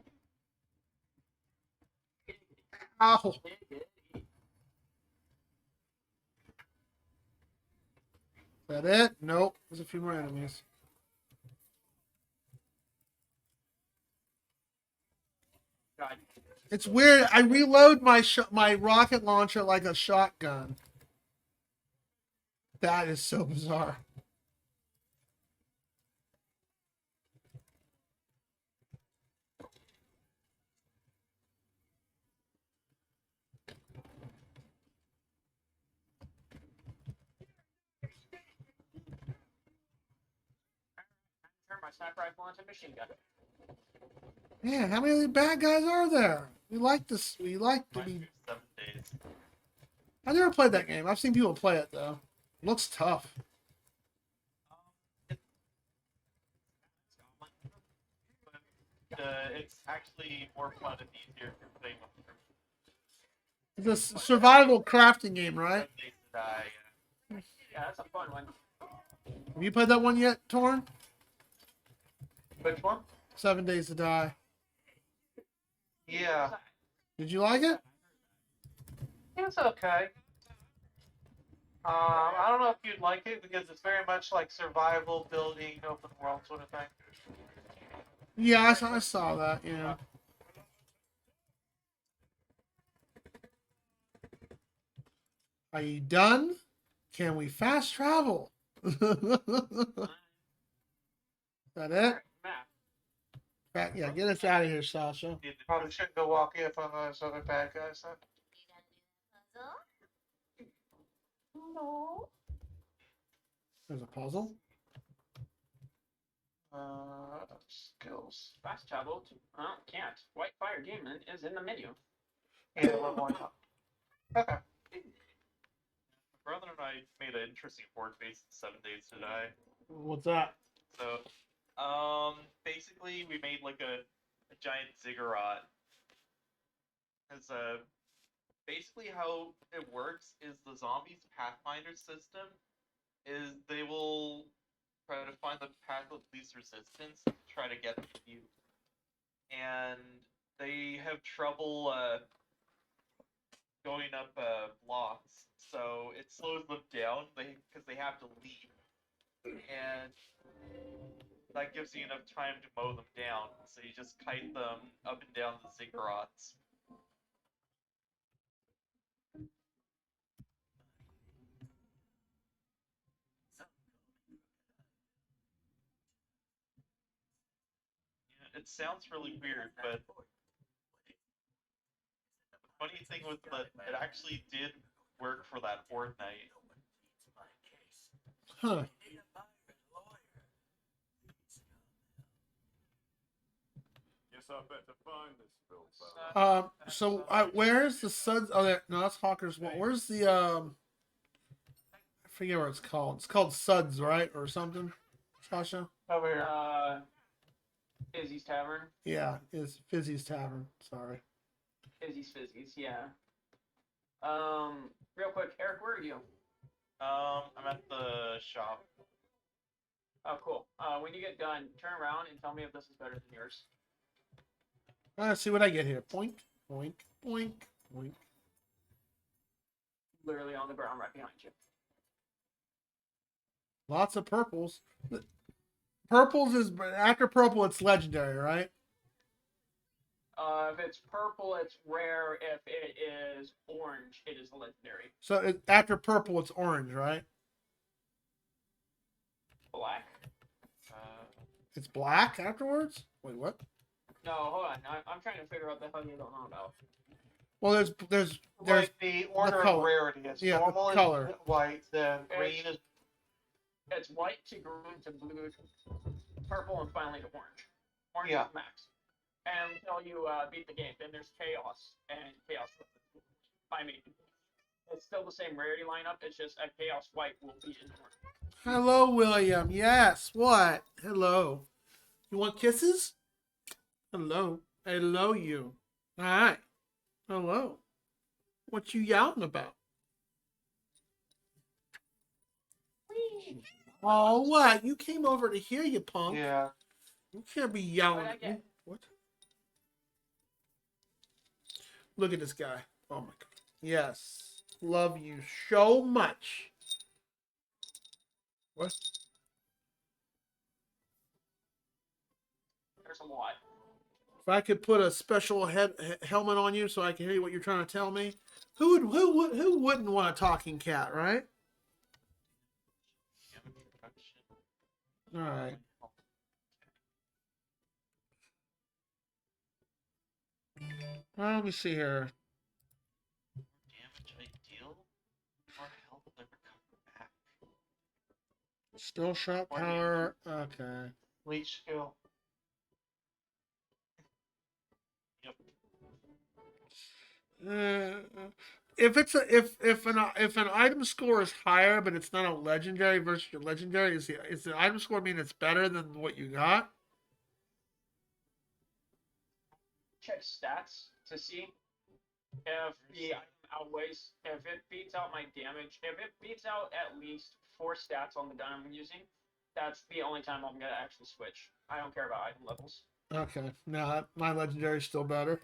B: Ow! Is that it? Nope. There's a few more enemies.
C: God.
B: It's weird. I reload my rocket launcher like a shotgun. That is so bizarre.
C: Turn my sniper rifle into a machine gun.
B: Man, how many bad guys are there? We like this. We like to be.
D: 7 days.
B: I never played that game. I've seen people play it though. Looks tough.
D: It's actually more fun and easier if you're playing with
B: It's a survival crafting game, right?
D: 7 days to die.
C: Yeah, that's a fun one.
B: Have you played that one yet, Torn?
A: Which one?
B: 7 Days to Die.
A: Yeah.
B: Did you like it?
A: It's okay. I don't know if you'd like it because it's very much like survival, building, open world sort of thing.
B: Yeah, I saw that. Yeah. Are you done? Can we fast travel? Is that it?
C: Map.
B: Yeah, get us out of here, Sasha.
A: Probably shouldn't go walk up on those other bad guys then.
F: No.
B: There's a puzzle.
A: Skills.
C: Fast travel to. Can't. Whitefiredaemon is in the menu.
A: Yeah, one more. Okay.
D: My brother and I made an interesting board base in 7 Days to Die.
B: What's that?
D: So, basically we made like a giant ziggurat. Because, basically how it works is the zombies Pathfinder system is they will try to find the path of least resistance to try to get to you. And they have trouble, going up, blocks. So it slows them down because they have to leave. And that gives you enough time to mow them down. So you just kite them up and down the ziggurats. Yeah, it sounds really weird, but the funny thing was that it actually did work for that fortnight.
B: Huh.
K: Guess I better find this Bill.
B: So where's the Suds? Oh, there. No, that's Hawker's one. Where's the I forget what it's called. It's called Suds, right, or something? Sasha.
A: Over here.
C: Izzy's Tavern.
B: Yeah, it's Fizzy's Tavern. Sorry.
C: Izzy's Fizzy's, yeah. Real quick, Eric, where are you?
D: I'm at the shop.
C: Oh, cool. When you get done, turn around and tell me if this is better than yours.
B: Let's see what I get here. Boink, boink, boink, boink.
C: Literally on the ground right behind you.
B: Lots of purples. Purples is after purple, it's legendary, right?
C: If it's purple, it's rare. If it is orange, it is legendary.
B: So after purple, it's orange, right?
C: Black?
B: It's black afterwards? Wait, what?
C: No, hold on. I'm trying to figure out the hell you don't know about.
B: Well, there's
A: Like the order of
B: color.
A: rarity. It's
B: Yeah, the
A: normal
B: color.
A: is white, then green is
C: It's white to green to blue to purple and finally to orange. Orange
A: Yeah.
C: is max. until you beat the game. Then there's chaos and chaos. I mean, it's still the same rarity lineup. It's just a chaos white will be in more.
B: Hello, William. Yes. What? Hello. You want kisses? Hello. Hello, you. Hi. Hello. What you yelling about? Oh, what? You came over to hear you, punk.
A: Yeah.
B: You can't be yelling.
C: What'd I get?
B: What? Look at this guy. Oh my god. Yes. Love you so much. What?
C: There's a lot.
B: If I could put a special helmet on you so I can hear what you're trying to tell me, who wouldn't want a talking cat, right? All right. Well, let me see here.
D: Damage I deal, or health I recover back.
B: Still shot
C: What do you
B: power. Okay.
A: Leech skill.
D: Yep.
B: If it's if an item score is higher but it's not a legendary versus your legendary, is the item score mean it's better than what you got?
C: Check stats to see if the item outweighs, if it beats out my damage, if it beats out at least 4 stats on the gun I'm using, that's the only time I'm gonna actually switch. I don't care about item levels.
B: Okay. No, my legendary is still better.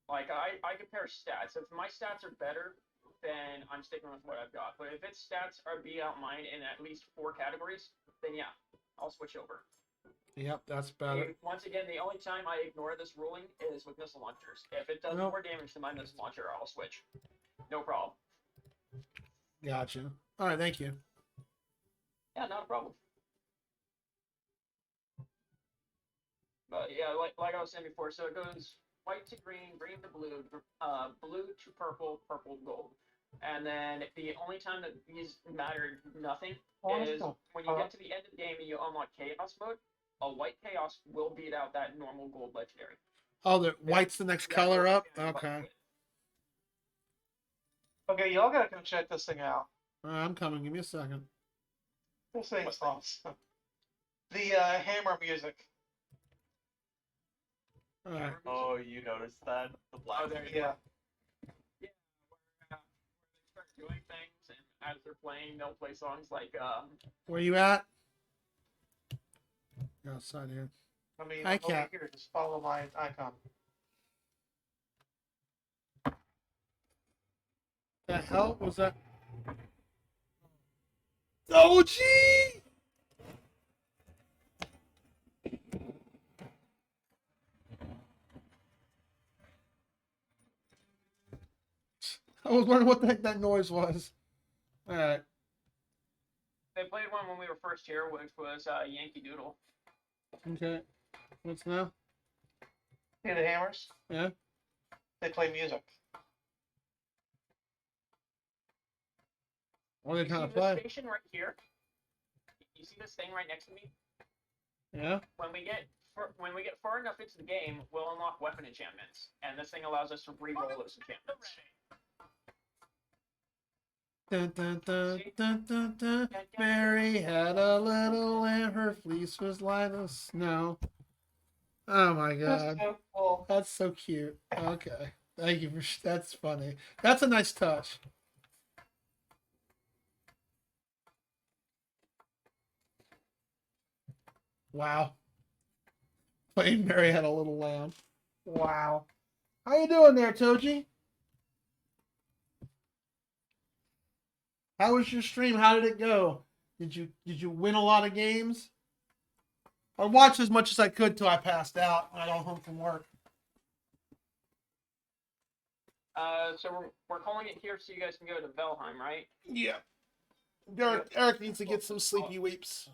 C: Like I compare stats. If my stats are better, then I'm sticking with what I've got. But if its stats are beat out mine in at least 4 categories, then yeah, I'll switch over.
B: Yep, that's better.
C: Once again, the only time I ignore this ruling is with missile launchers. If it does more damage than my missile launcher, I'll switch. No problem.
B: Gotcha. All right, thank you.
C: Yeah, not a problem. But yeah, like I was saying before, so it goes white to green, green to blue, blue to purple, purple to gold. And then the only time that these matter nothing is when you get to the end of the game and you unlock chaos mode. A white chaos will beat out that normal gold legendary.
B: Oh, the white's the next color up? Okay.
A: Okay, y'all gotta come check this thing out.
B: I'm coming. Give me a second.
A: This thing's awesome. The hammer music.
B: All right.
D: Oh, you noticed that? The black.
C: Oh, there you
A: Yeah.
C: go. Yeah, where they start doing things, and as they're playing, they'll play songs like
B: Where you at? Outside here.
A: I mean,
B: Hi,
A: over
B: cat.
A: here, just follow my icon.
B: The hell was that? Oh, gee! I was wondering what the heck that noise was. All right.
C: they played one when we were first here, which was Yankee Doodle.
B: Okay. What's now?
A: See the hammers?
B: Yeah.
A: They play music.
B: What are they trying to
C: See this
B: play?
C: station right here? You see this thing right next to me?
B: Yeah.
C: When we get far enough into the game, we'll unlock weapon enchantments, and this thing allows us to re-roll those enchantments.
B: Dun, dun, dun, dun, dun, dun. Mary had a little lamb, her fleece was light as snow. Oh my god.
A: So cool.
B: That's so cute. Okay. Thank you for that's funny. That's a nice touch. Wow. Plain Mary had a little lamb. Wow. How you doing there, Toji? How was your stream? How did it go? Did you win a lot of games? I watched as much as I could till I passed out when I got home from work.
C: So we're calling it here so you guys can go to Valheim, right?
B: Yeah. Eric needs to get some sleepy weeps.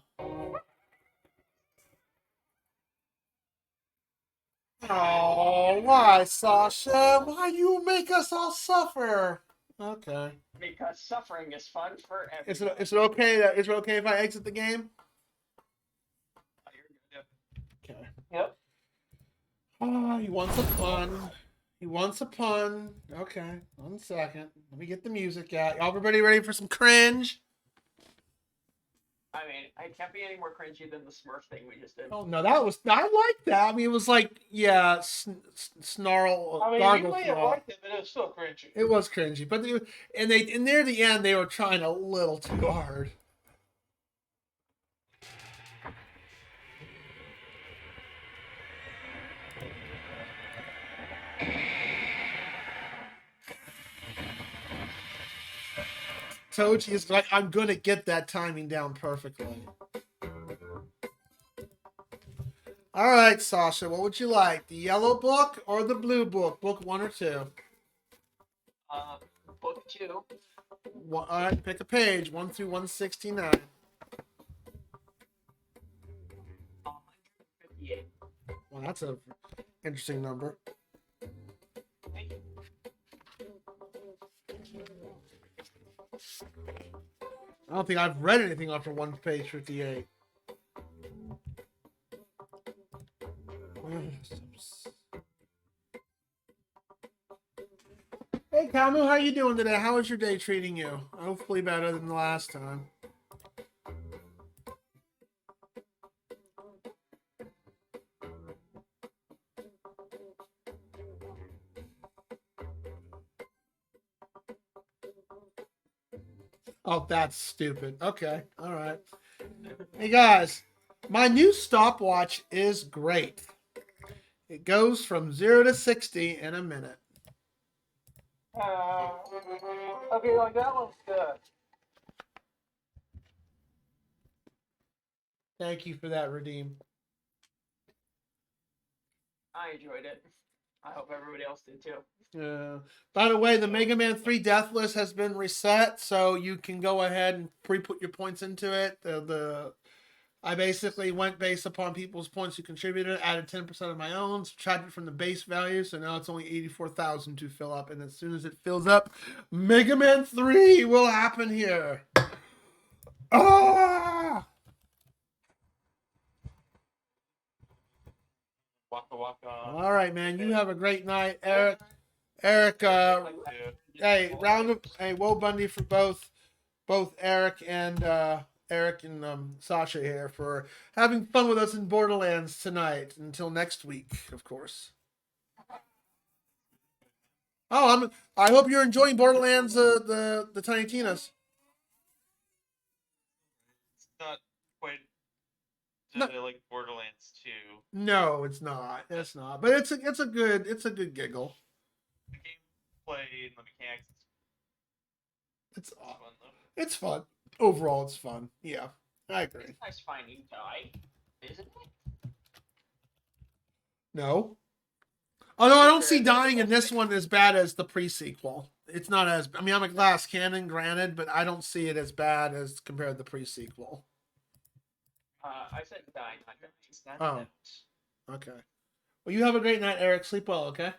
B: Oh, why, Sasha? Why you make us all suffer? Okay.
C: Because suffering is fun for everyone.
B: Is it okay if I exit the game?
C: You're good.
B: Okay.
A: Yep.
B: Oh, he wants a pun. He wants a pun. Okay, 1 second. Let me get the music out. Everybody ready for some cringe?
C: I mean, I can't be any more cringy than the Smurf thing we just did.
B: Oh no, that was I like that. I mean, it was like snarl,
A: I mean,
B: gargle
A: you may have
B: throat.
A: liked it, but it was still cringy.
B: It was cringy, but near the end they were trying a little too hard. Toji is like, I'm gonna get that timing down perfectly. All right, Sasha, what would you like? The yellow book or the blue book? Book 1 or 2?
C: Book 2.
B: All right, pick a page. 1 through 169.
C: 158.
B: Well, that's a interesting number.
C: Thank you.
B: I don't think I've read anything after 1 page 58. Hey, Kamu, how you doing today? How is your day treating you? Hopefully better than the last time. Oh, that's stupid. Okay, all right. Hey, guys, my new stopwatch is great. It goes from 0 to 60 in a minute.
A: Okay, like that one's good.
B: Thank you for that, Redeem.
C: I enjoyed it. I hope everybody else did too.
B: By the way, the Mega Man 3 death list has been reset, so you can go ahead and pre-put your points into it. I basically went based upon people's points who contributed, added 10% of my own, subtracted from the base value, so now it's only 84,000 to fill up. And as soon as it fills up, Mega Man 3 will happen here. Ah!
D: Waka waka.
B: All right, man. You have a great night, Eric. Eric, hey, Woe Bundy for both Eric and Sasha here for having fun with us in Borderlands tonight. Until next week, of course. Oh, I hope you're enjoying Borderlands, the Tiny Tinas.
D: It's not quite like Borderlands 2.
B: No, it's not. It's not. But it's a good giggle.
D: The gameplay and the mechanics.
B: It's
D: fun though.
B: It's fun. Overall, it's fun. Yeah, I agree.
C: It's nice finding die, isn't it?
B: No. Although I don't see dying in this one as bad as the pre-sequel. It's not as... I mean, I'm a glass cannon, granted, but I don't see it as bad as compared to the pre-sequel.
C: I said dying, not dying.
B: Oh. Okay. Well, you have a great night, Eric. Sleep well, okay?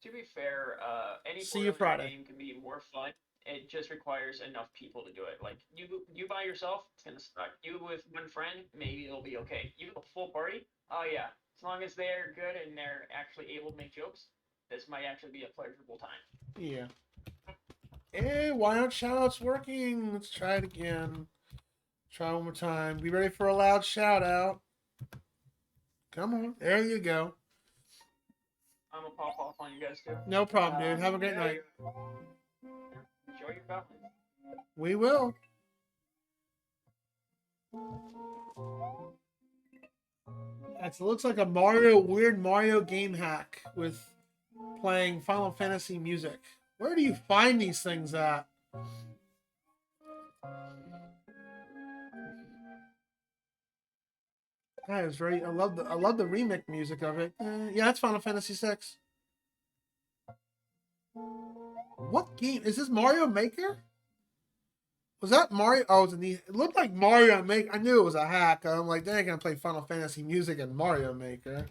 C: To be fair, any
B: See you
C: Borderlands
B: Friday.
C: game can be more fun. It just requires enough people to do it. Like you by yourself, it's gonna suck. You with one friend, maybe it'll be okay. You with a full party, oh yeah. As long as they're good and they're actually able to make jokes, this might actually be a pleasurable time.
B: Yeah. Hey, why aren't shoutouts working? Let's try it again. Try one more time. Be ready for a loud shout out. Come on. There you go.
C: I'm gonna pop off on you guys too.
B: No problem, dude. Have a great night.
C: Enjoy your balcony.
B: We will. It looks like a weird Mario game hack with playing Final Fantasy music. Where do you find these things at? That is very. I love the remake music of it. Yeah, that's Final Fantasy VI. What game is this? Mario Maker? Was that Mario? Oh, it looked like Mario Maker. I knew it was a hack. I'm like, they ain't gonna play Final Fantasy music in Mario Maker.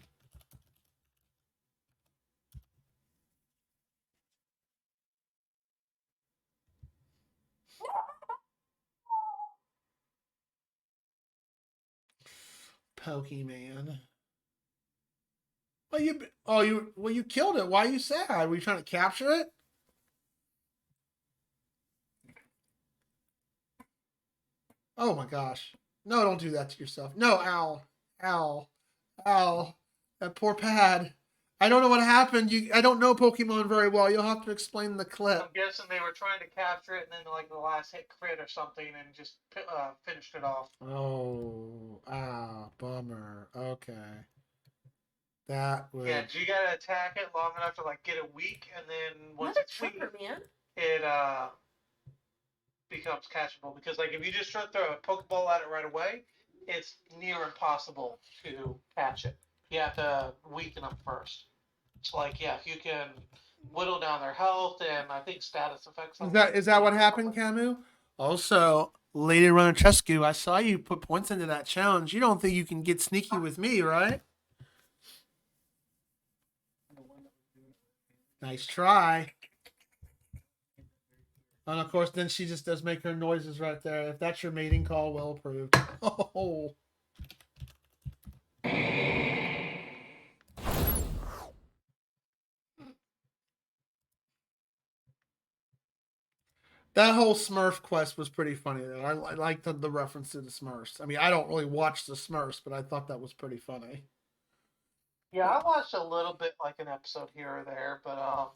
B: Pokemon. you killed it. Why are you sad? Were you trying to capture it? Oh my gosh. No, don't do that to yourself. No, Al. Al. Al. That poor pad. I don't know what happened. I don't know Pokemon very well. You'll have to explain the clip.
A: I'm guessing they were trying to capture it, and then like the last hit crit or something, and just finished it off.
B: Oh, bummer. Okay. That would.
A: Yeah, you gotta attack it long enough to like get it weak, and then once
F: Another
A: it's weak,
F: trigger, man.
A: it becomes catchable. Because like if you just try to throw a Pokeball at it right away, it's near impossible to catch it. You have to weaken them first. It's like if you can whittle down their health and I think status effects.
B: Is that what happened, Camus? Also, Lady Runachescu, I saw you put points into that challenge. You don't think you can get sneaky with me, right? Nice try. And of course, then she just does make her noises right there. If that's your mating call, well approved. Oh. That whole Smurf quest was pretty funny, though. I liked the reference to the Smurfs. I mean, I don't really watch the Smurfs, but I thought that was pretty funny.
A: Yeah, I watched a little bit, like an episode here or there, but